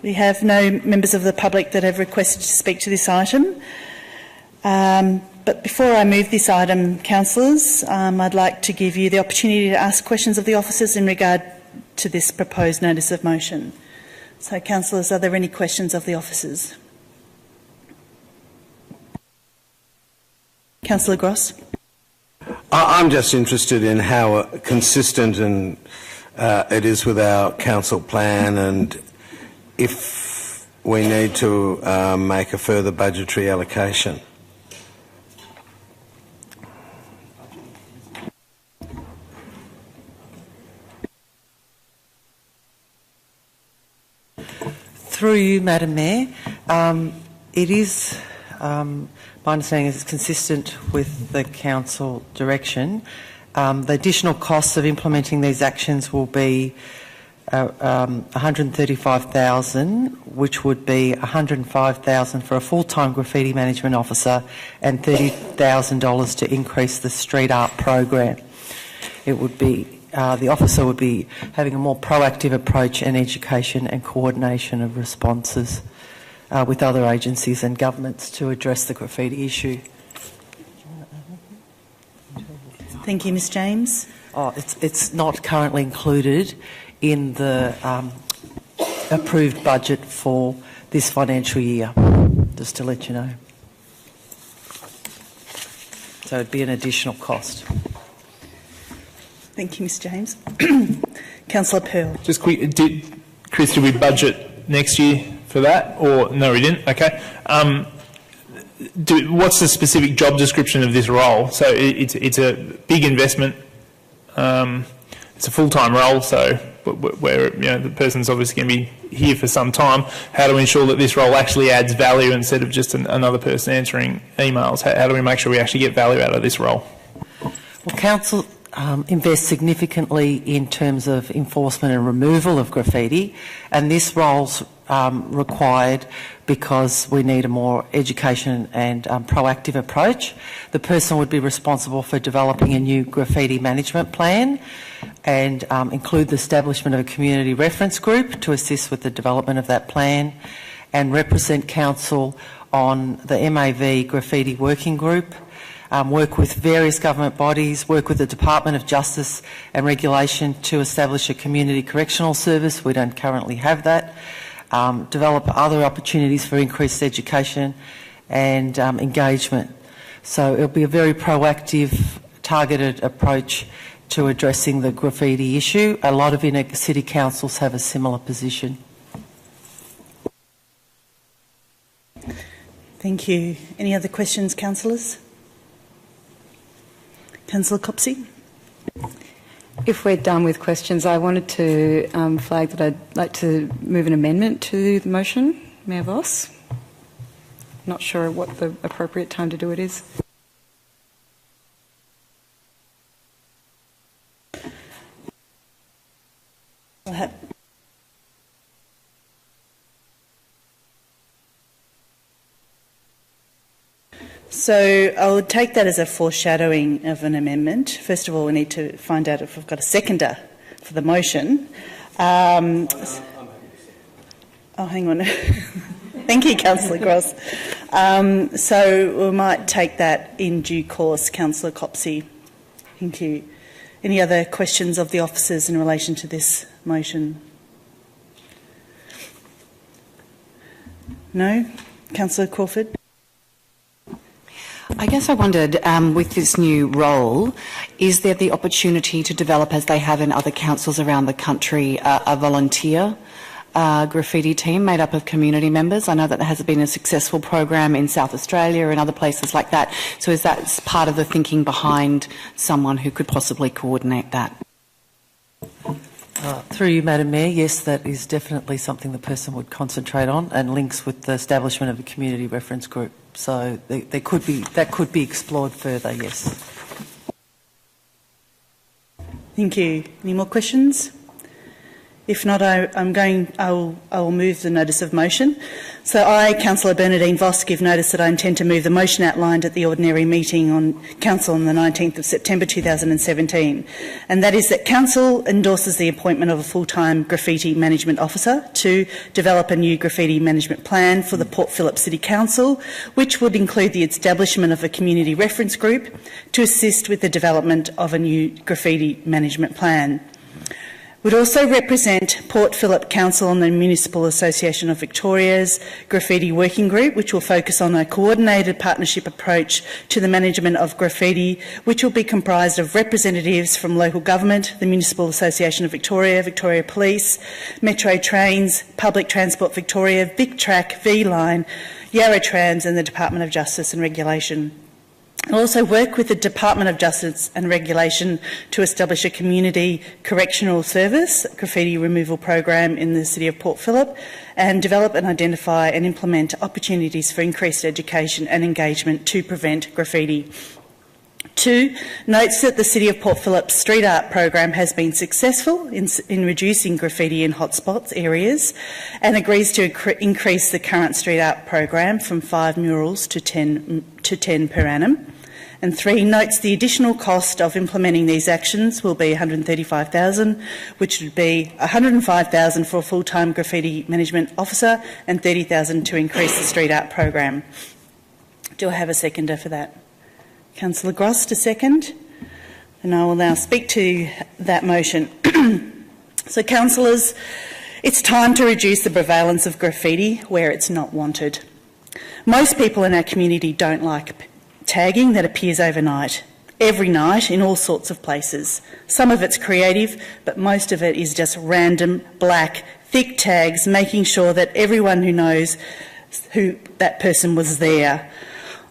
we have no members of the public that have requested to speak to this item. But before I move this item, councillors, I'd like to give you the opportunity to ask questions of the officers in regard to this proposed notice of motion. So, councillors, are there any questions of the officers? Councillor Gross. I'm just interested in how consistent and it is with our council plan, and if we need to make a further budgetary allocation. Through you, Madam Mayor, it is, my understanding is it's consistent with the council direction, The additional costs of implementing these actions will be $135,000, which would be $105,000 for a full-time graffiti management officer and $30,000 to increase the street art program. It would be the officer would be having a more proactive approach and education and coordination of responses with other agencies and governments to address the graffiti issue. Thank you, Ms James. Oh, it's not currently included in the approved budget for this financial year, just to let you know. So it'd be an additional cost. Thank you, Ms James. Councillor Pearl. Just quick, Chris, did we budget next year for that? Or no, we didn't? Okay. What's the specific job description of this role? So it's a big investment. It's a full-time role, so where the person's obviously going to be here for some time. How do we ensure that this role actually adds value instead of just another person answering emails? How do we make sure we actually get value out of this role? Well, Council invests significantly in terms of enforcement and removal of graffiti, and this role's required because we need a more education and proactive approach. The person would be responsible for developing a new graffiti management plan and include the establishment of a community reference group to assist with the development of that plan, and represent Council on the MAV graffiti working group, work with various government bodies, work with the Department of Justice and Regulation to establish a community correctional service. We don't currently have that. Develop other opportunities for increased education and engagement. So it'll be a very proactive, targeted approach to addressing the graffiti issue. A lot of inner city councils have a similar position. Thank you. Any other questions, councillors? Councillor Copsey. If we're done with questions, I wanted to flag that I'd like to move an amendment to the motion. Mayor Voss. Not sure what the appropriate time to do it is. So I would take that as a foreshadowing of an amendment. First of all, we need to find out if we've got a seconder for the motion. Oh, hang on. Thank you, Councillor Gross. So we might take that in due course, Councillor Copsey. Thank you. Any other questions of the officers in relation to this motion? No? Councillor Crawford? I guess I wondered, with this new role, is there the opportunity to develop, as they have in other councils around the country, a volunteer graffiti team made up of community members? I know that there has been a successful program in South Australia and other places like that. So is that part of the thinking behind someone who could possibly coordinate that? Through you, Madam Mayor, yes, that is definitely something the person would concentrate on, and links with the establishment of a community reference group. So that could be explored further, yes. Thank you. Any more questions? If not, I will move the notice of motion. So I, Councillor Bernadine Voss, give notice that I intend to move the motion outlined at the ordinary meeting on Council on the 19th of September 2017, and that is that Council endorses the appointment of a full-time graffiti management officer to develop a new graffiti management plan for the Port Phillip City Council, which would include the establishment of a community reference group to assist with the development of a new graffiti management plan. Would also represent Port Phillip Council and the Municipal Association of Victoria's Graffiti Working Group, which will focus on a coordinated partnership approach to the management of graffiti, which will be comprised of representatives from local government, the Municipal Association of Victoria, Victoria Police, Metro Trains, Public Transport Victoria, VicTrack, V-Line, Yarra Trams and the Department of Justice and Regulation. I'll also work with the Department of Justice and Regulation to establish a community correctional service, graffiti removal program in the City of Port Phillip, and develop and identify and implement opportunities for increased education and engagement to prevent graffiti. 2, notes that the City of Port Phillip's street art program has been successful in reducing graffiti in hotspots areas and agrees to increase the current street art program from 5 murals to 10 per annum. And 3, notes the additional cost of implementing these actions will be $135,000, which would be $105,000 for a full-time graffiti management officer and $30,000 to increase the street art program. Do I have a seconder for that? Councillor Gross to second. And I will now speak to that motion. So, councillors, it's time to reduce the prevalence of graffiti where it's not wanted. Most people in our community don't like tagging that appears overnight, every night in all sorts of places. Some of it's creative, but most of it is just random, black, thick tags, making sure that everyone who knows who that person was there.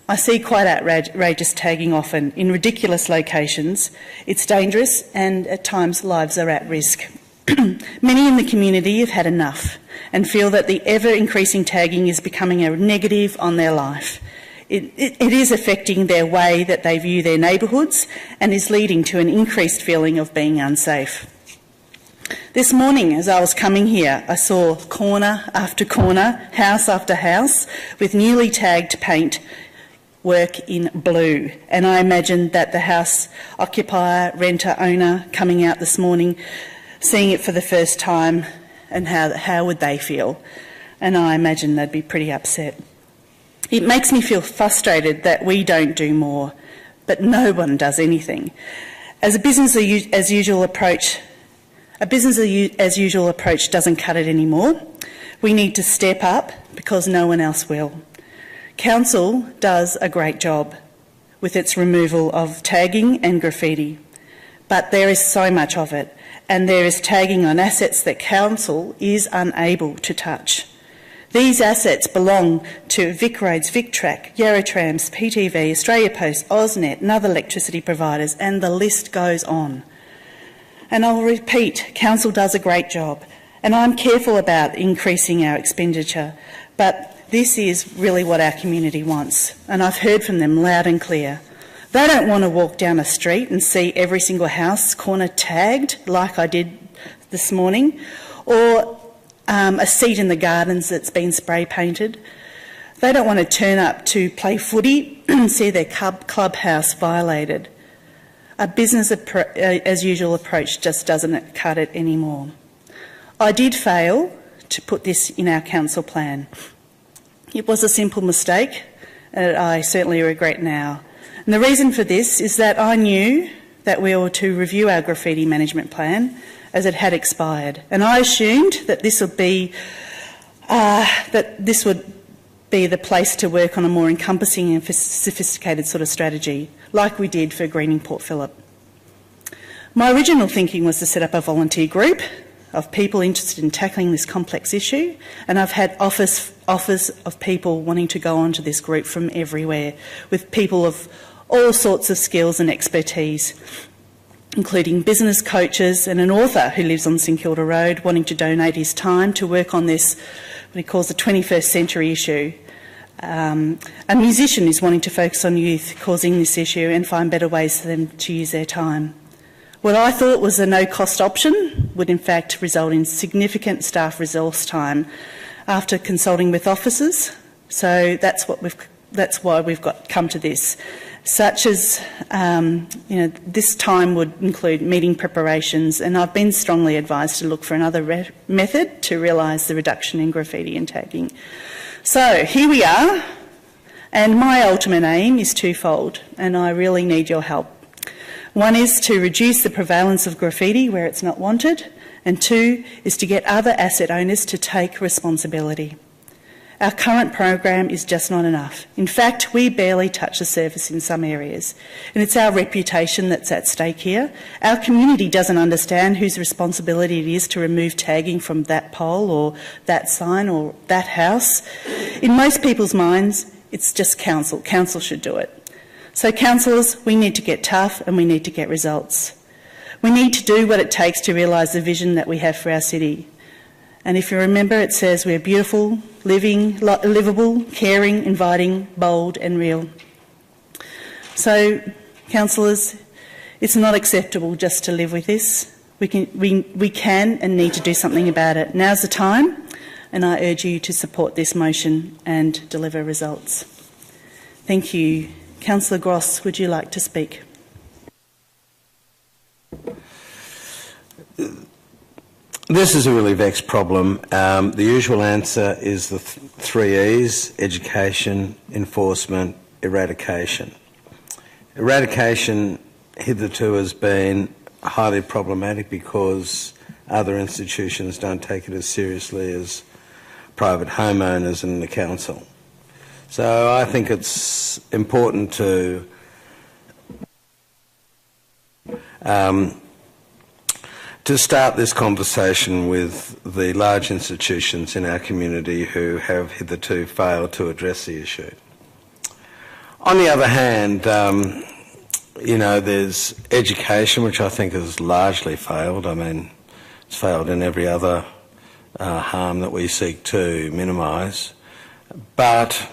I see quite outrageous tagging often in ridiculous locations. It's dangerous and at times lives are at risk. Many in the community have had enough and feel that the ever-increasing tagging is becoming a negative on their life. It is affecting their way that they view their neighbourhoods and is leading to an increased feeling of being unsafe. This morning, as I was coming here, I saw corner after corner, house after house, with newly tagged paint work in blue. And I imagined that the house occupier, renter, owner coming out this morning, seeing it for the first time, and how would they feel? And I imagine they'd be pretty upset. It makes me feel frustrated that we don't do more, but no one does anything. As a business as usual approach, doesn't cut it anymore. We need to step up because no one else will. Council does a great job with its removal of tagging and graffiti, but there is so much of it, and there is tagging on assets that Council is unable to touch. These assets belong to Vic Roads, VicTrack, Yarra-Trams, PTV, Australia Post, AusNet and other electricity providers, and the list goes on. And I'll repeat, Council does a great job, and I'm careful about increasing our expenditure, but this is really what our community wants, and I've heard from them loud and clear. They don't want to walk down a street and see every single house corner tagged like I did this morning, or a seat in the gardens that's been spray painted. They don't want to turn up to play footy and see their clubhouse violated. A business as usual approach just doesn't cut it anymore. I did fail to put this in our council plan. It was a simple mistake, and I certainly regret now. And the reason for this is that I knew that we were to review our graffiti management plan as it had expired, and I assumed that this would be the place to work on a more encompassing and sophisticated sort of strategy, like we did for greening Port Phillip. My original thinking was to set up a volunteer group of people interested in tackling this complex issue, and I've had offers of people wanting to go onto this group from everywhere, with people of all sorts of skills and expertise, including business coaches and an author who lives on St Kilda Road wanting to donate his time to work on this, what he calls the 21st century issue. A musician who's wanting to focus on youth causing this issue and find better ways for them to use their time. What I thought was a no-cost option would in fact result in significant staff resource time after consulting with officers. So that's why we've come to this. Such as, this time would include meeting preparations, and I've been strongly advised to look for another method to realise the reduction in graffiti and tagging. So here we are, and my ultimate aim is twofold, and I really need your help. One is to reduce the prevalence of graffiti where it's not wanted, and 2 is to get other asset owners to take responsibility. Our current program is just not enough. In fact, we barely touch the surface in some areas, and it's our reputation that's at stake here. Our community doesn't understand whose responsibility it is to remove tagging from that pole or that sign or that house. In most people's minds, it's just council. Council should do it. So councillors, we need to get tough and we need to get results. We need to do what it takes to realise the vision that we have for our city. And if you remember, it says we're beautiful, livable, caring, inviting, bold and real. So Councillors, it's not acceptable just to live with this. We can and need to do something about it. Now's the time, and I urge you to support this motion and deliver results. Thank you. Councillor Gross, would you like to speak? This is a really vexed problem. The usual answer is the three E's: education, enforcement, eradication. Eradication hitherto has been highly problematic because other institutions don't take it as seriously as private homeowners and the council. So I think it's important to start this conversation with the large institutions in our community who have hitherto failed to address the issue. On the other hand, you know, there's education, which I think has largely failed. I mean, it's failed in every other harm that we seek to minimise. But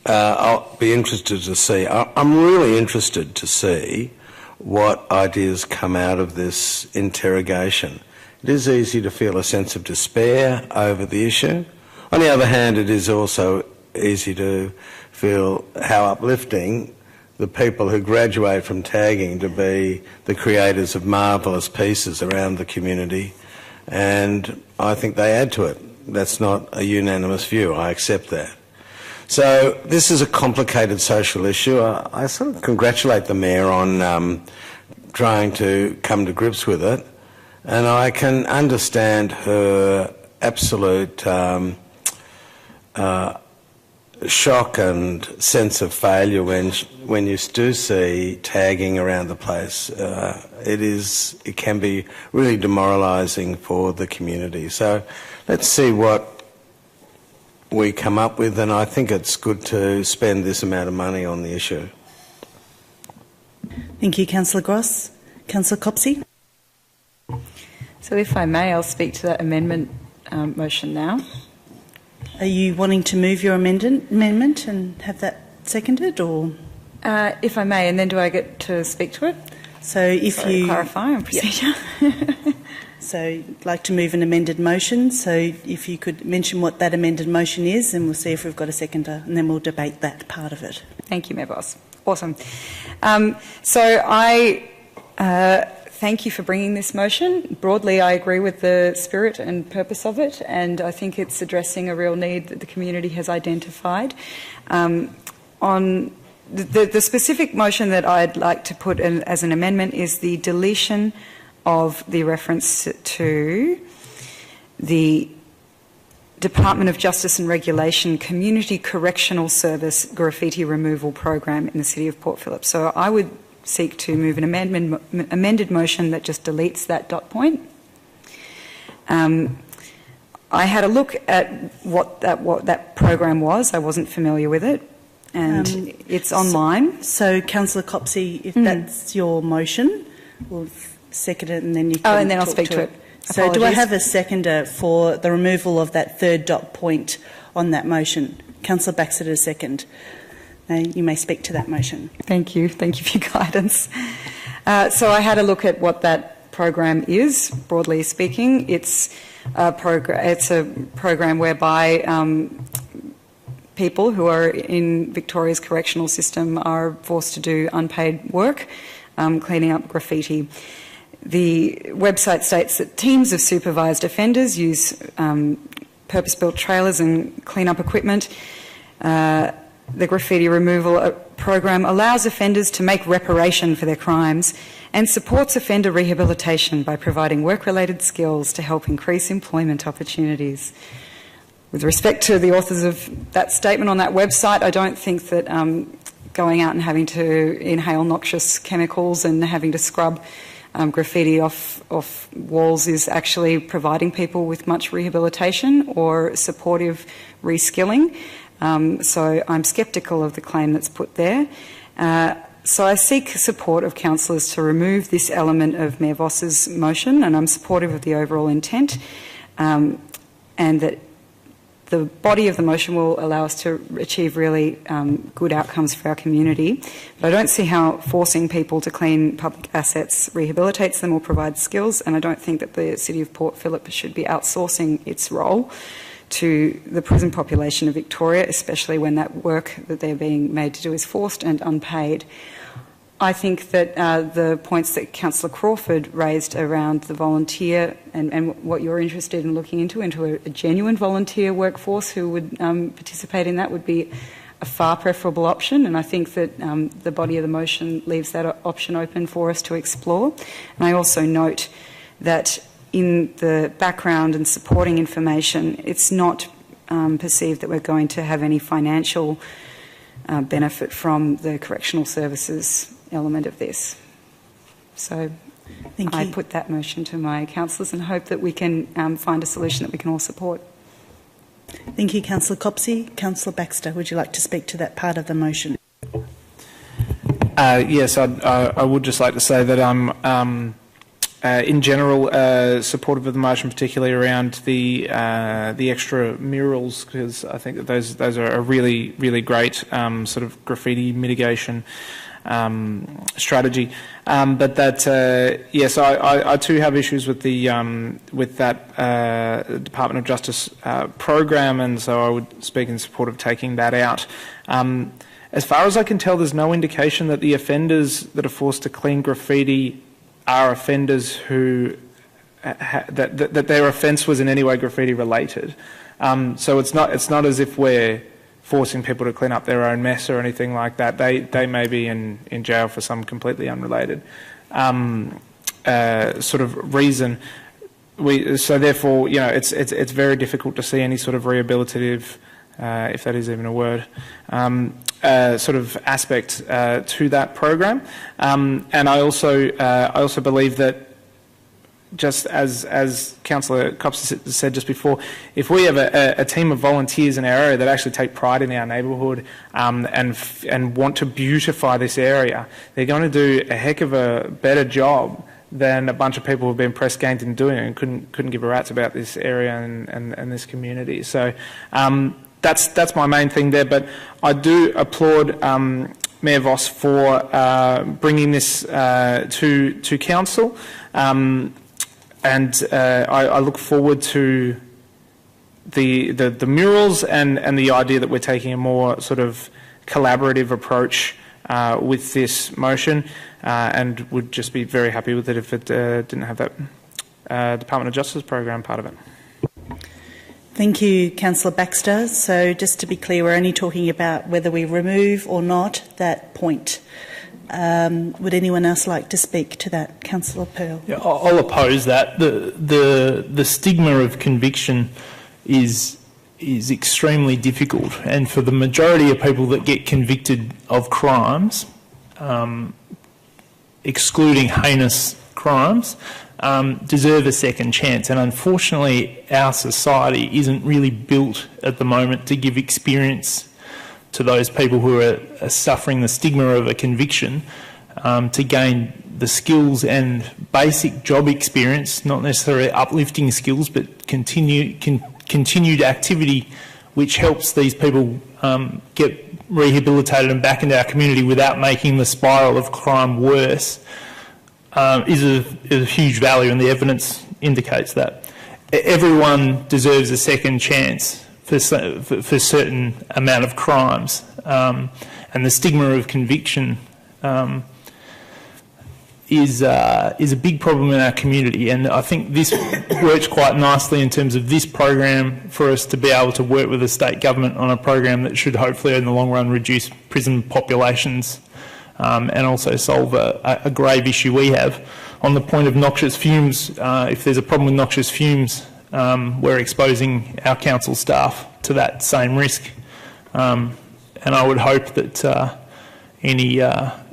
I'll be interested to see, I'm really interested to see what ideas come out of this interrogation. It is easy to feel a sense of despair over the issue. On the other hand, it is also easy to feel how uplifting the people who graduate from tagging to be the creators of marvellous pieces around the community, and I think they add to it. That's not a unanimous view, I accept that. So this is a complicated social issue. I sort of congratulate the Mayor on trying to come to grips with it, and I can understand her absolute shock and sense of failure when you do see tagging around the place. It can be really demoralising for the community. So let's see what we come up with, and I think it's good to spend this amount of money on the issue. Thank you, Councillor Gross. Councillor Copsey. So if I may, I'll speak to that amendment motion now. Are you wanting to move your amendment and have that seconded, or? If I may, and then do I get to speak to it? So if you clarify on procedure. Yep. So I'd like to move an amended motion. So if you could mention what that amended motion is, and we'll see if we've got a seconder, and then we'll debate that part of it. Thank you, Mayor Boss. Awesome. So I thank you for bringing this motion. Broadly, I agree with the spirit and purpose of it, and I think it's addressing a real need that the community has identified. On the specific motion that I'd like to put in as an amendment is the deletion of the reference to the Department of Justice and Regulation Community Correctional Service graffiti removal program in the City of Port Phillip. So I would seek to move an amended motion that just deletes that dot point. I had a look at what that program was. I wasn't familiar with it, and it's online. So Councillor Copsey, if that's your motion, we'll second it, and then you can and then I'll speak to it. So Apologies. do I have a seconder for the removal of that third dot point on that motion? Councillor Baxter, second. You may speak to that motion. Thank you. Thank you for your guidance. So I had a look at what that program is, broadly speaking. It's a program whereby people who are in Victoria's correctional system are forced to do unpaid work, cleaning up graffiti. The website states that teams of supervised offenders use purpose-built trailers and clean-up equipment. The graffiti removal program allows offenders to make reparation for their crimes and supports offender rehabilitation by providing work-related skills to help increase employment opportunities. With respect to the authors of that statement on that website, I don't think that going out and having to inhale noxious chemicals and having to scrub graffiti off walls is actually providing people with much rehabilitation or supportive reskilling. So I'm sceptical of the claim that's put there. So I seek support of councillors to remove this element of Mayor Voss's motion, and I'm supportive of the overall intent, and that the body of the motion will allow us to achieve really good outcomes for our community. But I don't see how forcing people to clean public assets rehabilitates them or provides skills, and I don't think that the City of Port Phillip should be outsourcing its role to the prison population of Victoria, especially when that work that they're being made to do is forced and unpaid. I think that the points that Councillor Crawford raised around the volunteer and what you're interested in looking into a genuine volunteer workforce who would participate in that would be a far preferable option, and I think that the body of the motion leaves that option open for us to explore. And I also note that in the background and supporting information, it's not perceived that we're going to have any financial benefit from the correctional services element of this. So I put that motion to my councillors and hope that we can find a solution that we can all support. Thank you, Councillor Copsey. Councillor Baxter, would you like to speak to that part of the motion? Yes, I would just like to say that I'm in general supportive of the motion, particularly around the extra murals, because I think that those are a really great sort of graffiti mitigation strategy. But that yes, I too have issues with the that Department of Justice program, and so I would speak in support of taking that out. As far as I can tell, there's no indication that the offenders that are forced to clean graffiti are offenders who that their offence was in any way graffiti related. So it's not as if we're forcing people to clean up their own mess or anything like that. They may be in jail for some completely unrelated sort of reason. So therefore, you know, it's very difficult to see any sort of rehabilitative, if that is even a word, sort of aspect to that program. And I also believe that, just as Councillor Copps said just before, if we have a team of volunteers in our area that actually take pride in our neighbourhood and want to beautify this area, they're going to do a heck of a better job than a bunch of people who've been press ganged in doing it and couldn't give a rat's about this area and this community. So that's my main thing there. But I do applaud Mayor Voss for bringing this to council. And I look forward to the murals and the idea that we're taking a more sort of collaborative approach with this motion, and would just be very happy with it if it didn't have that Department of Justice program part of it. Thank you, Councillor Baxter. So just to be clear, we're only talking about whether we remove or not that point. Would anyone else like to speak to that? Councillor Pearl. Yeah, I'll oppose that. The stigma of conviction is extremely difficult, and for the majority of people that get convicted of crimes, excluding heinous crimes, deserve a second chance. And unfortunately, our society isn't really built at the moment to give experience to those people who are suffering the stigma of a conviction, to gain the skills and basic job experience, not necessarily uplifting skills, but continued activity which helps these people get rehabilitated and back into our community without making the spiral of crime worse, is a huge value, and the evidence indicates that. Everyone deserves a second chance for certain amount of crimes, and the stigma of conviction is a big problem in our community. And I think this works quite nicely in terms of this program for us to be able to work with the state government on a program that should hopefully in the long run reduce prison populations, and also solve a grave issue we have. On the point of noxious fumes, if there's a problem with noxious fumes, we're exposing our council staff to that same risk, and I would hope that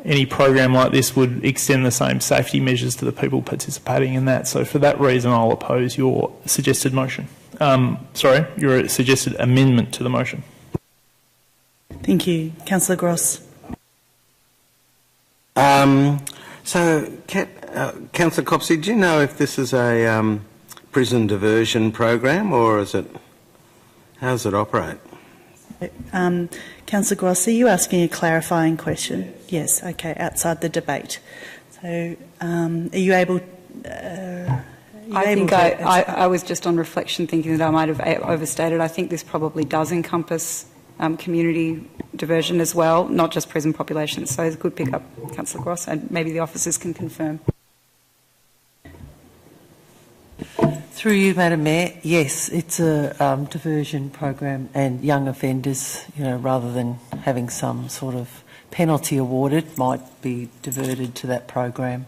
any program like this would extend the same safety measures to the people participating in that. So for that reason, I'll oppose your suggested motion. Your suggested amendment to the motion. Thank you, Councillor Gross. So, Councillor Copsey, do you know if this is a prison diversion program, or is it How does it operate? Councillor Gross, are you asking a clarifying question? Yes, okay, outside the debate. So are you able... I was just on reflection thinking that I might have overstated. I think this probably does encompass community diversion as well, not just prison populations. So it's a good pick up, Councillor Gross, and maybe the officers can confirm. Through you, Madam Mayor, yes, it's a diversion program, and young offenders, rather than having some sort of penalty awarded, might be diverted to that program.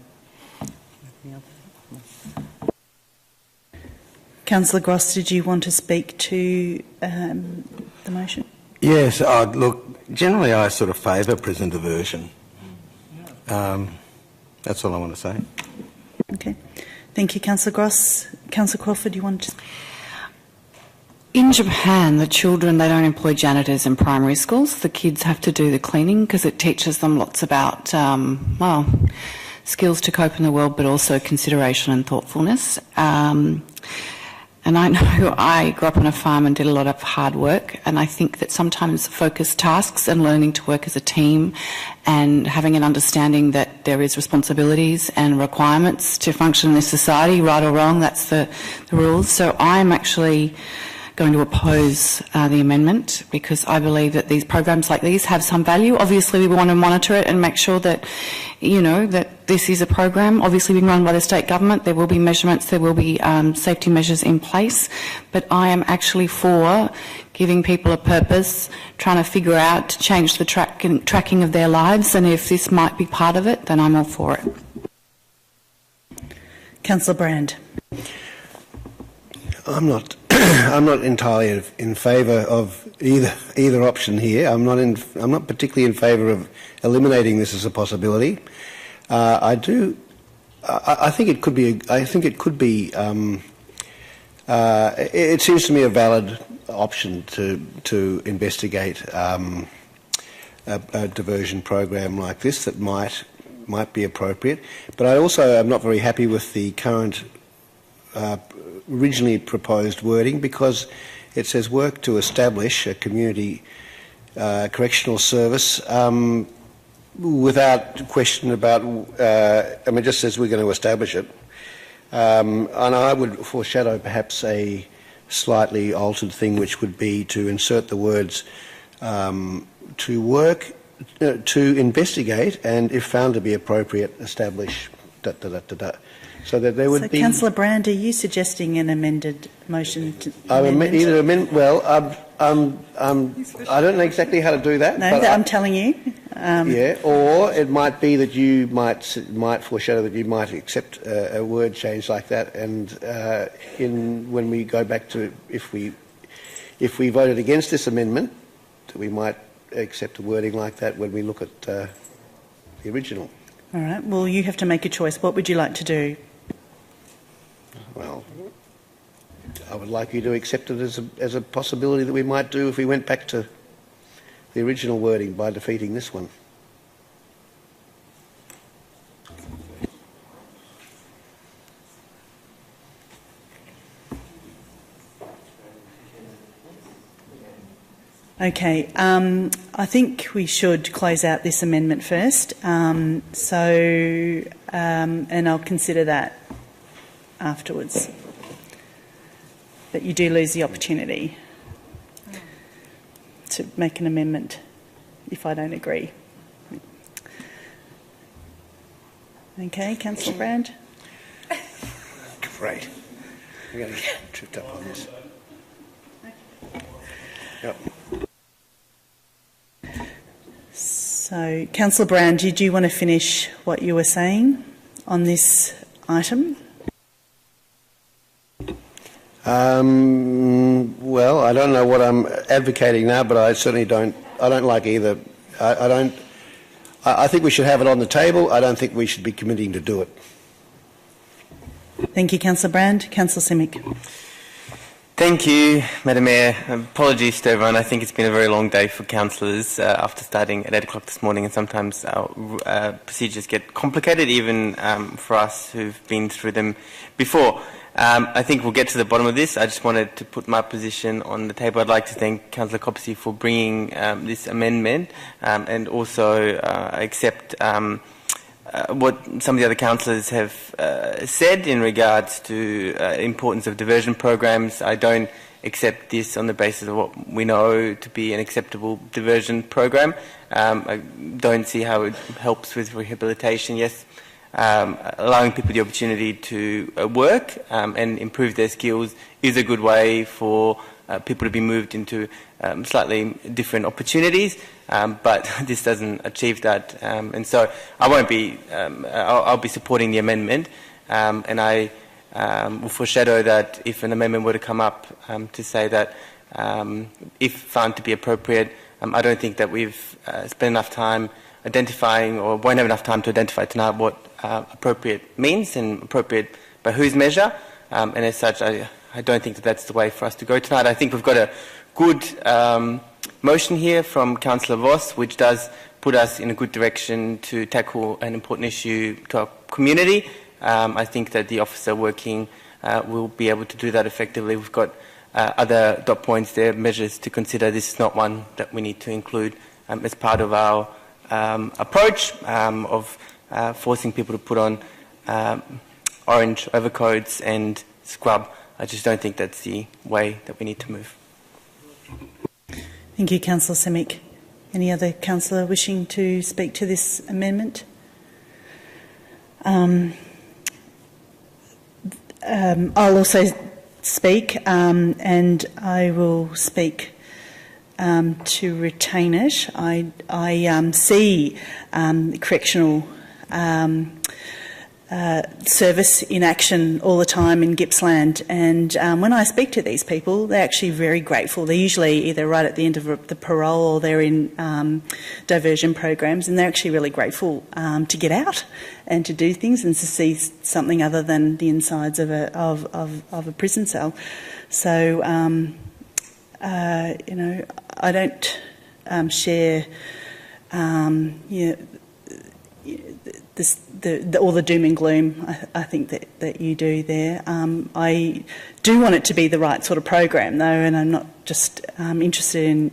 Councillor Gross, did you want to speak to the motion? Yes, look, generally I sort of favour prison diversion. That's all I want to say. Okay. Thank you, Councillor Gross. Councillor Crawford, you want to... In Japan, the children, they don't employ janitors in primary schools. The kids have to do the cleaning because it teaches them lots about, skills to cope in the world, but also consideration and thoughtfulness. And I know I grew up on a farm and did a lot of hard work, and I think that sometimes focused tasks and learning to work as a team and having an understanding that there is responsibilities and requirements to function in this society, right or wrong, that's the rules. So I'm actually going to oppose the amendment because I believe that these programs like these have some value. Obviously, we want to monitor it and make sure that, that this is a program obviously being run by the state government. There will be measurements, there will be safety measures in place, but I am actually for giving people a purpose, trying to figure out to change the tracking of their lives, and if this might be part of it, then I'm all for it. Councillor Brand. I'm not entirely in favour of either option here. I'm not particularly in favour of eliminating this as a possibility. I think it could be. It seems to me a valid option to investigate a diversion program like this that might be appropriate. But I also am not very happy with the current originally proposed wording, because it says work to establish a community correctional service without question about, it just says we're going to establish it. And I would foreshadow perhaps a slightly altered thing, which would be to insert the words to work, to investigate, and if found to be appropriate, establish, so that there would be... Councillor Brand, are you suggesting an amended motion? I don't know exactly how to do that. No, I'm telling you. Yeah, or it might be that you might foreshadow that you might accept a word change like that, and when we go back to if we voted against this amendment, we might accept a wording like that when we look at the original. All right. Well, you have to make a choice. What would you like to do? Well, I would like you to accept it as a possibility that we might do if we went back to the original wording by defeating this one. Okay. I think we should close out this amendment first. And I'll consider that afterwards. But you do lose the opportunity to make an amendment if I don't agree. Okay, Councillor Brand. Great. We're going to get tripped up on this. Yep. So, Councillor Brand, did you want to finish what you were saying on this item? Well, I don't know what I'm advocating now, but I certainly don't. I don't like either. I think we should have it on the table. I don't think we should be committing to do it. Thank you, Councillor Brand. Councillor Simic. Thank you, Madam Mayor. Apologies to everyone. I think it's been a very long day for councillors after starting at 8 o'clock this morning, and sometimes our procedures get complicated, even for us who've been through them before. I think we'll get to the bottom of this. I just wanted to put my position on the table. I'd like to thank Councillor Copsey for bringing this amendment and also accept what some of the other councillors have said in regards to importance of diversion programs. I don't accept this on the basis of what we know to be an acceptable diversion program. I don't see how it helps with rehabilitation. Yes, allowing people the opportunity to work and improve their skills is a good way for people to be moved into slightly different opportunities, but this doesn't achieve that. And so I won't be, I'll be supporting the amendment, and I will foreshadow that if an amendment were to come up to say that if found to be appropriate, I don't think that we've spent enough time identifying, or won't have enough time to identify tonight what appropriate means and appropriate by whose measure, and as such I don't think that that's the way for us to go tonight. I think we've got a good motion here from Councillor Voss, which does put us in a good direction to tackle an important issue to our community. I think that the officer working will be able to do that effectively. We've got other dot points there, measures to consider. This is not one that we need to include as part of our approach of forcing people to put on orange overcoats and scrub. I just don't think that's the way that we need to move. Thank you, Councillor Simic. Any other councillor wishing to speak to this amendment? I'll also speak, and I will speak to retain it. I see correctional service in action all the time in Gippsland, and when I speak to these people, they're actually very grateful. They're usually either right at the end of the parole or they're in diversion programs, and they're actually really grateful to get out and to do things and to see something other than the insides of a prison cell. So, you know, I don't share all the doom and gloom I think that you do there. I do want it to be the right sort of program though, and I'm not just interested in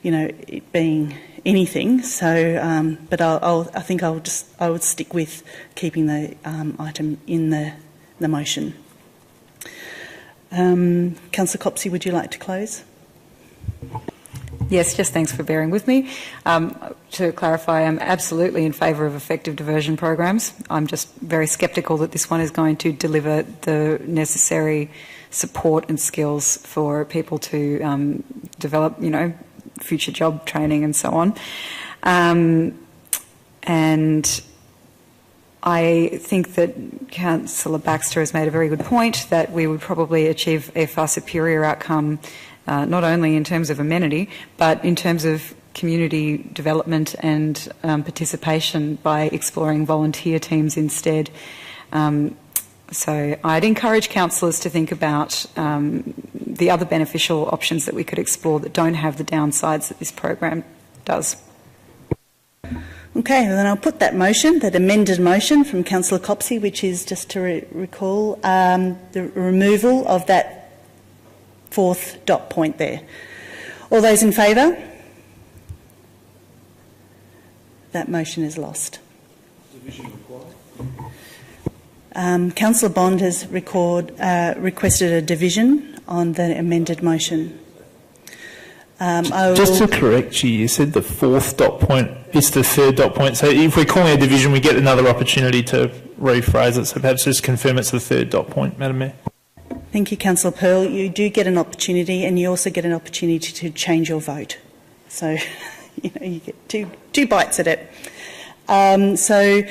you know, it being anything. So, but I think I would stick with keeping the item in the motion. Councillor Copsey, would you like to close? Yes, just thanks for bearing with me. To clarify, I'm absolutely in favour of effective diversion programs. I'm just very sceptical that this one is going to deliver the necessary support and skills for people to develop, you know, future job training and so on. And I think that Councillor Baxter has made a very good point that we would probably achieve a far superior outcome, not only in terms of amenity, but in terms of community development and participation by exploring volunteer teams instead. So I'd encourage councillors to think about the other beneficial options that we could explore that don't have the downsides that this program does. Okay, well then I'll put that motion, that amended motion from Councillor Copsey, which is, just to recall, the removal of that fourth dot point there. All those in favour? That motion is lost. Councillor Bond has requested a division on the amended motion. Just to correct you, you said the fourth dot point is the third dot point. So if we're calling a division, we get another opportunity to rephrase it. So perhaps just confirm it's the third dot point, Madam Mayor. Thank you, Councillor Pearl. You do get an opportunity, and you also get an opportunity to change your vote. So, you know, you get two bites at it. So,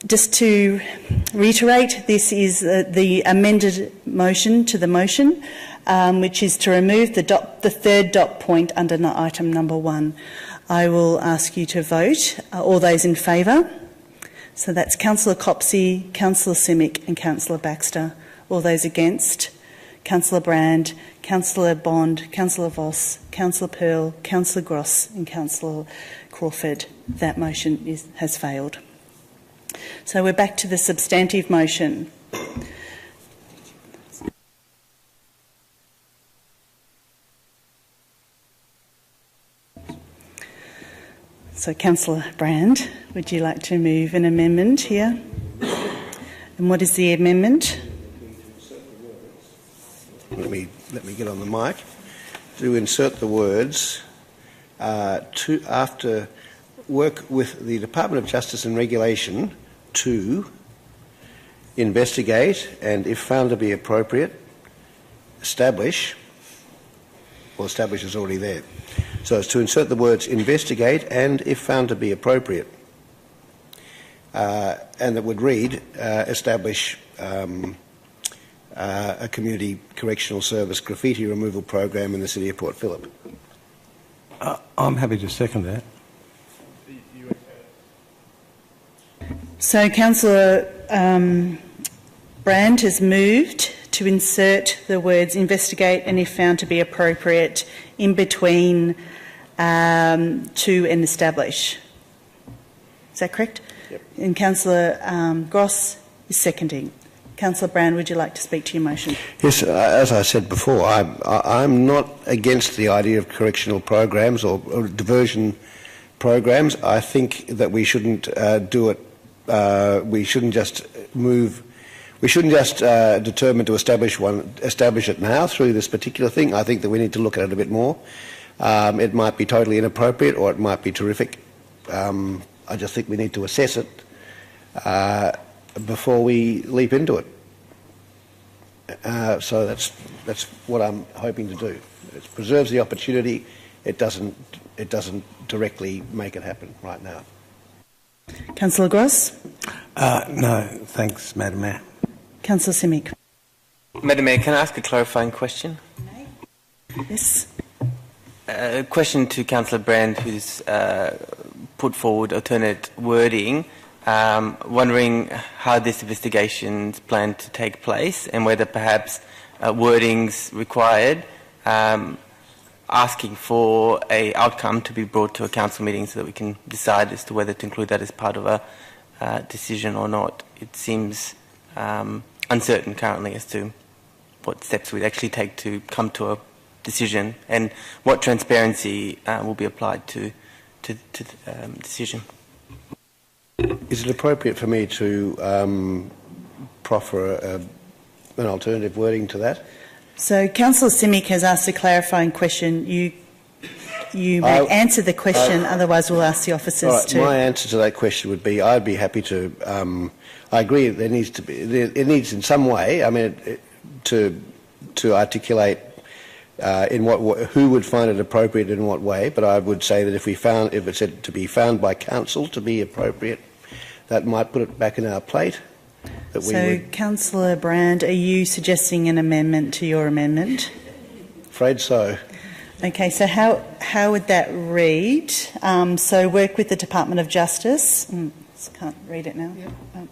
just to reiterate, this is the amended motion to the motion, which is to remove the third dot point under item number 1. I will ask you to vote. All those in favour? So that's Councillor Copsey, Councillor Simic and Councillor Baxter. All those against? Councillor Brand, Councillor Bond, Councillor Voss, Councillor Pearl, Councillor Gross and Councillor Crawford. That motion has failed. So we're back to the substantive motion. So, Councillor Brand, would you like to move an amendment here? And what is the amendment? Let me get on the mic. To insert the words, after work with the Department of Justice and Regulation to investigate and, if found to be appropriate, establish, well, establish is already there. So it's to insert the words investigate and, if found to be appropriate, and that would read establish a community correctional service graffiti removal program in the city of Port Phillip. I'm happy to second that. So Councillor Brand has moved to insert the words investigate and, if found to be appropriate, in between to and establish. Is that correct? Yep. And Councillor Gross is seconding. Councillor Brand, would you like to speak to your motion? Yes, as I said before, I'm not against the idea of correctional programs or diversion programs. I think that we shouldn't do it. We shouldn't just move. We shouldn't just determine to establish it now through this particular thing. I think that we need to look at it a bit more. It might be totally inappropriate, or it might be terrific. I just think we need to assess it before we leap into it. So that's what I'm hoping to do. It preserves the opportunity. It doesn't directly make it happen right now. Councillor Gross? No, thanks, Madam Mayor. Councillor Simic? Madam Mayor, can I ask a clarifying question? Yes. A question to Councillor Brand, who's put forward alternate wording, wondering how this investigation is planned to take place and whether perhaps wording's required, asking for an outcome to be brought to a council meeting so that we can decide as to whether to include that as part of a decision or not. It seems uncertain currently as to what steps we'd actually take to come to a decision and what transparency will be applied to the decision. Is it appropriate for me to proffer an alternative wording to that? So Councillor Simic has asked a clarifying question. You may answer the question, otherwise we'll ask the officers to... My answer to that question would be I'd be happy to... I agree there needs to be... It needs in some way, I mean, to articulate who would find it appropriate in what way, but I would say that if it's said to be found by council to be appropriate, that might put it back in our plate. Councillor Brand, are you suggesting an amendment to your amendment? Afraid so. Okay, so how would that read? So work with the Department of Justice. Can't read it now. Yep.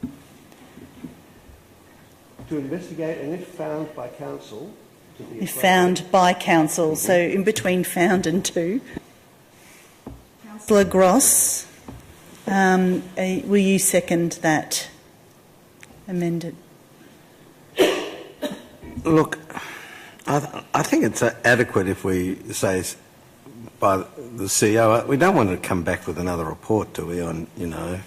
To investigate and, if found by council... If found by council, so in between found and to. Councillor Gross, will you second that amended? Look, I think it's adequate if we say by the CEO. We don't want to come back with another report, do we, on, you know...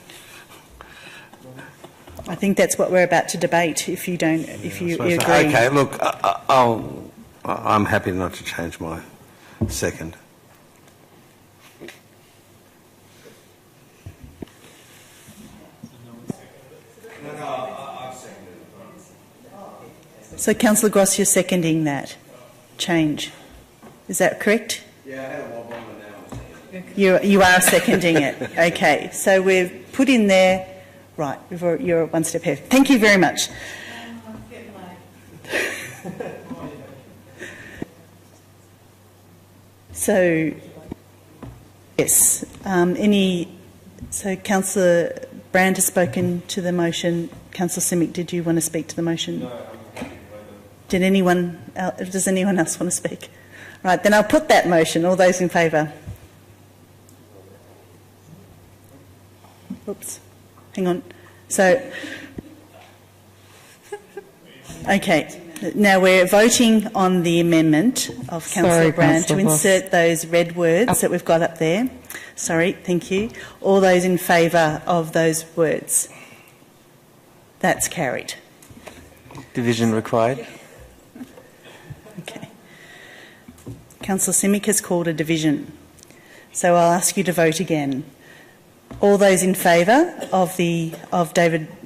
I think that's what we're about to debate, if you agree. Okay, look, I'm happy not to change my second. So, Councillor Gross, you're seconding that change. Is that correct? Yeah, I had a wobble now. You are seconding it. Okay, so we've put in there... Right, you're one step ahead. Thank you very much. So, yes. So, Councillor Brand has spoken to the motion. Councillor Simic, did you want to speak to the motion? No. Does anyone else want to speak? Right, then I'll put that motion. All those in favour? Oops. Hang on. So, Okay. Now we're voting on the amendment of Councillor Brand to insert those red words that we've got up there. Sorry, thank you. All those in favour of those words? That's carried. Division required. Okay. Councillor Simic has called a division. So I'll ask you to vote again. All those in favour of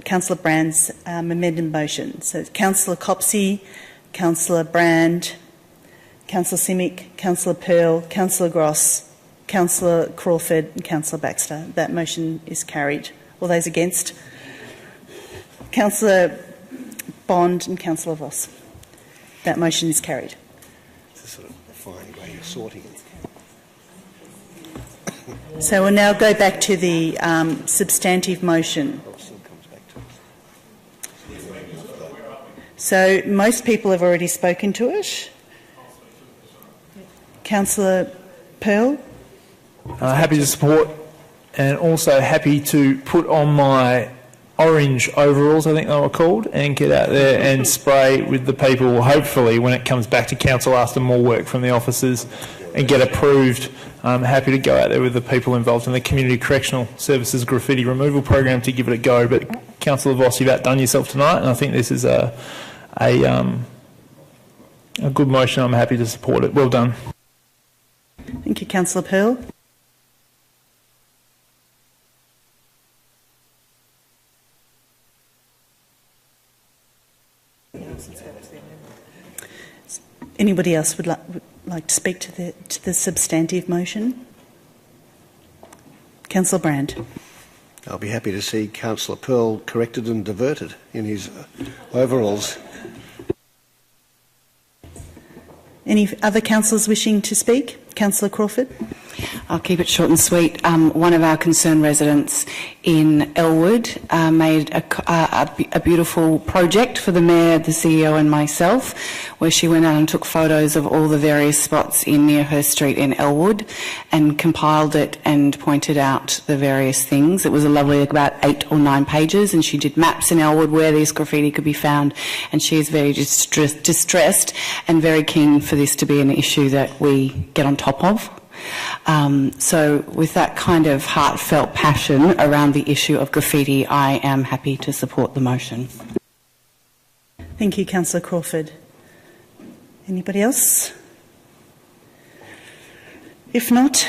Councillor Brand's amended motion. So Councillor Copsey, Councillor Brand, Councillor Simic, Councillor Pearl, Councillor Gross, Councillor Crawford and Councillor Baxter. That motion is carried. All those against? Councillor Bond and Councillor Voss. That motion is carried. It's a sort of fine way of sorting it. So we'll now go back to the substantive motion. So most people have already spoken to it. Councillor Pearl? Happy to support, and also happy to put on my orange overalls, I think they were called, and get out there and spray with the people, hopefully, when it comes back to council after more work from the officers and get approved. I'm happy to go out there with the people involved in the Community Correctional Services graffiti removal program to give it a go. But Councillor Voss, you've outdone yourself tonight, and I think this is a good motion. I'm happy to support it. Well done. Thank you, Councillor Pearl. Anybody else would like to speak to the substantive motion? Councillor Brand. I'll be happy to see Councillor Pearl corrected and diverted in his overalls. Any other councillors wishing to speak? Councillor Crawford. I'll keep it short and sweet. One of our concerned residents in Elwood made a beautiful project for the Mayor, the CEO and myself, where she went out and took photos of all the various spots near her street in Elwood and compiled it and pointed out the various things. It was a lovely, about 8 or 9 pages, and she did maps in Elwood where this graffiti could be found, and she is very distressed and very keen for this to be an issue that we get on top of. So with that kind of heartfelt passion around the issue of graffiti, I am happy to support the motion. Thank you, Councillor Crawford. Anybody else? If not,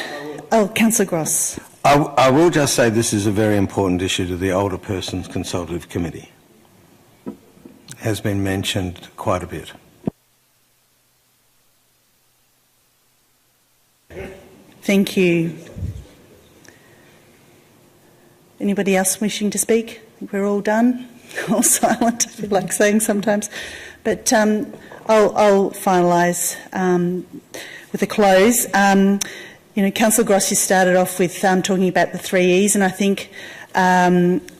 Councillor Gross. I will just say this is a very important issue to the Older Persons Consultative Committee. Has been mentioned quite a bit. Thank you. Anybody else wishing to speak? I think we're all done. All silent, I feel like saying sometimes. But I'll finalise with a close. Councillor Gross, you started off with talking about the 3 E's, and I think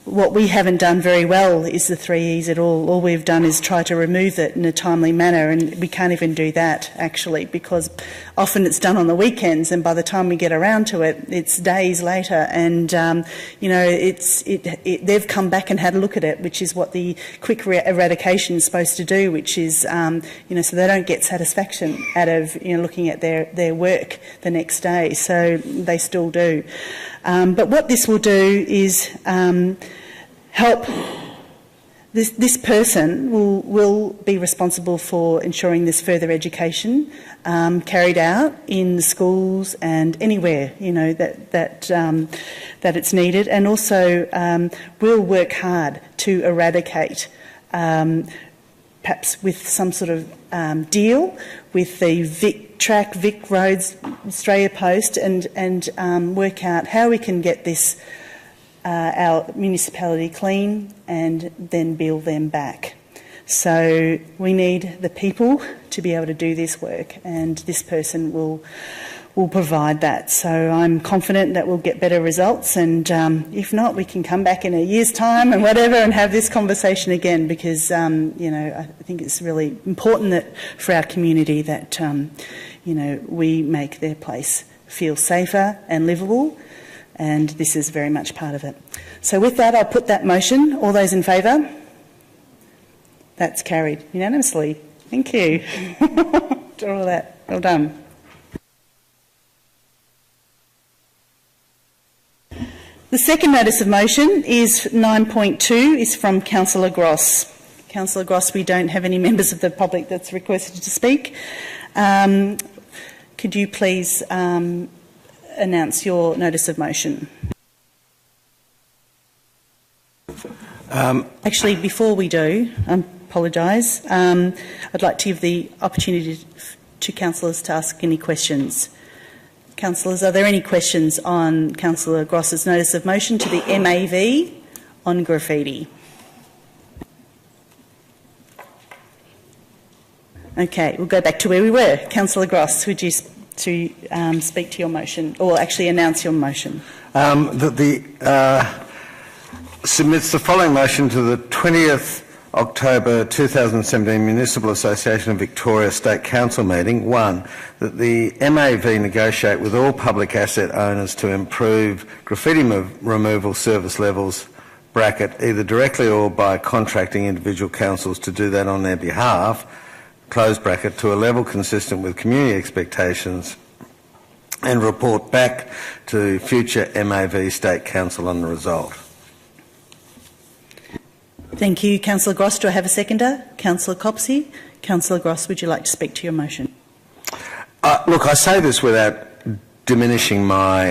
what we haven't done very well is the 3 E's at all. All we've done is try to remove it in a timely manner, and we can't even do that, actually, because often it's done on the weekends, and by the time we get around to it, it's days later, and, they've come back and had a look at it, which is what the quick eradication is supposed to do, which is, so they don't get satisfaction out of, looking at their work the next day, so they still do. But what this will do is help. This person will be responsible for ensuring this further education carried out in the schools and anywhere that it's needed, and also will work hard to eradicate, perhaps with some sort of deal with the Vic Roads Australia Post, and work out how we can get this our municipality clean and then bill them back. So we need the people to be able to do this work, and this person will provide that. So I'm confident that we'll get better results, and if not, we can come back in a year's time and whatever and have this conversation again, because I think it's really important that for our community that we make their place feel safer and livable, and this is very much part of it. So with that, I'll put that motion. All those in favour? That's carried unanimously. Thank you. For all that. Well done. The second notice of motion is 9.2, is from Councillor Gross. Councillor Gross, we don't have any members of the public that's requested to speak. Could you please announce your notice of motion? Actually, before we do, I apologise, I'd like to give the opportunity to councillors to ask any questions. Councillors, are there any questions on Councillor Gross's notice of motion to the MAV on graffiti? Okay, we'll go back to where we were. Councillor Gross, would you speak to your motion, or actually announce your motion? Submits the following motion to the 20th October 2017 Municipal Association of Victoria State Council meeting. 1, that the MAV negotiate with all public asset owners to improve graffiti removal service levels, bracket, either directly or by contracting individual councils to do that on their behalf, close bracket, to a level consistent with community expectations, and report back to future MAV State Council on the result. Thank you, Councillor Gross. Do I have a seconder? Councillor Copsey. Councillor Gross, would you like to speak to your motion? Look, I say this without diminishing my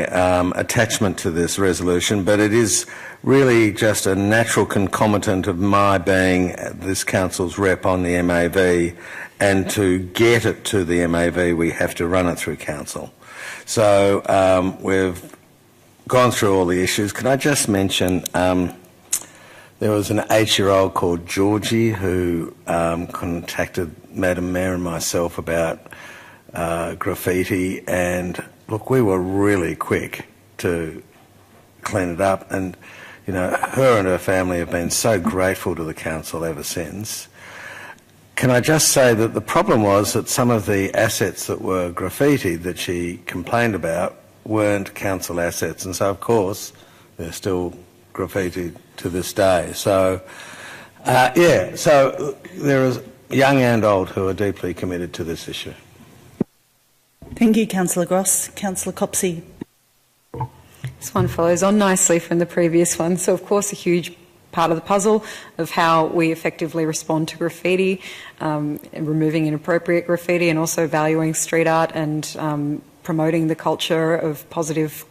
attachment to this resolution, but it is really just a natural concomitant of my being this council's rep on the MAV, and to get it to the MAV we have to run it through council. So we've gone through all the issues. Can I just mention there was an 8-year-old called Georgie who contacted Madam Mayor and myself about graffiti, and look, we were really quick to clean it up, and you know, her and her family have been so grateful to the council ever since. Can I just say that the problem was that some of the assets that were graffitied that she complained about weren't council assets, and so of course they're still graffitied to this day. So yeah, so there is young and old who are deeply committed to this issue. Thank you, Councillor Gross. Councillor Copsey. This one follows on nicely from the previous one. So, of course, a huge part of the puzzle of how we effectively respond to graffiti, and removing inappropriate graffiti, and also valuing street art and promoting the culture of positive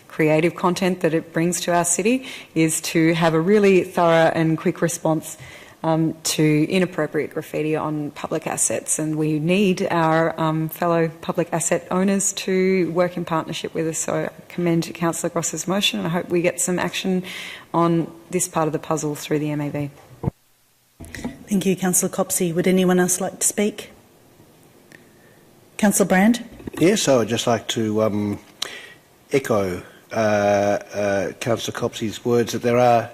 creative content that it brings to our city, is to have a really thorough and quick response to inappropriate graffiti on public assets, and we need our fellow public asset owners to work in partnership with us. So I commend Councillor Gross's motion, and I hope we get some action on this part of the puzzle through the MAV. Thank you, Councillor Copsey. Would anyone else like to speak? Councillor Brand? Yes, I would just like to echo Councillor Copsey's words that there are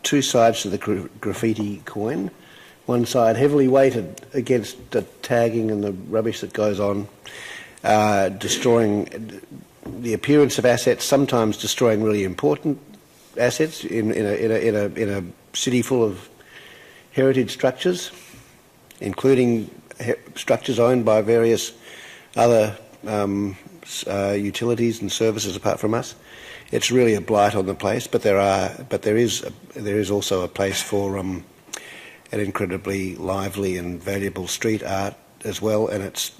two sides to the graffiti coin. One side heavily weighted against the tagging and the rubbish that goes on, destroying the appearance of assets, sometimes destroying really important assets in a city full of heritage structures, including structures owned by various other utilities and services apart from us. It's really a blight on the place, but there is also a place for an incredibly lively and valuable street art as well, and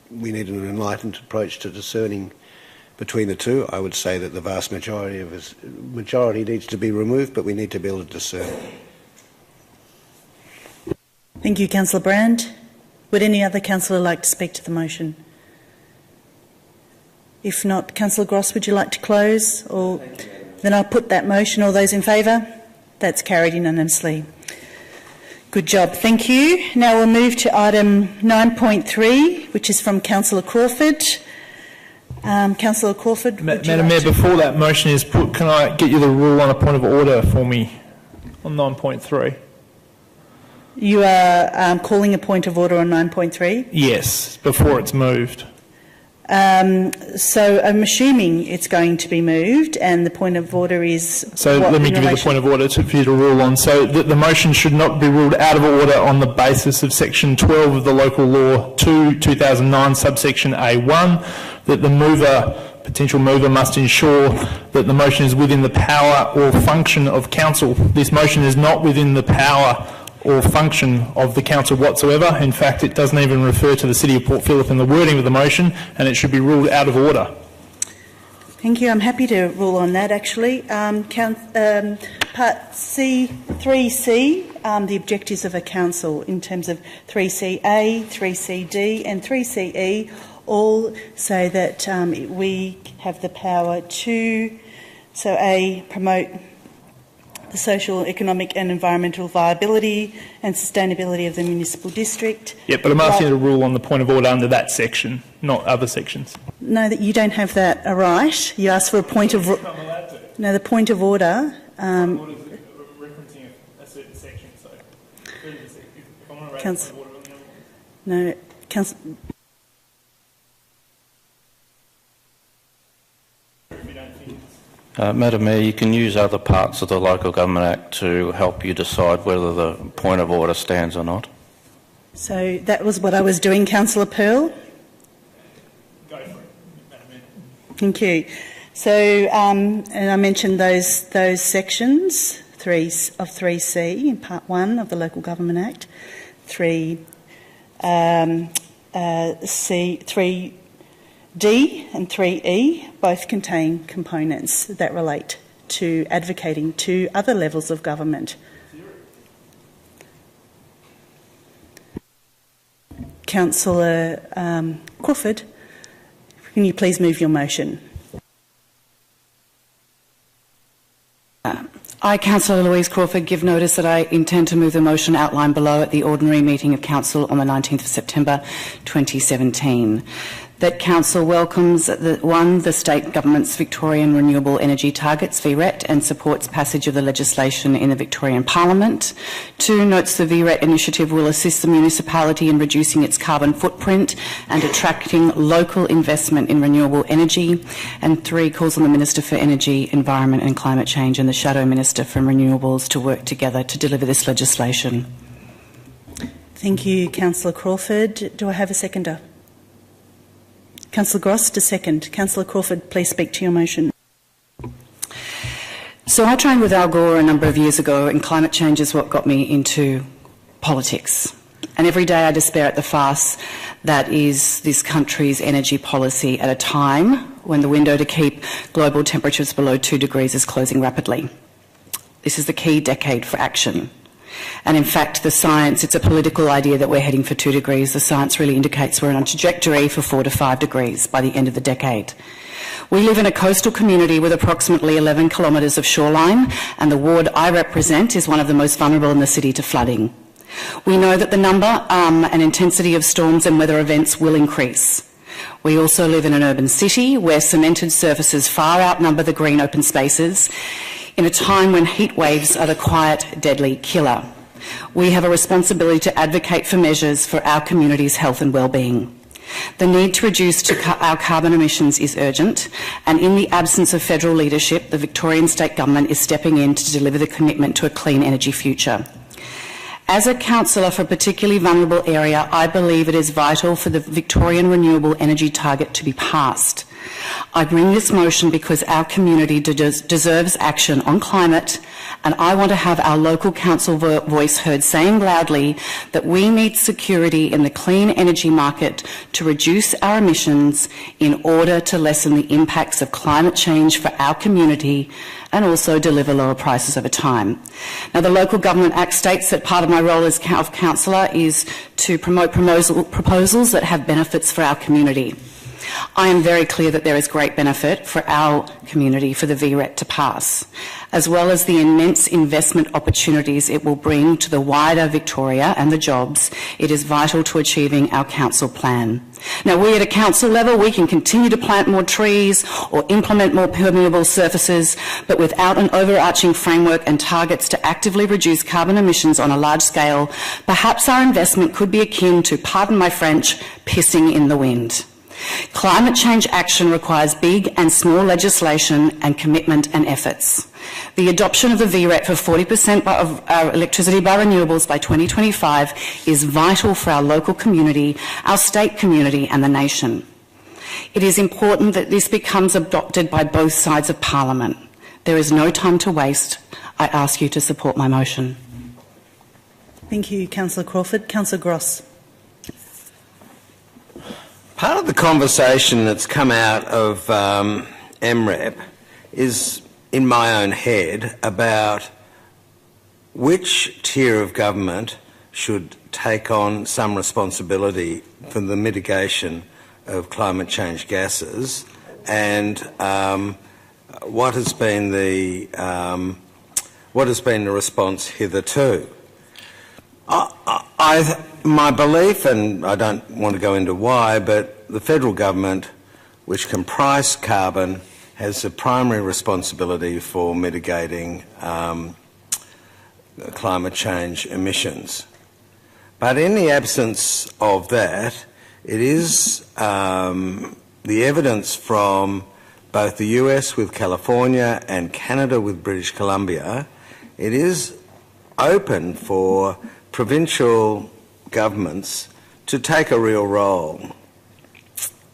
we need an enlightened approach to discerning between the two. I would say that the vast majority needs to be removed, but we need to be able to discern. Thank you, Councillor Brand. Would any other councillor like to speak to the motion? If not, Councillor Gross, would you like to close? Or then I'll put that motion. All those in favour? That's carried unanimously. Good job. Thank you. Now we'll move to item 9.3, which is from Councillor Crawford. Councillor Crawford, Madam Mayor, before that motion is put, can I get you the rule on a point of order for me on 9.3? You are calling a point of order on 9.3? Yes, before it's moved. So I'm assuming it's going to be moved, and the point of order is... So let me give you the point of order for you to rule on. So the motion should not be ruled out of order on the basis of section 12 of the Local Law 2/2009, subsection A1, that the potential mover must ensure that the motion is within the power or function of council. This motion is not within the power or function of the council whatsoever. In fact, it doesn't even refer to the City of Port Phillip in the wording of the motion, and it should be ruled out of order. Thank you. I'm happy to rule on that, actually. Part C, 3C, the objectives of a council in terms of 3CA, 3CD and 3CE all say that we have the power to, so A, promote the social, economic and environmental viability and sustainability of the municipal district. Yeah, but I'm asking you to rule on the point of order under that section, not other sections. No, that you don't have that right. You asked for a point of... No, the point of order... referencing a certain section, so... If I want to raise Council, the point of order... No, Council... Madam Mayor, you can use other parts of the Local Government Act to help you decide whether the point of order stands or not. So that was what I was doing, Councillor Pearl. Go for it, Madam Mayor. Thank you. So, and I mentioned those sections of 3C in Part 1 of the Local Government Act, 3D and 3E both contain components that relate to advocating to other levels of government. Councillor Crawford, can you please move your motion? I, Councillor Louise Crawford, give notice that I intend to move the motion outlined below at the ordinary meeting of Council on the 19th of September 2017. That Council welcomes, the State Government's Victorian Renewable Energy Targets, VRET, and supports passage of the legislation in the Victorian Parliament. 2, notes the VRET initiative will assist the municipality in reducing its carbon footprint and attracting local investment in renewable energy. And 3, calls on the Minister for Energy, Environment and Climate Change and the Shadow Minister for Renewables to work together to deliver this legislation. Thank you, Councillor Crawford. Do I have a seconder? Councillor Gross to second. Councillor Crawford, please speak to your motion. So I trained with Al Gore a number of years ago, and climate change is what got me into politics. And every day I despair at the farce that is this country's energy policy at a time when the window to keep global temperatures below 2 degrees is closing rapidly. This is the key decade for action. And in fact, the science, it's a political idea that we're heading for 2 degrees. The science really indicates we're on a trajectory for 4 to 5 degrees by the end of the decade. We live in a coastal community with approximately 11 kilometres of shoreline, and the ward I represent is one of the most vulnerable in the city to flooding. We know that the number and intensity of storms and weather events will increase. We also live in an urban city where cemented surfaces far outnumber the green open spaces, in a time when heat waves are the quiet, deadly killer. We have a responsibility to advocate for measures for our community's health and well-being. The need to reduce our carbon emissions is urgent, and in the absence of federal leadership, the Victorian State Government is stepping in to deliver the commitment to a clean energy future. As a councillor for a particularly vulnerable area, I believe it is vital for the Victorian Renewable Energy Target to be passed. I bring this motion because our community deserves action on climate, and I want to have our local council voice heard saying loudly that we need security in the clean energy market to reduce our emissions in order to lessen the impacts of climate change for our community and also deliver lower prices over time. Now, the Local Government Act states that part of my role as councillor is to promote proposals that have benefits for our community. I am very clear that there is great benefit for our community for the VRET to pass, as well as the immense investment opportunities it will bring to the wider Victoria and the jobs. It is vital to achieving our council plan. Now, we at a council level, we can continue to plant more trees or implement more permeable surfaces, but without an overarching framework and targets to actively reduce carbon emissions on a large scale, perhaps our investment could be akin to, pardon my French, pissing in the wind. Climate change action requires big and small legislation and commitment and efforts. The adoption of the VRET for 40% of our electricity by renewables by 2025 is vital for our local community, our state community and the nation. It is important that this becomes adopted by both sides of Parliament. There is no time to waste. I ask you to support my motion. Thank you, Councillor Crawford. Councillor Gross. Part of the conversation that's come out of MREP is in my own head about which tier of government should take on some responsibility for the mitigation of climate change gases, and what has been the response hitherto. My belief, and I don't want to go into why, but the federal government, which can price carbon, has the primary responsibility for mitigating climate change emissions. But in the absence of that, it is the evidence from both the US with California and Canada with British Columbia, it is open for provincial governments to take a real role.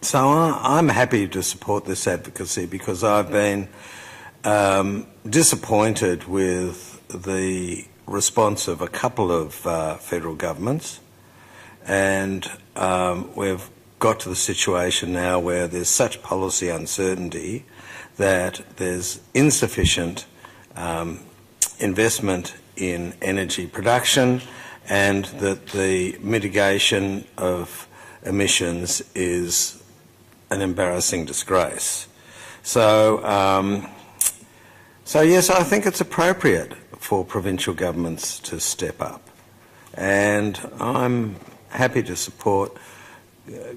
So I'm happy to support this advocacy because I've been disappointed with the response of a couple of federal governments, and we've got to the situation now where there's such policy uncertainty that there's insufficient investment in energy production, and that the mitigation of emissions is an embarrassing disgrace. So yes, I think it's appropriate for provincial governments to step up, and I'm happy to support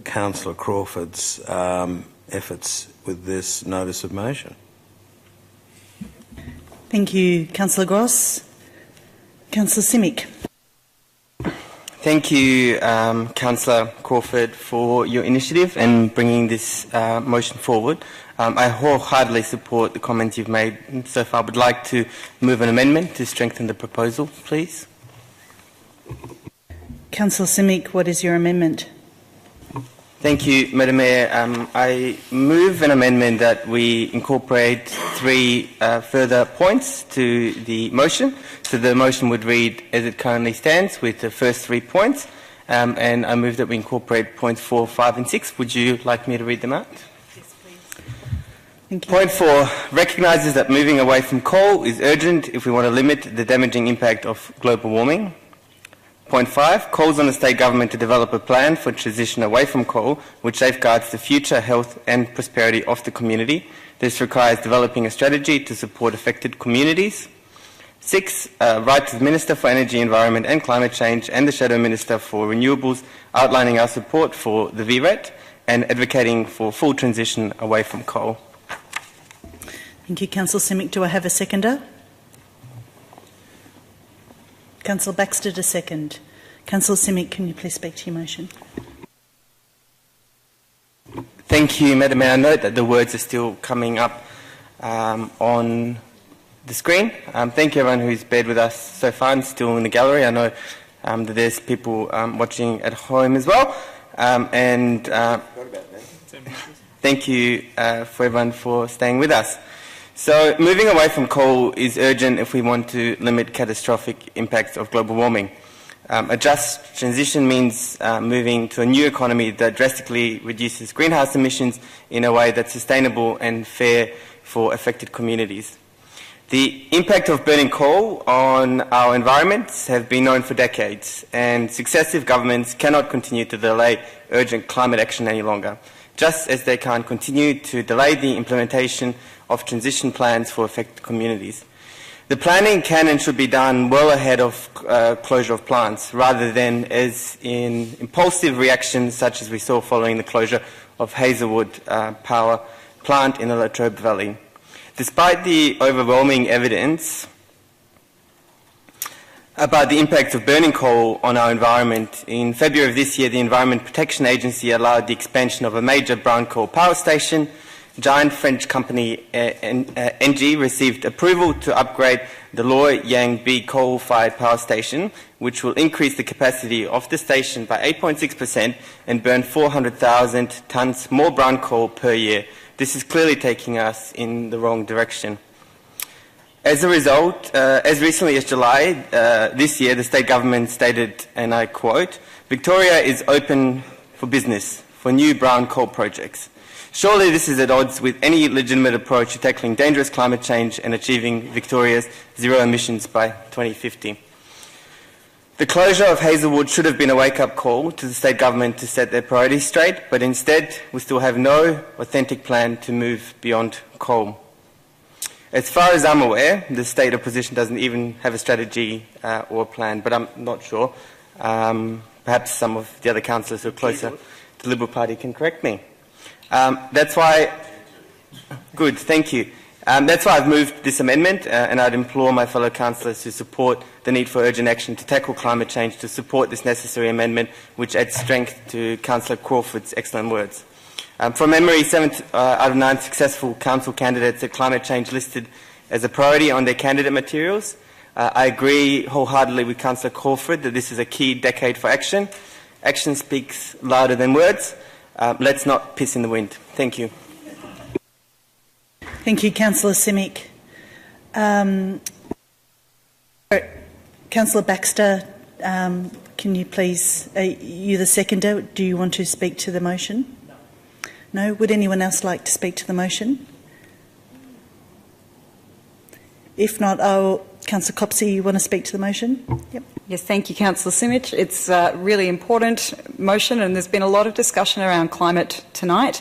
Councillor Crawford's efforts with this notice of motion. Thank you, Councillor Gross. Councillor Simic. Thank you, Councillor Crawford, for your initiative and bringing this motion forward. I wholeheartedly support the comments you've made so far. I would like to move an amendment to strengthen the proposal, please. Councillor Simic, what is your amendment? Thank you, Madam Mayor. I move an amendment that we incorporate 3 further points to the motion. So the motion would read as it currently stands with the first 3 points, and I move that we incorporate points 4, 5 and 6. Would you like me to read them out? Yes, please. Thank you. Point 4 recognises that moving away from coal is urgent if we want to limit the damaging impact of global warming. Point 5 calls on the state government to develop a plan for transition away from coal which safeguards the future health and prosperity of the community. This requires developing a strategy to support affected communities. 6 write to the Minister for Energy, Environment and Climate Change and the Shadow Minister for Renewables, outlining our support for the VRET and advocating for full transition away from coal. Thank you, Councillor Simic. Do I have a seconder? Councillor Baxter to second. Councillor Simic, can you please speak to your motion? Thank you, Madam Mayor. I note that the words are still coming up on the screen. Thank you everyone who's been with us so far and still in the gallery. I know that there's people watching at home as well. Thank you for everyone for staying with us. So moving away from coal is urgent if we want to limit catastrophic impacts of global warming. A just transition means moving to a new economy that drastically reduces greenhouse emissions in a way that's sustainable and fair for affected communities. The impact of burning coal on our environments have been known for decades, and successive governments cannot continue to delay urgent climate action any longer, just as they can't continue to delay the implementation of transition plans for affected communities. The planning can and should be done well ahead of closure of plants, rather than as in impulsive reactions such as we saw following the closure of Hazelwood power plant in the Latrobe Valley. Despite the overwhelming evidence about the impact of burning coal on our environment. In February of this year, the Environment Protection Agency allowed the expansion of a major brown coal power station. Giant French company Engie received approval to upgrade the Loy Yang B coal-fired power station, which will increase the capacity of the station by 8.6% and burn 400,000 tonnes more brown coal per year. This is clearly taking us in the wrong direction. As a result, as recently as July this year, the state government stated, and I quote, "Victoria is open for business for new brown coal projects." Surely this is at odds with any legitimate approach to tackling dangerous climate change and achieving Victoria's zero emissions by 2050. The closure of Hazelwood should have been a wake-up call to the state government to set their priorities straight, but instead we still have no authentic plan to move beyond coal. As far as I'm aware, the state opposition doesn't even have a strategy or a plan, but I'm not sure. Perhaps some of the other councillors who are closer to the Liberal Party can correct me. That's why... Good, thank you. That's why I've moved this amendment, and I'd implore my fellow councillors to support the need for urgent action to tackle climate change, to support this necessary amendment, which adds strength to Councillor Crawford's excellent words. From memory, 7 out of 9 successful council candidates had climate change listed as a priority on their candidate materials. I agree wholeheartedly with Councillor Crawford that this is a key decade for action. Action speaks louder than words. Let's not piss in the wind. Thank you. Thank you, Councillor Simic. Councillor Baxter, can you please, you the seconder, do you want to speak to the motion? No? Would anyone else like to speak to the motion? If not, Councillor Copsey, you want to speak to the motion? Yep. Yes, thank you, Councillor Simic. It's a really important motion, and there's been a lot of discussion around climate tonight.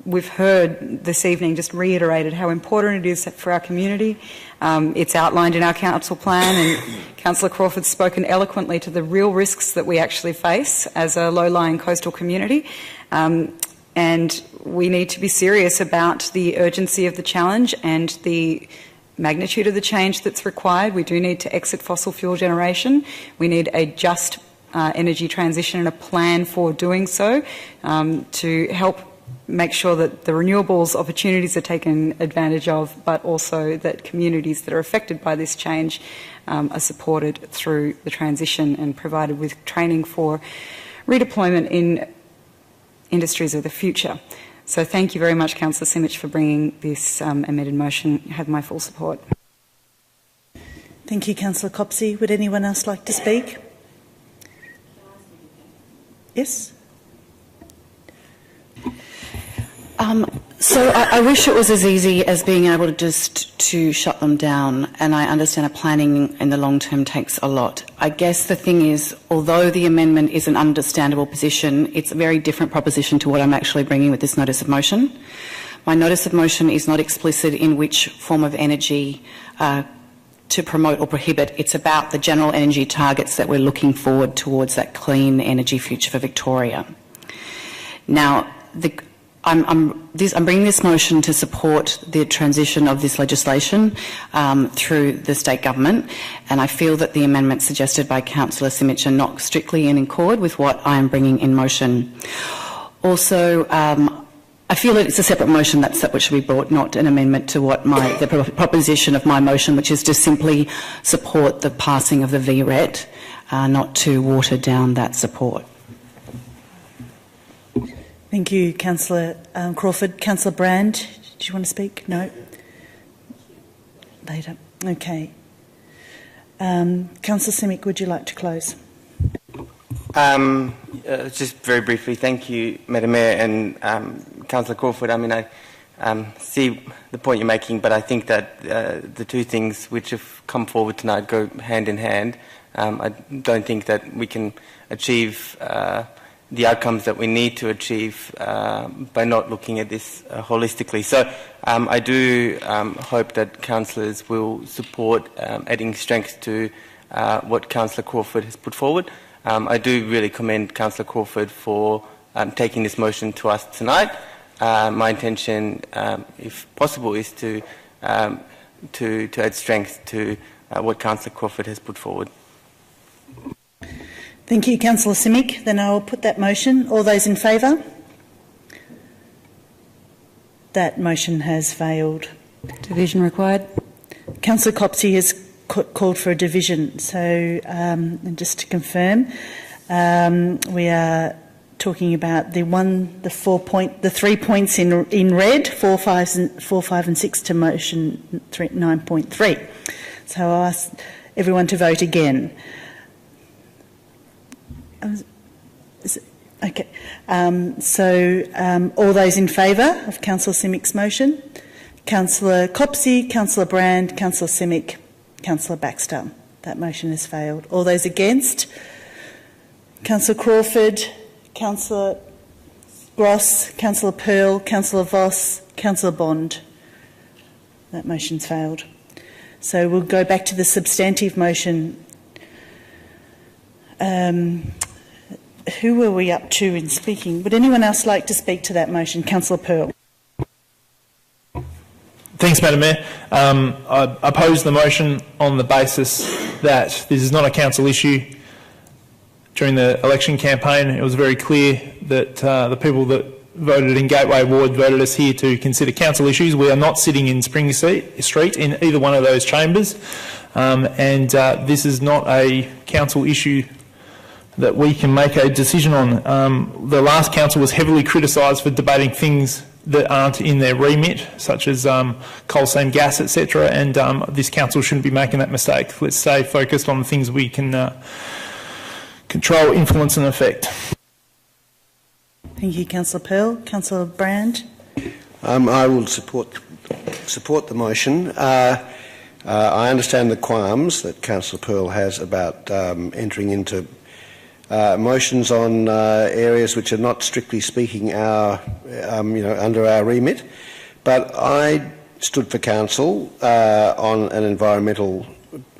We've heard this evening just reiterated how important it is for our community. It's outlined in our council plan, and Councillor Crawford's spoken eloquently to the real risks that we actually face as a low-lying coastal community. And we need to be serious about the urgency of the challenge and the magnitude of the change that's required. We do need to exit fossil fuel generation. We need a just energy transition and a plan for doing so to help make sure that the renewables opportunities are taken advantage of, but also that communities that are affected by this change are supported through the transition and provided with training for redeployment in industries of the future. So thank you very much, Councillor Simic, for bringing this amended motion. You have my full support. Thank you, Councillor Copsey. Would anyone else like to speak? Yes? So I wish it was as easy as being able to just to shut them down, and I understand that planning in the long term takes a lot. I guess the thing is, although the amendment is an understandable position, it's a very different proposition to what I'm actually bringing with this notice of motion. My notice of motion is not explicit in which form of energy to promote or prohibit. It's about the general energy targets that we're looking forward towards that clean energy future for Victoria. Now, I'm bringing this motion to support the transition of this legislation through the state government, and I feel that the amendments suggested by Councillor Simic are not strictly in accord with what I am bringing in motion. Also, I feel that it's a separate motion that should be brought, not an amendment to what the proposition of my motion, which is to simply support the passing of the VRET, not to water down that support. Thank you, Councillor Crawford. Councillor Brand, do you want to speak? No? Later. Okay. Councillor Simic, would you like to close? Just very briefly, thank you, Madam Mayor, and Councillor Crawford. I mean, I see the point you're making, but I think that the two things which have come forward tonight go hand in hand. I don't think that we can achieve the outcomes that we need to achieve by not looking at this holistically. So I do hope that councillors will support adding strength to what Councillor Crawford has put forward. I do really commend Councillor Crawford for taking this motion to us tonight. My intention, if possible, is to add strength to what Councillor Crawford has put forward. Thank you, Councillor Simic. Then I will put that motion. All those in favour? That motion has failed. Division required. Councillor Copsey has called for a division. So, and just to confirm, we are talking about the 3 points in red, 4, 5 and 6 to motion 9.3. So I'll ask everyone to vote again. Okay. All those in favour of Councillor Simic's motion? Councillor Copsey, Councillor Brand, Councillor Simic, Councillor Baxter. That motion has failed. All those against? Councillor Crawford, Councillor Gross, Councillor Pearl, Councillor Voss, Councillor Bond. That motion's failed. So we'll go back to the substantive motion. Who were we up to in speaking? Would anyone else like to speak to that motion? Councillor Pearl. Thanks, Madam Mayor. I oppose the motion on the basis that this is not a council issue. During the election campaign, it was very clear that the people that voted in Gateway Ward voted us here to consider council issues. We are not sitting in Spring Street in either one of those chambers, and this is not a council issue that we can make a decision on. The last council was heavily criticised for debating things that aren't in their remit, such as coal seam gas, etc. And this council shouldn't be making that mistake. Let's stay focused on the things we can control, influence and affect. Thank you, Councillor Pearl. Councillor Brand. I will support the motion. I understand the qualms that Councillor Pearl has about entering into motions on areas which are not strictly speaking under our remit, but I stood for council on an environmental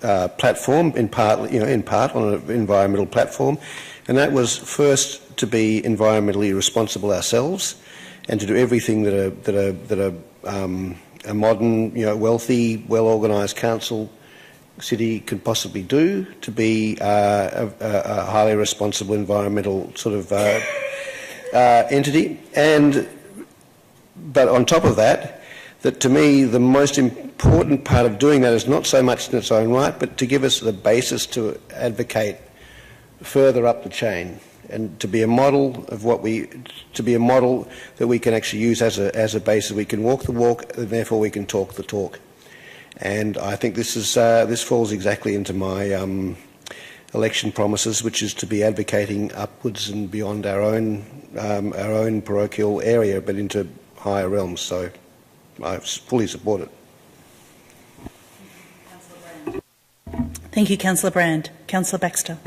platform, in part on an environmental platform, and that was first to be environmentally responsible ourselves, and to do everything that a modern, wealthy, well-organised council city could possibly do to be a highly responsible environmental sort of entity. But on top of that, that to me the most important part of doing that is not so much in its own right, but to give us the basis to advocate further up the chain, and to be a model of that we can actually use as a basis. We can walk the walk, and therefore we can talk the talk. And I think this falls exactly into my election promises, which is to be advocating upwards and beyond our own parochial area, but into higher realms. So I fully support it. Thank you, Councillor Brand. Councillor Baxter.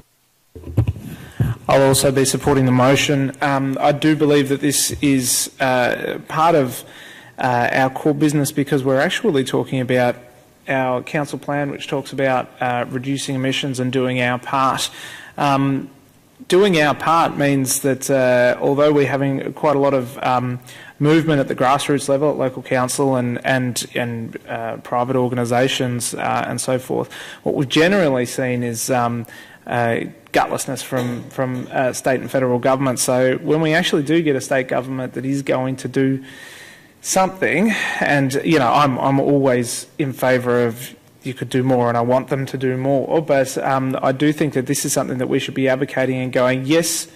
I'll also be supporting the motion. I do believe that this is part of our core business, because we're actually talking about our council plan, which talks about reducing emissions and doing our part. Doing our part means that although we're having quite a lot of movement at the grassroots level, at local council and private organisations and so forth, what we've generally seen is gutlessness from state and federal government. So when we actually do get a state government that is going to do something, and I'm always in favour of you could do more, and I want them to do more, but I do think that this is something that we should be advocating and going, yes,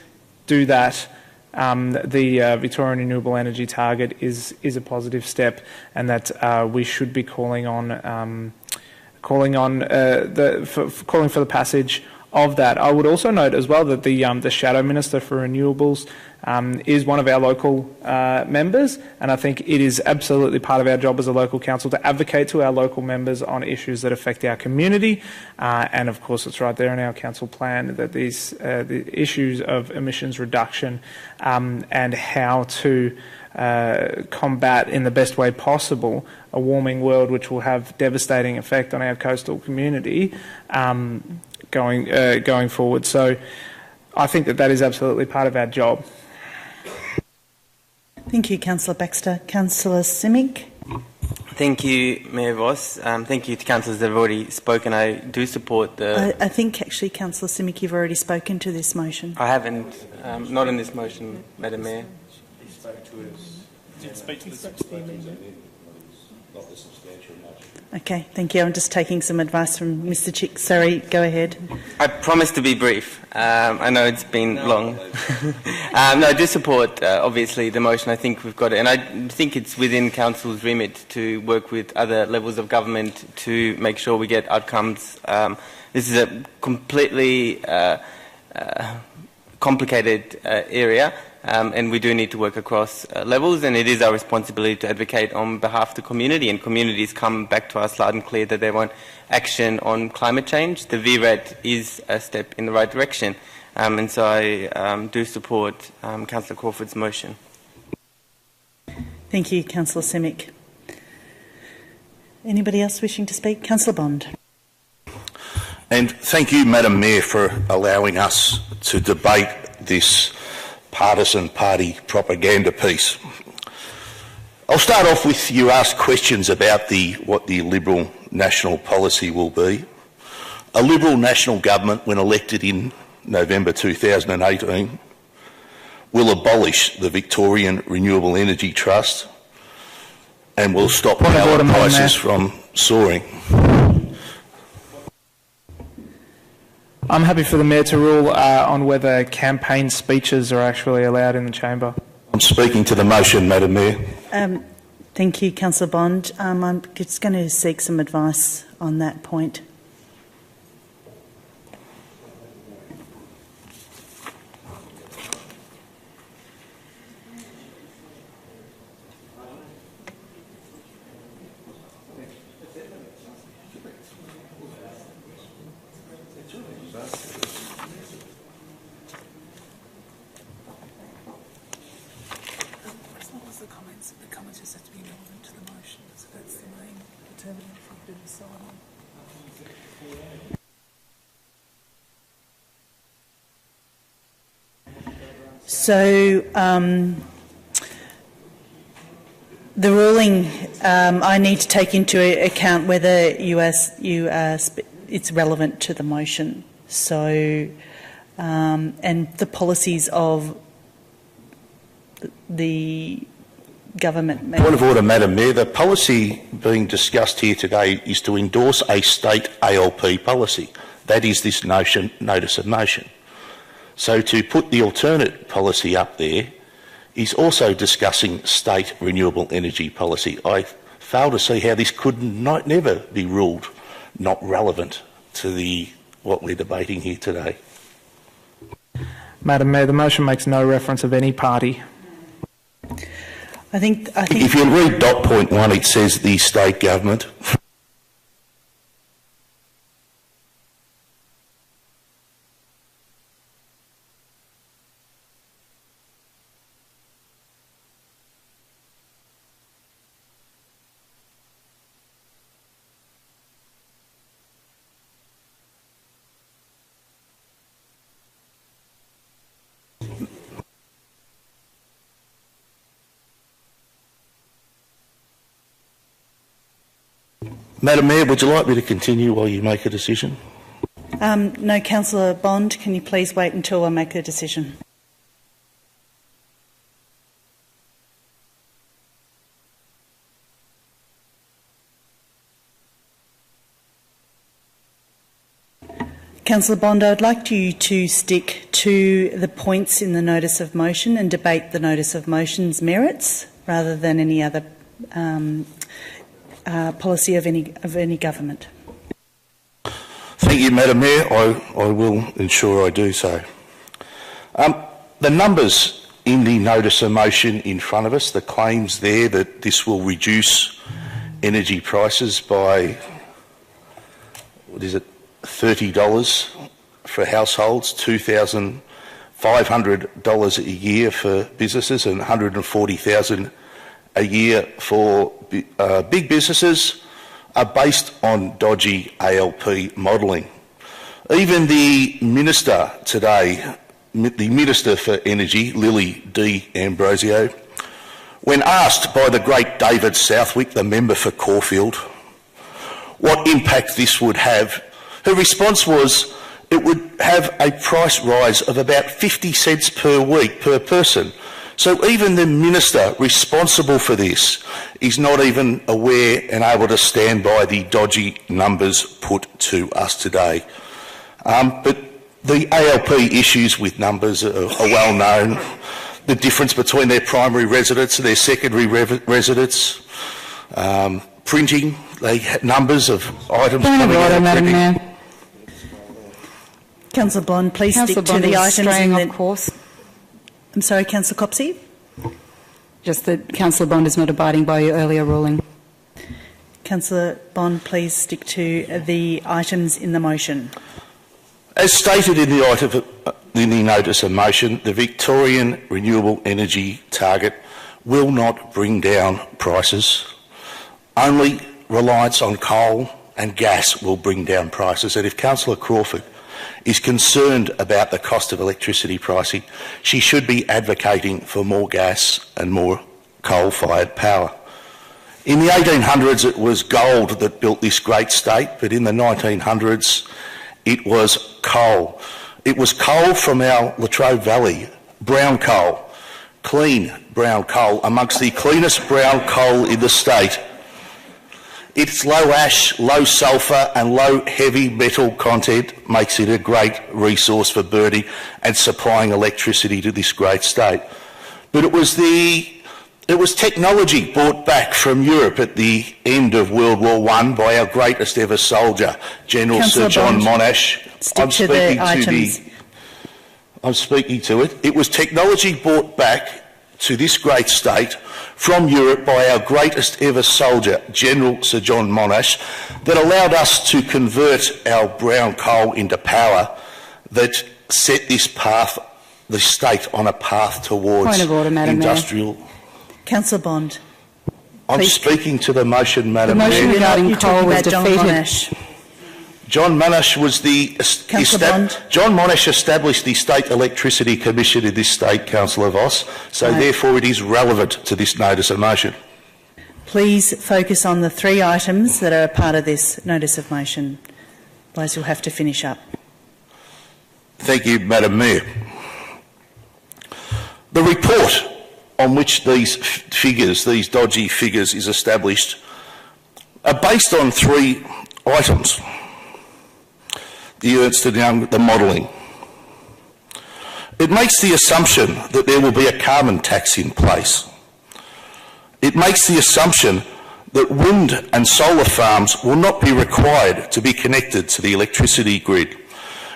do that. The Victorian Renewable Energy target is a positive step, and that we should be calling for the passage of that. I would also note as well that the Shadow Minister for Renewables is one of our local members, and I think it is absolutely part of our job as a local council to advocate to our local members on issues that affect our community, and of course it's right there in our council plan that these the issues of emissions reduction and how to combat in the best way possible a warming world which will have devastating effect on our coastal community going forward. So I think that is absolutely part of our job. Thank you, Councillor Baxter. Councillor Simic. Thank you, Mayor Voss. Thank you to councillors that have already spoken. I do support the... I think actually, Councillor Simic, you've already spoken to this motion. I haven't. Not in this motion, Madam Mayor. He spoke to us. Did speak to the amendment. Not the substantial motion. Okay, thank you. I'm just taking some advice from Mr. Chick. Sorry, go ahead. I promise to be brief. I know it's been long. No, I do support, obviously, the motion. I think we've got it. And I think it's within Council's remit to work with other levels of government to make sure we get outcomes. This is a completely complicated area. And we do need to work across levels, and it is our responsibility to advocate on behalf of the community, and communities come back to us loud and clear that they want action on climate change. The VRET is a step in the right direction, and so I do support Councillor Crawford's motion. Thank you, Councillor Simic. Anybody else wishing to speak? Councillor Bond. And thank you, Madam Mayor, for allowing us to debate this partisan party propaganda piece. I'll start off with you asked questions about what the Liberal national policy will be. A Liberal national government, when elected in November 2018, will abolish the Victorian Renewable Energy Trust and will stop power prices from soaring. I'm happy for the Mayor to rule on whether campaign speeches are actually allowed in the chamber. I'm speaking to the motion, Madam Mayor. Thank you, Councillor Bond. I'm just going to seek some advice on that point. So the ruling, I need to take into account whether it's relevant to the motion. So and the policies of the government. Point of order, Madam Mayor. The policy being discussed here today is to endorse a state ALP policy. That is this notice of motion. So to put the alternate policy up there is also discussing state renewable energy policy. I fail to see how this could never be ruled not relevant to what we're debating here today. Madam Mayor, the motion makes no reference of any party. I think if you read dot point 1, it says the state government. Madam Mayor, would you like me to continue while you make a decision? No, Councillor Bond, can you please wait until I make the decision? Councillor Bond, I'd like you to stick to the points in the notice of motion and debate the notice of motion's merits rather than any other policy of any government. Thank you, Madam Mayor. I will ensure I do so. The numbers in the notice of motion in front of us, the claims there that this will reduce energy prices by, $30 for households, $2,500 a year for businesses and $140,000 a year for big businesses are based on dodgy ALP modelling. Even the Minister today, the Minister for Energy, Lily D. Ambrosio, When asked by the great David Southwick, the member for Caulfield, what impact this would have, her response was it would have a price rise of about 50 cents per week per person. So even the minister responsible for this is not even aware and able to stand by the dodgy numbers put to us today. But the ALP issues with numbers are well known. The difference between their primary residents and their secondary residents, printing, numbers of items coming out of Madam printing. Mayor. Councillor Bond, please Councillor stick to Bond the is items straying in off course. I'm sorry, Councillor Copsey? Just that Councillor Bond is not abiding by your earlier ruling. Councillor Bond, please stick to the items in the motion. As stated in the notice of motion, the Victorian renewable energy target will not bring down prices. Only reliance on coal and gas will bring down prices. And if Councillor Crawford is concerned about the cost of electricity pricing, she should be advocating for more gas and more coal-fired power. In the 1800s, it was gold that built this great state, but in the 1900s, it was coal. It was coal from our Latrobe Valley, brown coal, clean brown coal, amongst the cleanest brown coal in the state. Its low ash, low sulphur and low heavy metal content makes it a great resource for burning and supplying electricity to this great state. But it was technology brought back from Europe at the end of World War I by our greatest ever soldier, General Sir John Monash. I'm speaking to it. It was technology brought back to this great state from Europe by our greatest ever soldier, General Sir John Monash, that allowed us to convert our brown coal into power that set this state on a path towards Point of order, Madam industrial... Mayor. Councillor Bond. I'm speaking to the motion, Madam Mayor. The motion regarding coal was defeated. John Monash was John Monash established the State Electricity Commission in this state, Councillor Voss, so therefore it is relevant to this notice of motion. Please focus on the 3 items that are a part of this notice of motion. Otherwise you'll have to finish up. Thank you, Madam Mayor. The report on which these figures, these dodgy figures, is established are based on 3 items. The Ernst & Young, the modelling. It makes the assumption that there will be a carbon tax in place. It makes the assumption that wind and solar farms will not be required to be connected to the electricity grid.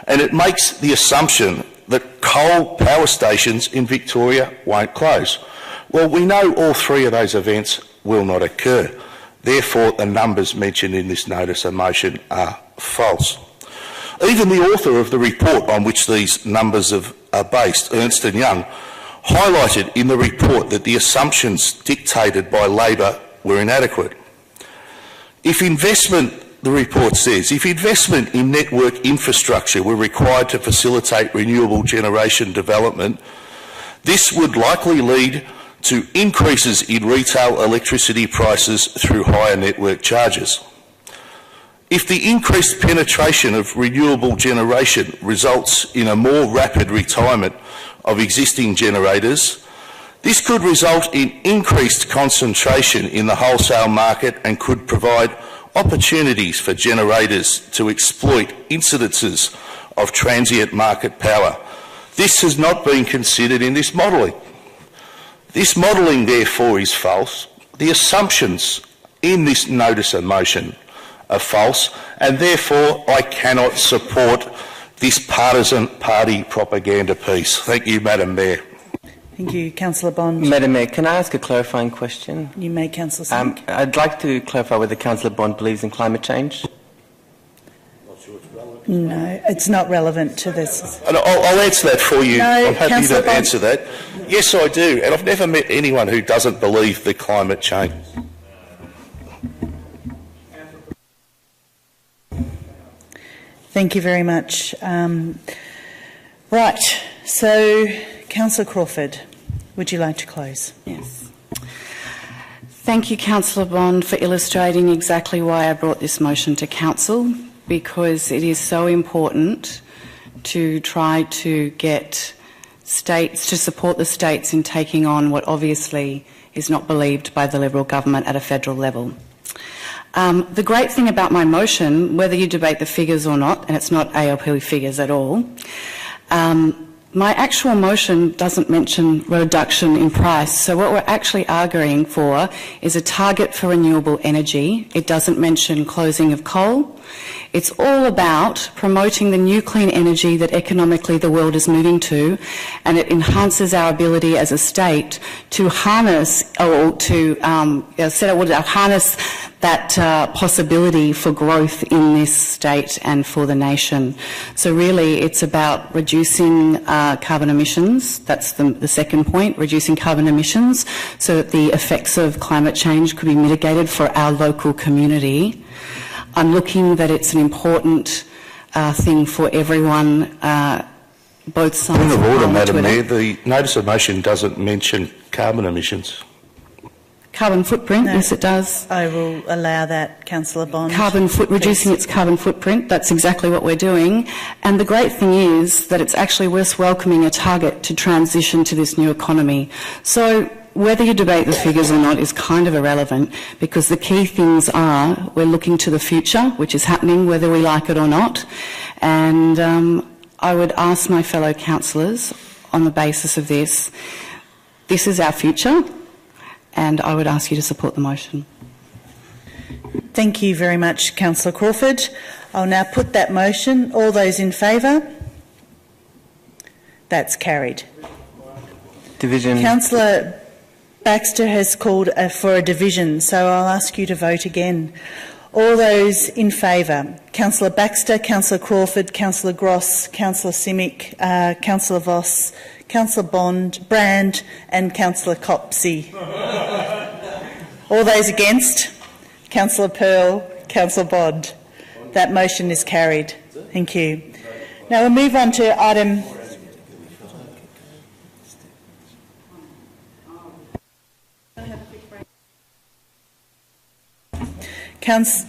And it makes the assumption that coal power stations in Victoria won't close. Well, we know all 3 of those events will not occur. Therefore, the numbers mentioned in this notice of motion are false. Even the author of the report on which these numbers are based, Ernst & Young, highlighted in the report that the assumptions dictated by Labor were inadequate. If investment, the report says, if investment in network infrastructure were required to facilitate renewable generation development, this would likely lead to increases in retail electricity prices through higher network charges. If the increased penetration of renewable generation results in a more rapid retirement of existing generators, this could result in increased concentration in the wholesale market and could provide opportunities for generators to exploit incidences of transient market power. This has not been considered in this modelling. This modelling, therefore, is false. The assumptions in this notice of motion are false, and therefore I cannot support this partisan party propaganda piece. Thank you, Madam Mayor. Thank you. Councillor Bond. Madam Mayor, can I ask a clarifying question? You may, Councillor Sink. I'd like to clarify whether Councillor Bond believes in climate change. No, it's not relevant to this. I'll answer that for you. No, I'm happy Councillor to Bond. answer that. Yes, I do, and I've never met anyone who doesn't believe the climate change. Thank you very much. Right, so Councillor Crawford, would you like to close? Yes. Thank you, Councillor Bond, for illustrating exactly why I brought this motion to Council, because it is so important to try to get states to support the states in taking on what obviously is not believed by the Liberal government at a federal level. The great thing about my motion, whether you debate the figures or not, and it's not ALP figures at all, my actual motion doesn't mention reduction in price. So what we're actually arguing for is a target for renewable energy. It doesn't mention closing of coal. It's all about promoting the new clean energy that economically the world is moving to, and it enhances our ability as a state to harness or to harness that possibility for growth in this state and for the nation. So really it's about reducing carbon emissions. That's the second point, reducing carbon emissions so that the effects of climate change could be mitigated for our local community. I'm looking that it's an important thing for everyone, both sides. Point of order, Madam Mayor. The notice of motion doesn't mention carbon emissions. Carbon footprint, yes it does. I will allow that, Councillor Bond. Reducing its carbon footprint, that's exactly what we're doing. And the great thing is that it's actually worth welcoming a target to transition to this new economy. So whether you debate the figures or not is kind of irrelevant, because the key things are we're looking to the future, which is happening whether we like it or not. And I would ask my fellow councillors on the basis of this is our future, and I would ask you to support the motion. Thank you very much, Councillor Crawford. I'll now put that motion. All those in favour? That's carried. Division. Councillor Baxter has called for a division, so I'll ask you to vote again. All those in favour? Councillor Baxter, Councillor Crawford, Councillor Gross, Councillor Simic, Councillor Voss, Councillor Brand and Councillor Copsey. All those against? Councillor Pearl, Councillor Bond. That motion is carried. Thank you. Now we'll move on to item...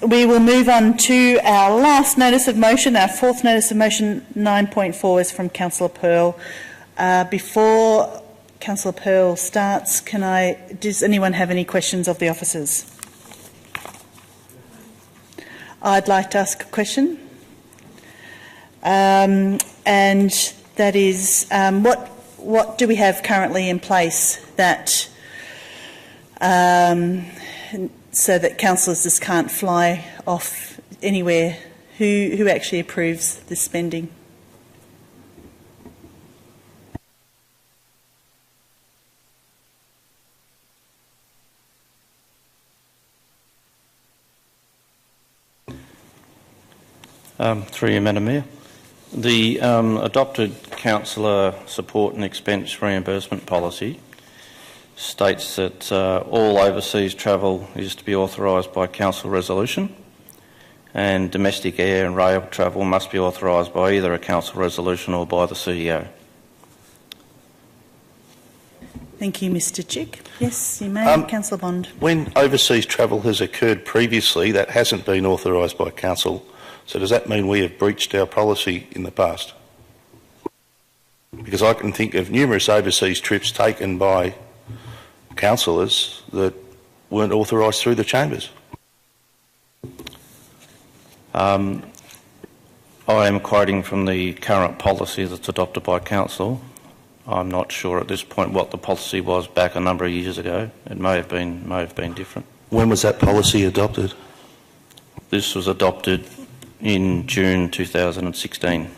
We will move on to our last notice of motion. Our fourth notice of motion, 9.4, is from Councillor Pearl. Before Councillor Pearl starts, does anyone have any questions of the officers? I'd like to ask a question. And that is, what do we have currently in place that so that councillors just can't fly off anywhere? Who actually approves this spending? Through you, Madam Mayor. The adopted councillor support and expense reimbursement policy states that all overseas travel is to be authorised by council resolution, and domestic air and rail travel must be authorised by either a council resolution or by the CEO. Thank you, Mr Chick. Yes, you may. Councillor Bond. When overseas travel has occurred previously, that hasn't been authorised by council. So does that mean we have breached our policy in the past? Because I can think of numerous overseas trips taken by councillors that weren't authorised through the chambers. I am quoting from the current policy that's adopted by council. I'm not sure at this point what the policy was back a number of years ago. It may have been different. When was that policy adopted? This was adopted in June 2016.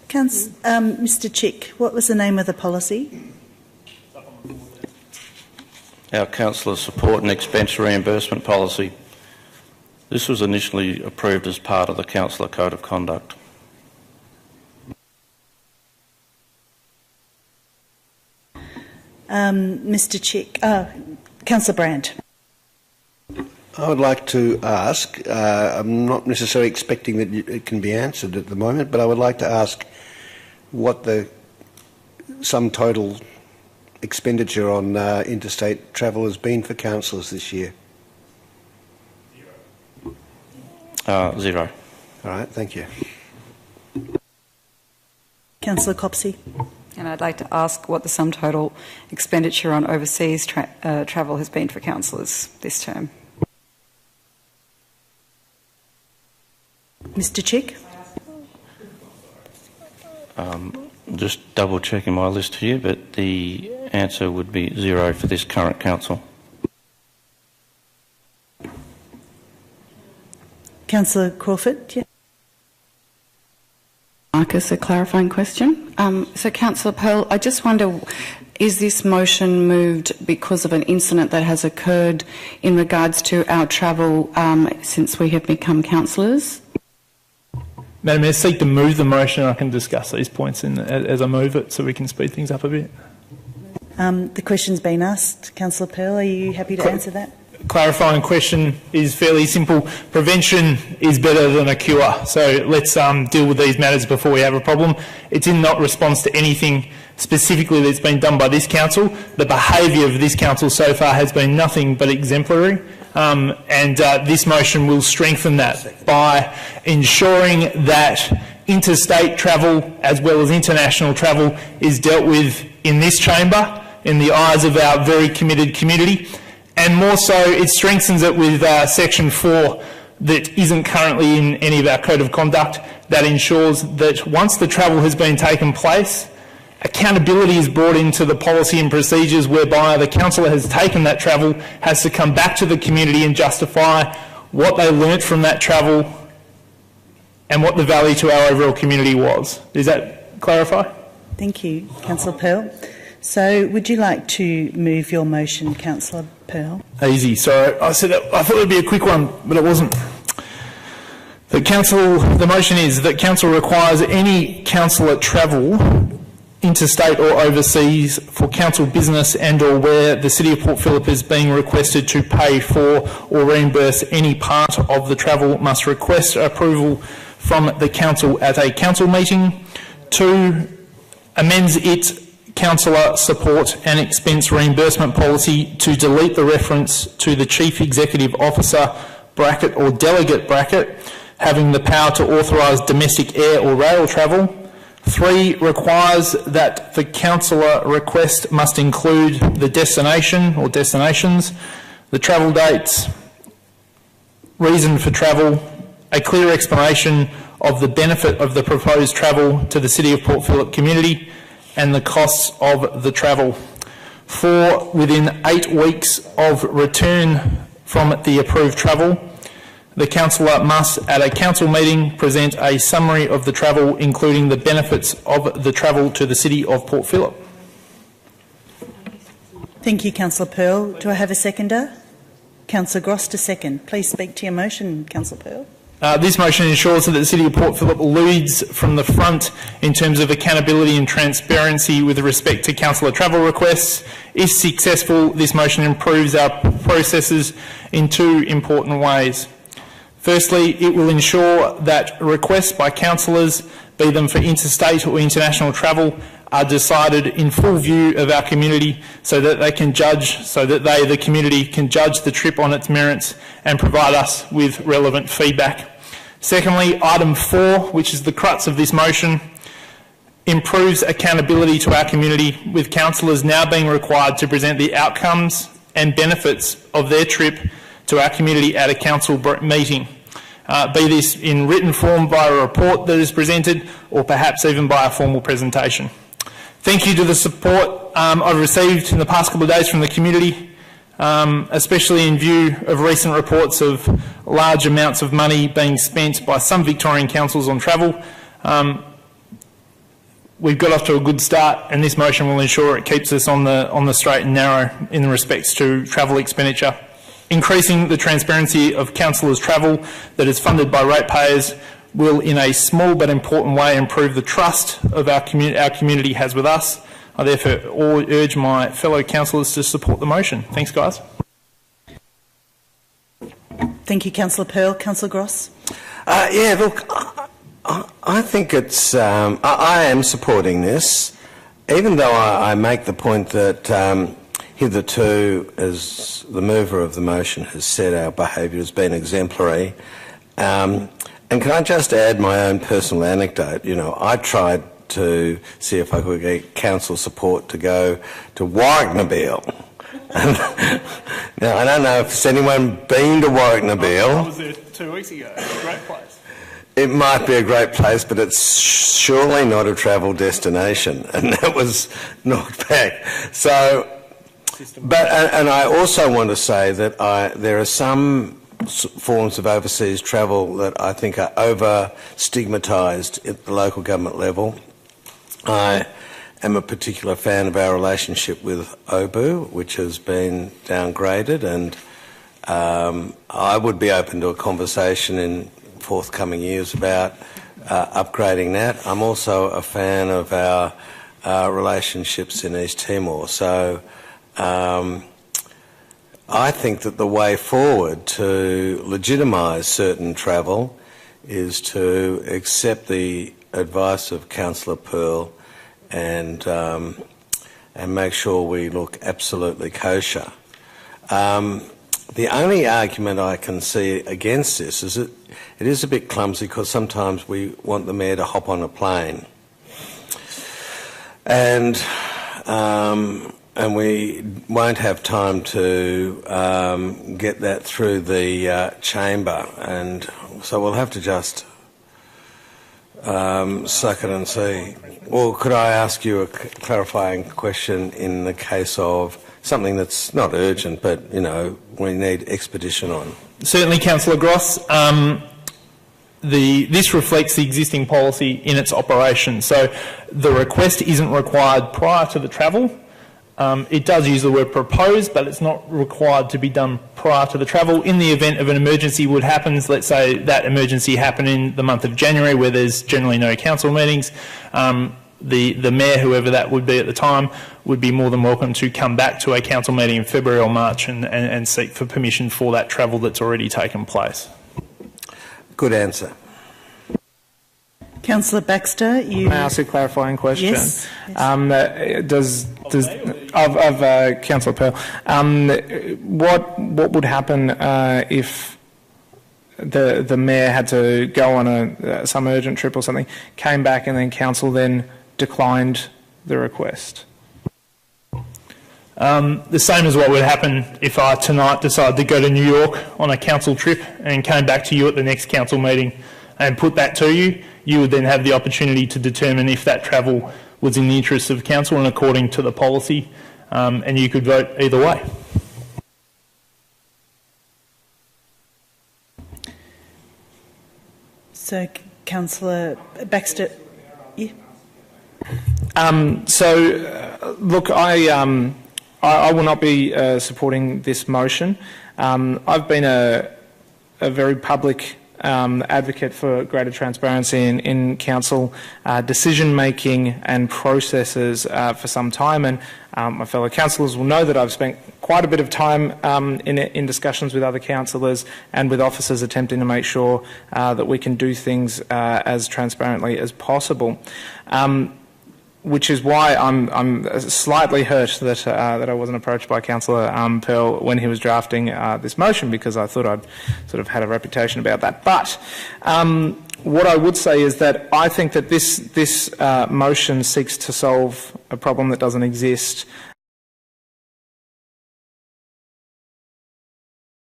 Mr Chick, what was the name of the policy? Our councillor support and expense reimbursement policy. This was initially approved as part of the councillor code of conduct. Mr Chick, Councillor Brand. I would like to ask, I'm not necessarily expecting that it can be answered at the moment, but I would like to ask what the sum total expenditure on interstate travel has been for councillors this year. Zero. All right, thank you. Councillor Copsey. And I'd like to ask what the sum total expenditure on overseas travel has been for councillors this term. Mr Chick. Just double checking my list here, but the answer would be zero for this current council. Councillor Crawford. Yeah. Marcus, a clarifying question. So, Councillor Pearl, I just wonder, is this motion moved because of an incident that has occurred in regards to our travel since we have become councillors? Madam Mayor, seek to move the motion. I can discuss these points as I move it so we can speed things up a bit. The question's been asked. Councillor Pearl, are you happy to answer that? Clarifying question is fairly simple. Prevention is better than a cure. So let's deal with these matters before we have a problem. It's in not response to anything specifically that's been done by this council. The behaviour of this council so far has been nothing but exemplary. This motion will strengthen that by ensuring that interstate travel as well as international travel is dealt with in this chamber, in the eyes of our very committed community. And more so, it strengthens it with Section 4 that isn't currently in any of our Code of Conduct, that ensures that once the travel has been taken place, accountability is brought into the policy and procedures whereby the councillor has taken that travel, has to come back to the community and justify what they learnt from that travel and what the value to our overall community was. Does that clarify? Thank you, Councillor Pearl. So, would you like to move your motion, Councillor Pearl? Easy. So I said I thought it would be a quick one, but it wasn't. The motion is that council requires any councillor travel interstate or overseas for council business and or where the City of Port Phillip is being requested to pay for or reimburse any part of the travel must request approval from the council at a council meeting. 2, amends its councillor support and expense reimbursement policy to delete the reference to the Chief Executive Officer bracket or delegate bracket having the power to authorise domestic air or rail travel. 3, requires that the councillor request must include the destination or destinations, the travel dates, reason for travel, a clear explanation of the benefit of the proposed travel to the City of Port Phillip community and the costs of the travel. 4, within 8 weeks of return from the approved travel, the councillor must, at a council meeting, present a summary of the travel, including the benefits of the travel to the City of Port Phillip. Thank you, Councillor Pearl. Do I have a seconder? Councillor Gross to second. Please speak to your motion, Councillor Pearl. This motion ensures that the City of Port Phillip leads from the front in terms of accountability and transparency with respect to councillor travel requests. If successful, this motion improves our processes in 2 important ways. Firstly, it will ensure that requests by councillors, be them for interstate or international travel, are decided in full view of our community so that they can judge, the community, can judge the trip on its merits and provide us with relevant feedback. Secondly, item 4, which is the crux of this motion, improves accountability to our community, with councillors now being required to present the outcomes and benefits of their trip to our community at a council meeting, be this in written form via a report that is presented or perhaps even by a formal presentation. Thank you to the support I've received in the past couple of days from the community, especially in view of recent reports of large amounts of money being spent by some Victorian councils on travel. We've got off to a good start, and this motion will ensure it keeps us on the straight and narrow in respects to travel expenditure. Increasing the transparency of councillors' travel that is funded by ratepayers will, in a small but important way, improve the trust of our community has with us. I therefore urge my fellow councillors to support the motion. Thanks, guys. Thank you, Councillor Pearl. Councillor Gross? Yeah, look, I think it's... I am supporting this, even though I make the point that hitherto, as the mover of the motion has said, our behaviour has been exemplary. And can I just add my own personal anecdote? You know, I tried to see if I could get council support to go to Warwick-Nabil. Now, I don't know if anyone been to Warwick-Nabil. I was there 2 weeks ago. It's a great place. It might be a great place, but it's surely not a travel destination, and that was knocked back. So, and I also want to say that there are some forms of overseas travel that I think are over-stigmatised at the local government level. I am a particular fan of our relationship with OBU, which has been downgraded, and I would be open to a conversation in forthcoming years about upgrading that. I'm also a fan of our relationships in East Timor, so I think that the way forward to legitimise certain travel is to accept the advice of Councillor Pearl and make sure we look absolutely kosher. The only argument I can see against this is that it is a bit clumsy because sometimes we want the Mayor to hop on a plane. And we won't have time to get that through the chamber, and so we'll have to just suck it and see. Well, could I ask you a clarifying question in the case of something that's not urgent, but, you know, we need expedition on? Certainly, Councillor Gross. This reflects the existing policy in its operation. So the request isn't required prior to the travel. It does use the word proposed, but it's not required to be done prior to the travel. In the event of an emergency would happen, let's say that emergency happened in the month of January where there's generally no council meetings, the Mayor, whoever that would be at the time, would be more than welcome to come back to a council meeting in February or March and seek for permission for that travel that's already taken place. Good answer. Councillor Baxter, you... May I ask a clarifying question? Yes. Of Councillor Pearl, what would happen if the Mayor had to go on some urgent trip or something, came back and then Council then declined the request? The same as what would happen if I tonight decided to go to New York on a council trip and came back to you at the next council meeting and put that to you. You would then have the opportunity to determine if that travel was in the interests of council and according to the policy, and you could vote either way. So, Councillor Baxter, yeah. Look, I will not be supporting this motion. I've been a very public advocate for greater transparency in council decision-making and processes for some time, and my fellow councillors will know that I've spent quite a bit of time in discussions with other councillors and with officers attempting to make sure that we can do things as transparently as possible. Which is why I'm slightly hurt that I wasn't approached by Councillor Pearl when he was drafting this motion, because I thought I'd sort of had a reputation about that. But what I would say is that I think that this motion seeks to solve a problem that doesn't exist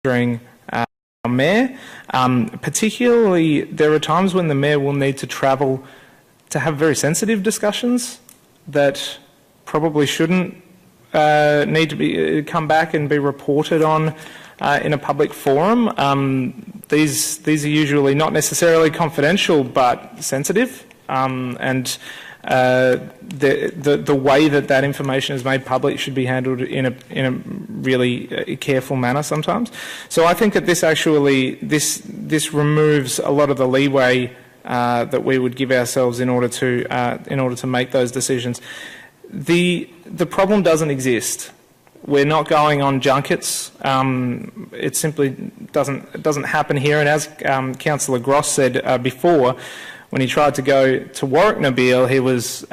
during our Mayor. Particularly, there are times when the Mayor will need to travel to have very sensitive discussions that probably shouldn't need to come back and be reported on in a public forum. These are usually not necessarily confidential but sensitive, and the way that information is made public should be handled in a really careful manner sometimes. So I think that this removes a lot of the leeway that we would give ourselves in order to make those decisions. The problem doesn't exist. We're not going on junkets. It's simply doesn't happen here. And as Councillor Gross said before, when he tried to go to Warwick Nabil, he was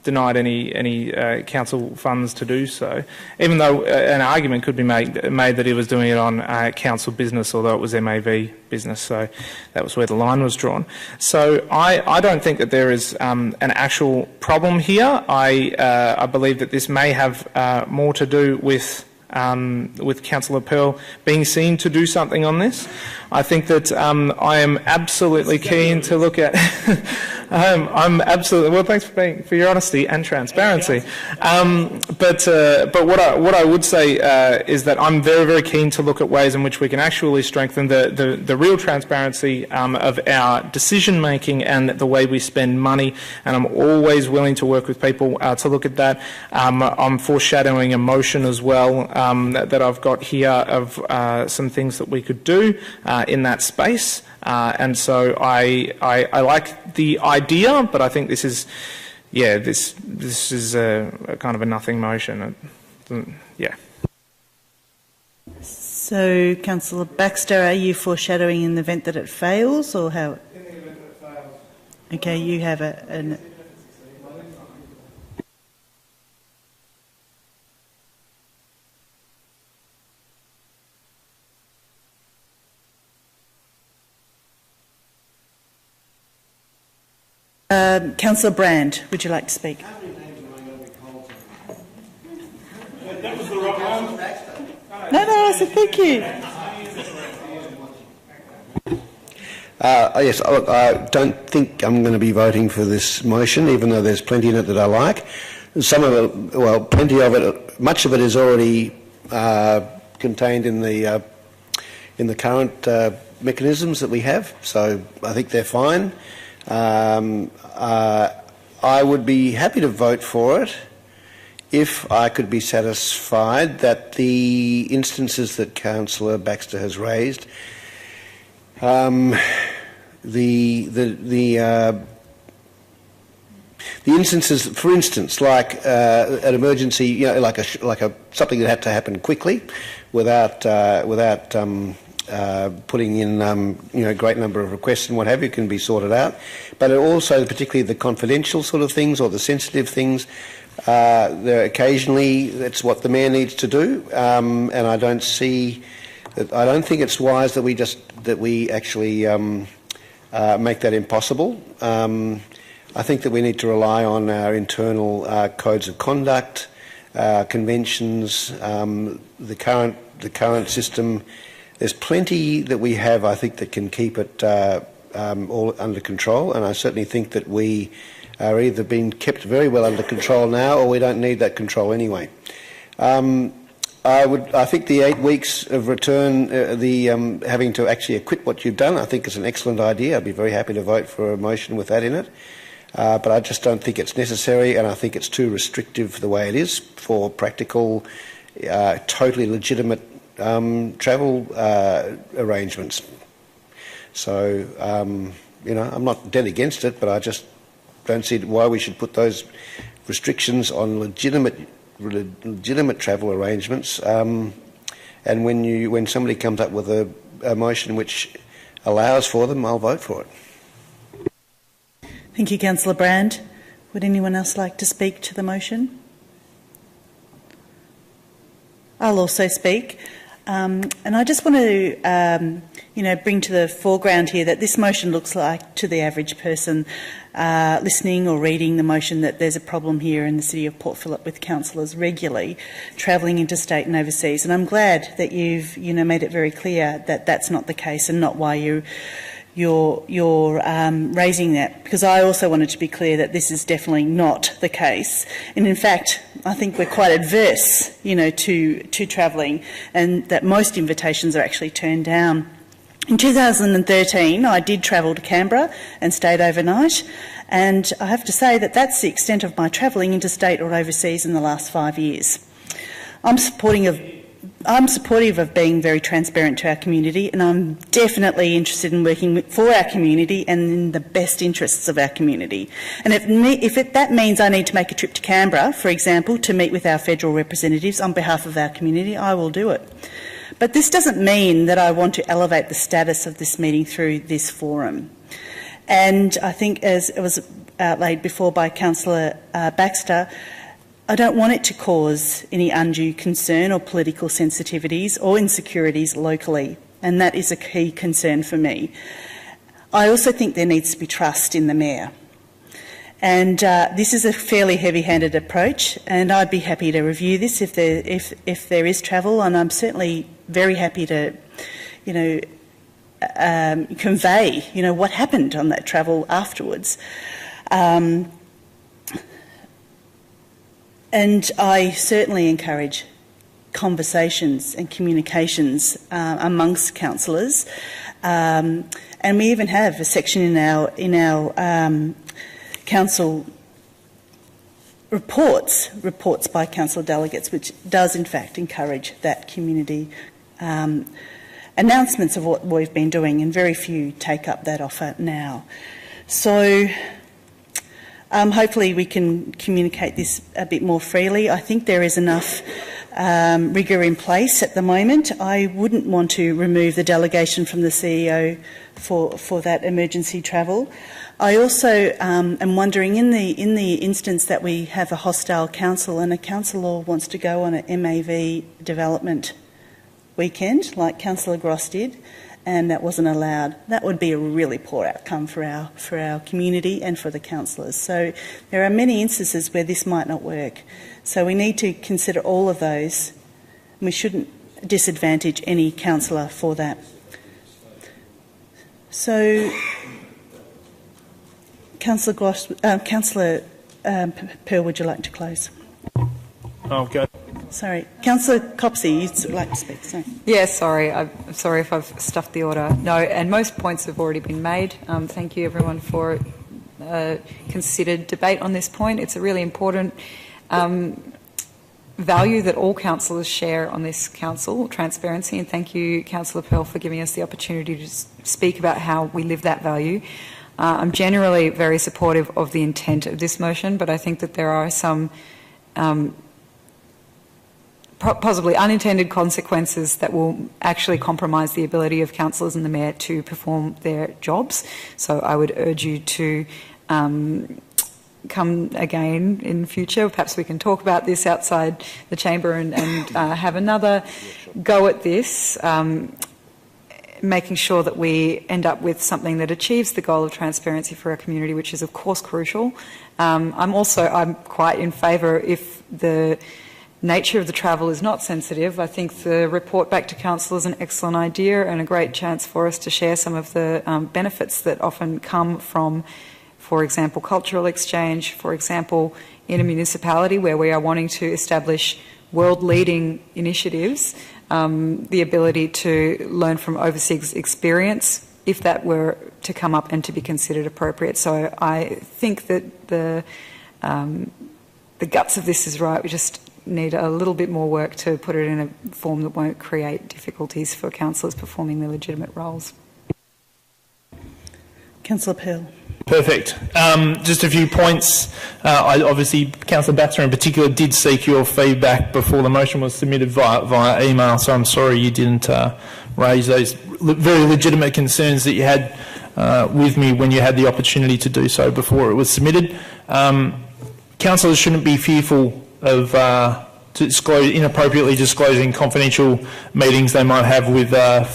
denied any council funds to do so, even though an argument could be made that he was doing it on council business, although it was MAV business, so that was where the line was drawn. So I don't think that there is an actual problem here. I believe that this may have more to do with Councillor Pearl being seen to do something on this. I think that I am absolutely keen to look at. I'm absolutely well. Thanks for your honesty and transparency. But what I would say is that I'm very, very keen to look at ways in which we can actually strengthen the real transparency of our decision making and the way we spend money. And I'm always willing to work with people to look at that. I'm foreshadowing a motion as well that I've got here of some things that we could do in that space. And so I like the idea, but I think this is, this is a kind of a nothing motion. Yeah. So, Councillor Baxter, are you foreshadowing in the event that it fails, or how? In the event that it fails. Okay, you have an. Councillor Brand, would you like to speak? That was the wrong one. No, I said thank you. Yes, I don't think I'm going to be voting for this motion, even though there's plenty in it that I like. Some of it, well, plenty of it, much of it is already contained in the current mechanisms that we have, so I think they're fine. I would be happy to vote for it if I could be satisfied that the instances that Councillor Baxter has raised, the instances, for instance, like an emergency, like something that had to happen quickly, without putting in a great number of requests and what have you, can be sorted out. But also, particularly the confidential sort of things or the sensitive things, there occasionally that's what the mayor needs to do, and I don't think it's wise that we actually make that impossible. I think that we need to rely on our internal codes of conduct, conventions, the current system. There's plenty that we have, I think, that can keep it all under control, and I certainly think that we are either being kept very well under control now, or we don't need that control anyway. I think the 8 weeks of return, having to actually acquit what you've done, I think is an excellent idea. I'd be very happy to vote for a motion with that in it. But I just don't think it's necessary, and I think it's too restrictive the way it is for practical, totally legitimate travel arrangements. So, I'm not dead against it, but I just don't see why we should put those restrictions on legitimate travel arrangements. And when somebody comes up with a motion which allows for them, I'll vote for it. Thank you, Councillor Brand. Would anyone else like to speak to the motion? I'll also speak. And I just want to, bring to the foreground here that this motion looks like, to the average person listening or reading the motion, that there's a problem here in the city of Port Phillip with councillors regularly travelling interstate and overseas. And I'm glad that you've, made it very clear that that's not the case and not why you're raising that, because I also wanted to be clear that this is definitely not the case. And in fact, I think we're quite adverse, to travelling, and that most invitations are actually turned down. In 2013, I did travel to Canberra and stayed overnight, and I have to say that that's the extent of my travelling interstate or overseas in the last 5 years. I'm supportive of being very transparent to our community, and I'm definitely interested in working for our community and in the best interests of our community. And if that means I need to make a trip to Canberra, for example, to meet with our federal representatives on behalf of our community, I will do it. But this doesn't mean that I want to elevate the status of this meeting through this forum. And I think, as it was outlaid before by Councillor Baxter, I don't want it to cause any undue concern or political sensitivities or insecurities locally, and that is a key concern for me. I also think there needs to be trust in the Mayor. And this is a fairly heavy-handed approach, and I'd be happy to review this if there is travel, and I'm certainly very happy to, convey, what happened on that travel afterwards. And I certainly encourage conversations and communications amongst councillors, and we even have a section in our council reports by council delegates, which does in fact encourage that community announcements of what we've been doing, and very few take up that offer now. So hopefully we can communicate this a bit more freely. I think there is enough rigour in place at the moment. I wouldn't want to remove the delegation from the CEO for that emergency travel. I also am wondering, in the instance that we have a hostile council and a councillor wants to go on an MAV development weekend, like Councillor Gross did, and that wasn't allowed, that would be a really poor outcome for our community and for the councillors. So there are many instances where this might not work. So we need to consider all of those. We shouldn't disadvantage any councillor for that. So, Councillor Gross, Councillor Pearl, would you like to close? Okay. Sorry, Councillor Copsey, you'd like to speak. Sorry. Yeah, sorry. I'm sorry if I've stuffed the order. No, and most points have already been made. Thank you, everyone, for considered debate on this point. It's a really important value that all councillors share on this council, transparency, and thank you, Councillor Pearl, for giving us the opportunity to speak about how we live that value. I'm generally very supportive of the intent of this motion, but I think that there are some possibly unintended consequences that will actually compromise the ability of councillors and the Mayor to perform their jobs. So I would urge you to come again in future. Perhaps we can talk about this outside the chamber and have another go at this, making sure that we end up with something that achieves the goal of transparency for our community, which is of course crucial. I'm quite in favour if the nature of the travel is not sensitive. I think the report back to council is an excellent idea and a great chance for us to share some of the benefits that often come from, for example, cultural exchange, for example, in a municipality where we are wanting to establish world-leading initiatives, the ability to learn from overseas experience, if that were to come up and to be considered appropriate. So I think that the guts of this is right. We just need a little bit more work to put it in a form that won't create difficulties for councillors performing their legitimate roles. Councillor Pearl. Perfect. Just a few points. Obviously, Councillor Baxter in particular did seek your feedback before the motion was submitted via email, so I'm sorry you didn't raise those very legitimate concerns that you had with me when you had the opportunity to do so before it was submitted. Councillors shouldn't be fearful of inappropriately disclosing confidential meetings they might have with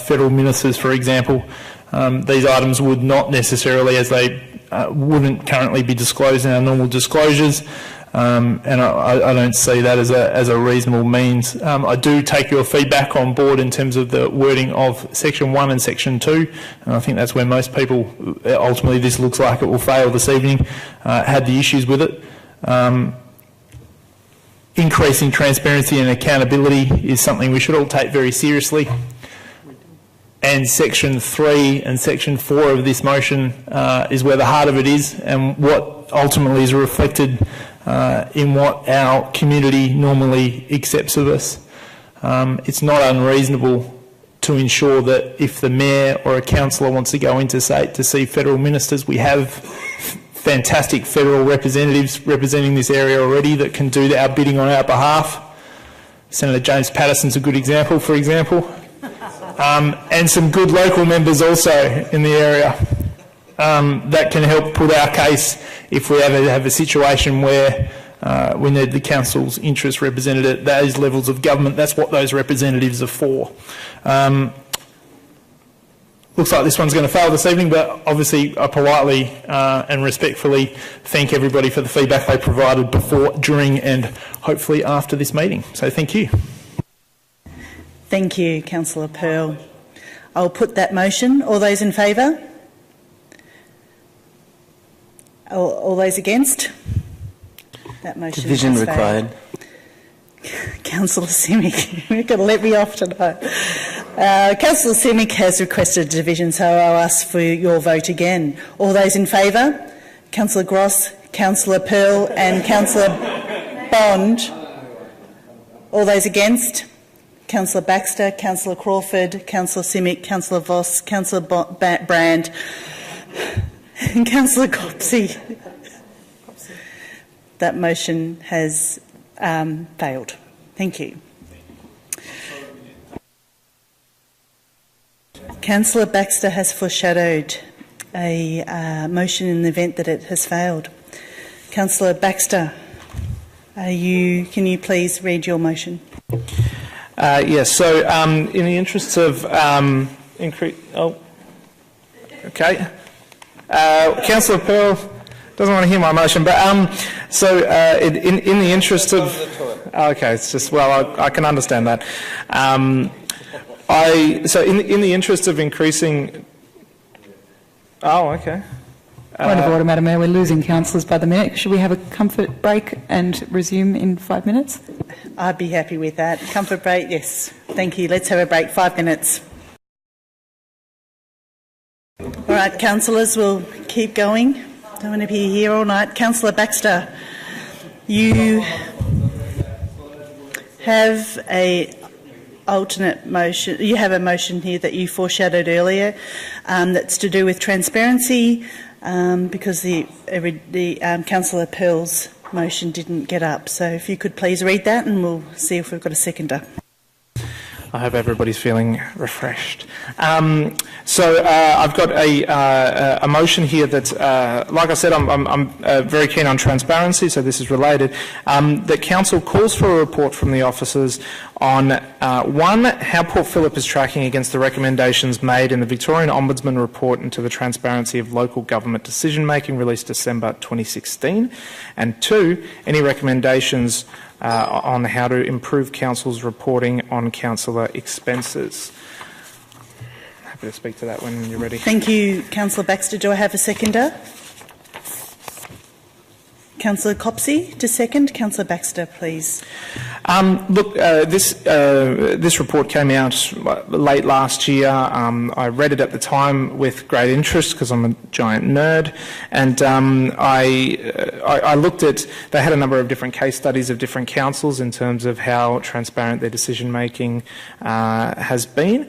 federal ministers, for example. These items would not necessarily, as they wouldn't currently be disclosed in our normal disclosures, and I don't see that as a reasonable means. I do take your feedback on board in terms of the wording of Section 1 and Section 2, and I think that's where most people, ultimately this looks like it will fail this evening, had the issues with it. Increasing transparency and accountability is something we should all take very seriously. And Section 3 and Section 4 of this motion is where the heart of it is, and what ultimately is reflected in what our community normally accepts of us. It's not unreasonable to ensure that if the Mayor or a councillor wants to go interstate to see federal ministers, we have fantastic federal representatives representing this area already that can do our bidding on our behalf. Senator James Patterson's a good example, for example. and some good local members also in the area that can help put our case if we ever have a situation where we need the council's interests represented at those levels of government. That's what those representatives are for. Looks like this one's going to fail this evening, but obviously I politely and respectfully thank everybody for the feedback they provided before, during and hopefully after this meeting. So thank you. Thank you, Councillor Pearl. I'll put that motion. All those in favour? All those against? That motion Division has required. failed. Councillor Simic, you're going to let me off tonight. Councillor Simic has requested a division, so I'll ask for your vote again. All those in favour? Councillor Gross, Councillor Pearl and Councillor Bond. All those against? Councillor Baxter, Councillor Crawford, Councillor Simic, Councillor Voss, Councillor Brand and Councillor Copsey. That motion has failed. Thank you. Councillor Baxter has foreshadowed a motion in the event that it has failed. Councillor Baxter, can you please read your motion? Yes, so in the interests of Councillor Pearl doesn't want to hear my motion, but in the interest of... Okay, it's just, well, I can understand that. So in the interest of increasing... Oh, okay. Point of order, Madam Mayor. We're losing councillors by the minute. Should we have a comfort break and resume in 5 minutes? I'd be happy with that. Comfort break, yes. Thank you. Let's have a break, 5 minutes. All right, councillors, we'll keep going. Don't want to be here all night. Councillor Baxter, you have a alternate motion. You have a motion here that you foreshadowed earlier that's to do with transparency because the Councillor Pearl's motion didn't get up. So if you could please read that and we'll see if we've got a seconder. I hope everybody's feeling refreshed. I've got a motion here that, like I said, I'm very keen on transparency, so this is related, that Council calls for a report from the officers on, one, how Port Phillip is tracking against the recommendations made in the Victorian Ombudsman report into the transparency of local government decision-making released December 2016, and two, any recommendations on how to improve Council's reporting on councillor expenses. Happy to speak to that when you're ready. Thank you, Councillor Baxter. Do I have a seconder? Councillor Copsey to second. Councillor Baxter, please. This report came out late last year. I read it at the time with great interest because I'm a giant nerd, and I looked at. They had a number of different case studies of different councils in terms of how transparent their decision making has been.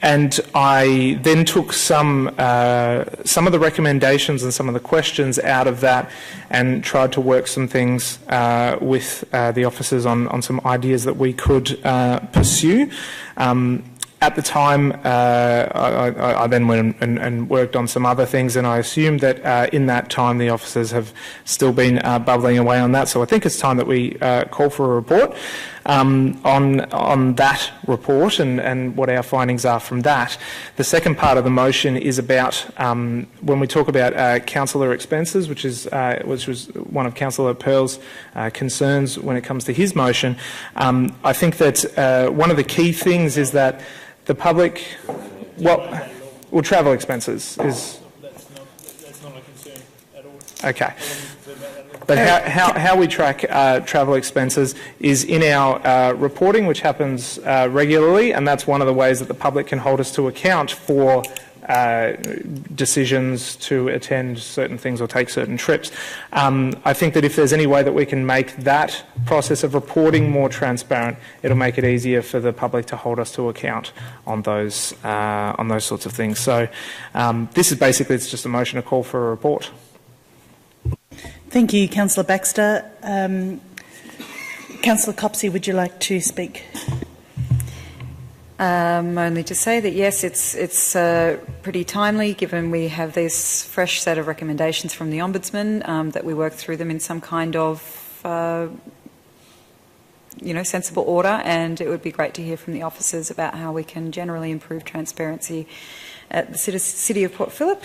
And I then took some of the recommendations and some of the questions out of that and tried to work some things with the officers on some ideas that we could pursue. At the time, I then went and worked on some other things, and I assumed that in that time the officers have still been bubbling away on that. So I think it's time that we call for a report on that report and what our findings are from that. The second part of the motion is about when we talk about councillor expenses, which was one of Councillor Pearl's concerns when it comes to his motion. I think that one of the key things is that the public, well, travel expenses is... That's not a concern at all. Okay. But how we track travel expenses is in our reporting, which happens regularly, and that's one of the ways that the public can hold us to account for decisions to attend certain things or take certain trips. I think that if there's any way that we can make that process of reporting more transparent, it'll make it easier for the public to hold us to account on those sorts of things. So this is basically, it's just a motion to call for a report. Thank you, Councillor Baxter. Councillor Copsey, would you like to speak? Only to say that yes, it's pretty timely, given we have this fresh set of recommendations from the Ombudsman, that we work through them in some kind of sensible order, and it would be great to hear from the officers about how we can generally improve transparency at the City of Port Phillip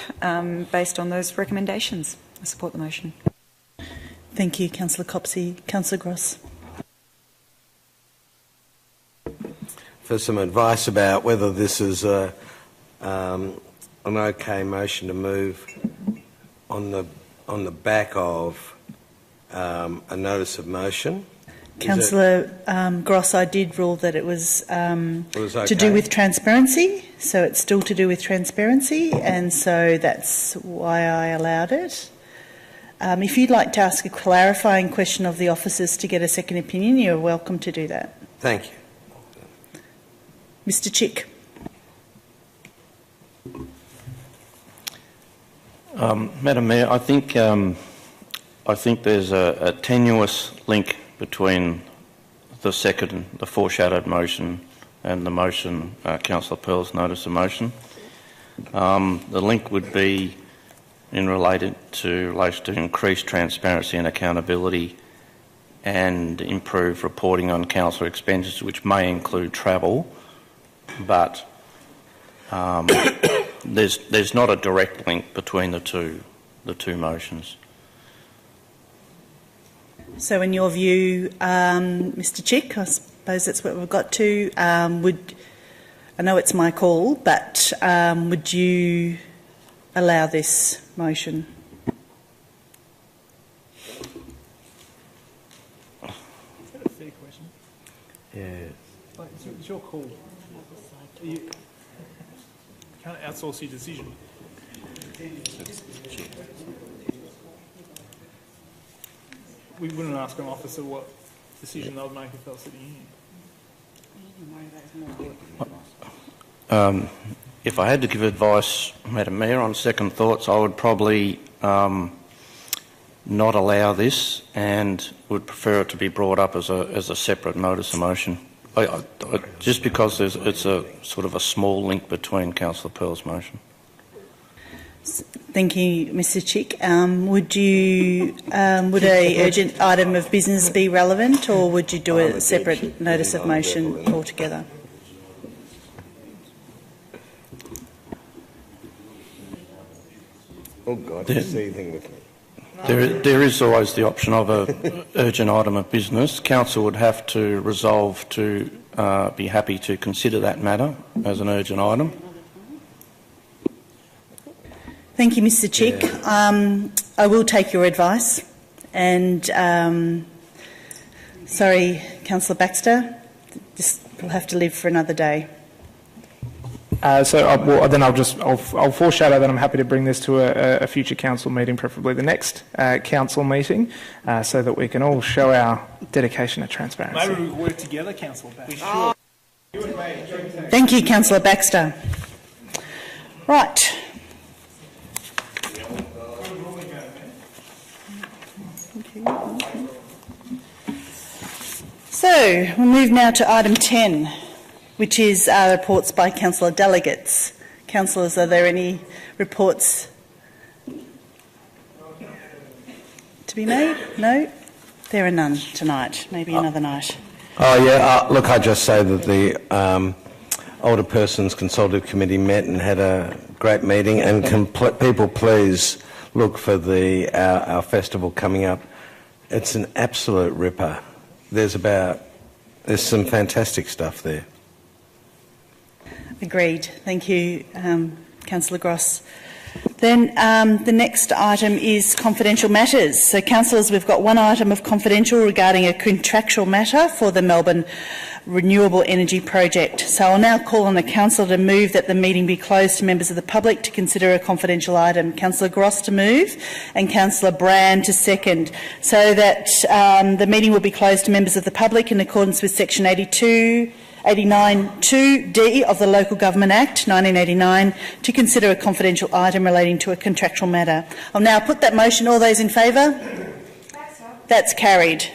based on those recommendations. I support the motion. Thank you, Councillor Copsey. Councillor Gross. For some advice about whether this is an okay motion to move on the back of a notice of motion. Councillor Gross, I did rule that it was okay. to do with transparency, so it's still to do with transparency, and so that's why I allowed it. If you'd like to ask a clarifying question of the officers to get a second opinion, you're welcome to do that. Thank you. Mr. Chick. Madam Mayor, I think there's a tenuous link between the foreshadowed motion and the motion, Councillor Pearl's notice of motion. The link would be in relation to increased transparency and accountability and improve reporting on council expenses, which may include travel, but there's not a direct link between the two motions. So in your view, Mr. Chick, I suppose that's what we've got to, I know it's my call, but would you allow this motion? Is that a fair question? Yeah. It's your call. You can't outsource your decision. We wouldn't ask an officer what decision they would make if they were sitting in. If I had to give advice, Madam Mayor, on second thoughts, I would probably not allow this and would prefer it to be brought up as a separate notice of motion. Just because it's a sort of a small link between Councillor Pearl's motion. Thank you, Mr. Chick. Would a urgent item of business be relevant, or would you do a separate notice of motion altogether? Oh God, you're seething with me. There is always the option of an urgent item of business. Council would have to resolve to be happy to consider that matter as an urgent item. Thank you, Mr. Chick. Yeah. I will take your advice, and sorry, Councillor Baxter, this will have to live for another day. I'll foreshadow that I'm happy to bring this to a future council meeting, preferably the next council meeting, so that we can all show our dedication to transparency. Maybe we work together, Councillor Baxter. Thank you, Councillor Baxter. Right. So, we'll move now to item 10, which is reports by councillor delegates. Councillors, are there any reports to be made? No? There are none tonight. Maybe another night. Oh, yeah. Look, I just say that the Older Persons Consultative Committee met and had a great meeting, and people please look for our festival coming up. It's an absolute ripper. There's some fantastic stuff there. Agreed. Thank you, Councillor Gross. Then the next item is confidential matters. So, councillors, we've got one item of confidential regarding a contractual matter for the Melbourne Renewable Energy Project. So I'll now call on the councillor to move that the meeting be closed to members of the public to consider a confidential item. Councillor Gross to move and Councillor Brand to second, so that the meeting will be closed to members of the public in accordance with Section 89(2)(d) of the Local Government Act 1989 to consider a confidential item relating to a contractual matter. I'll now put that motion. All those in favour? That's carried.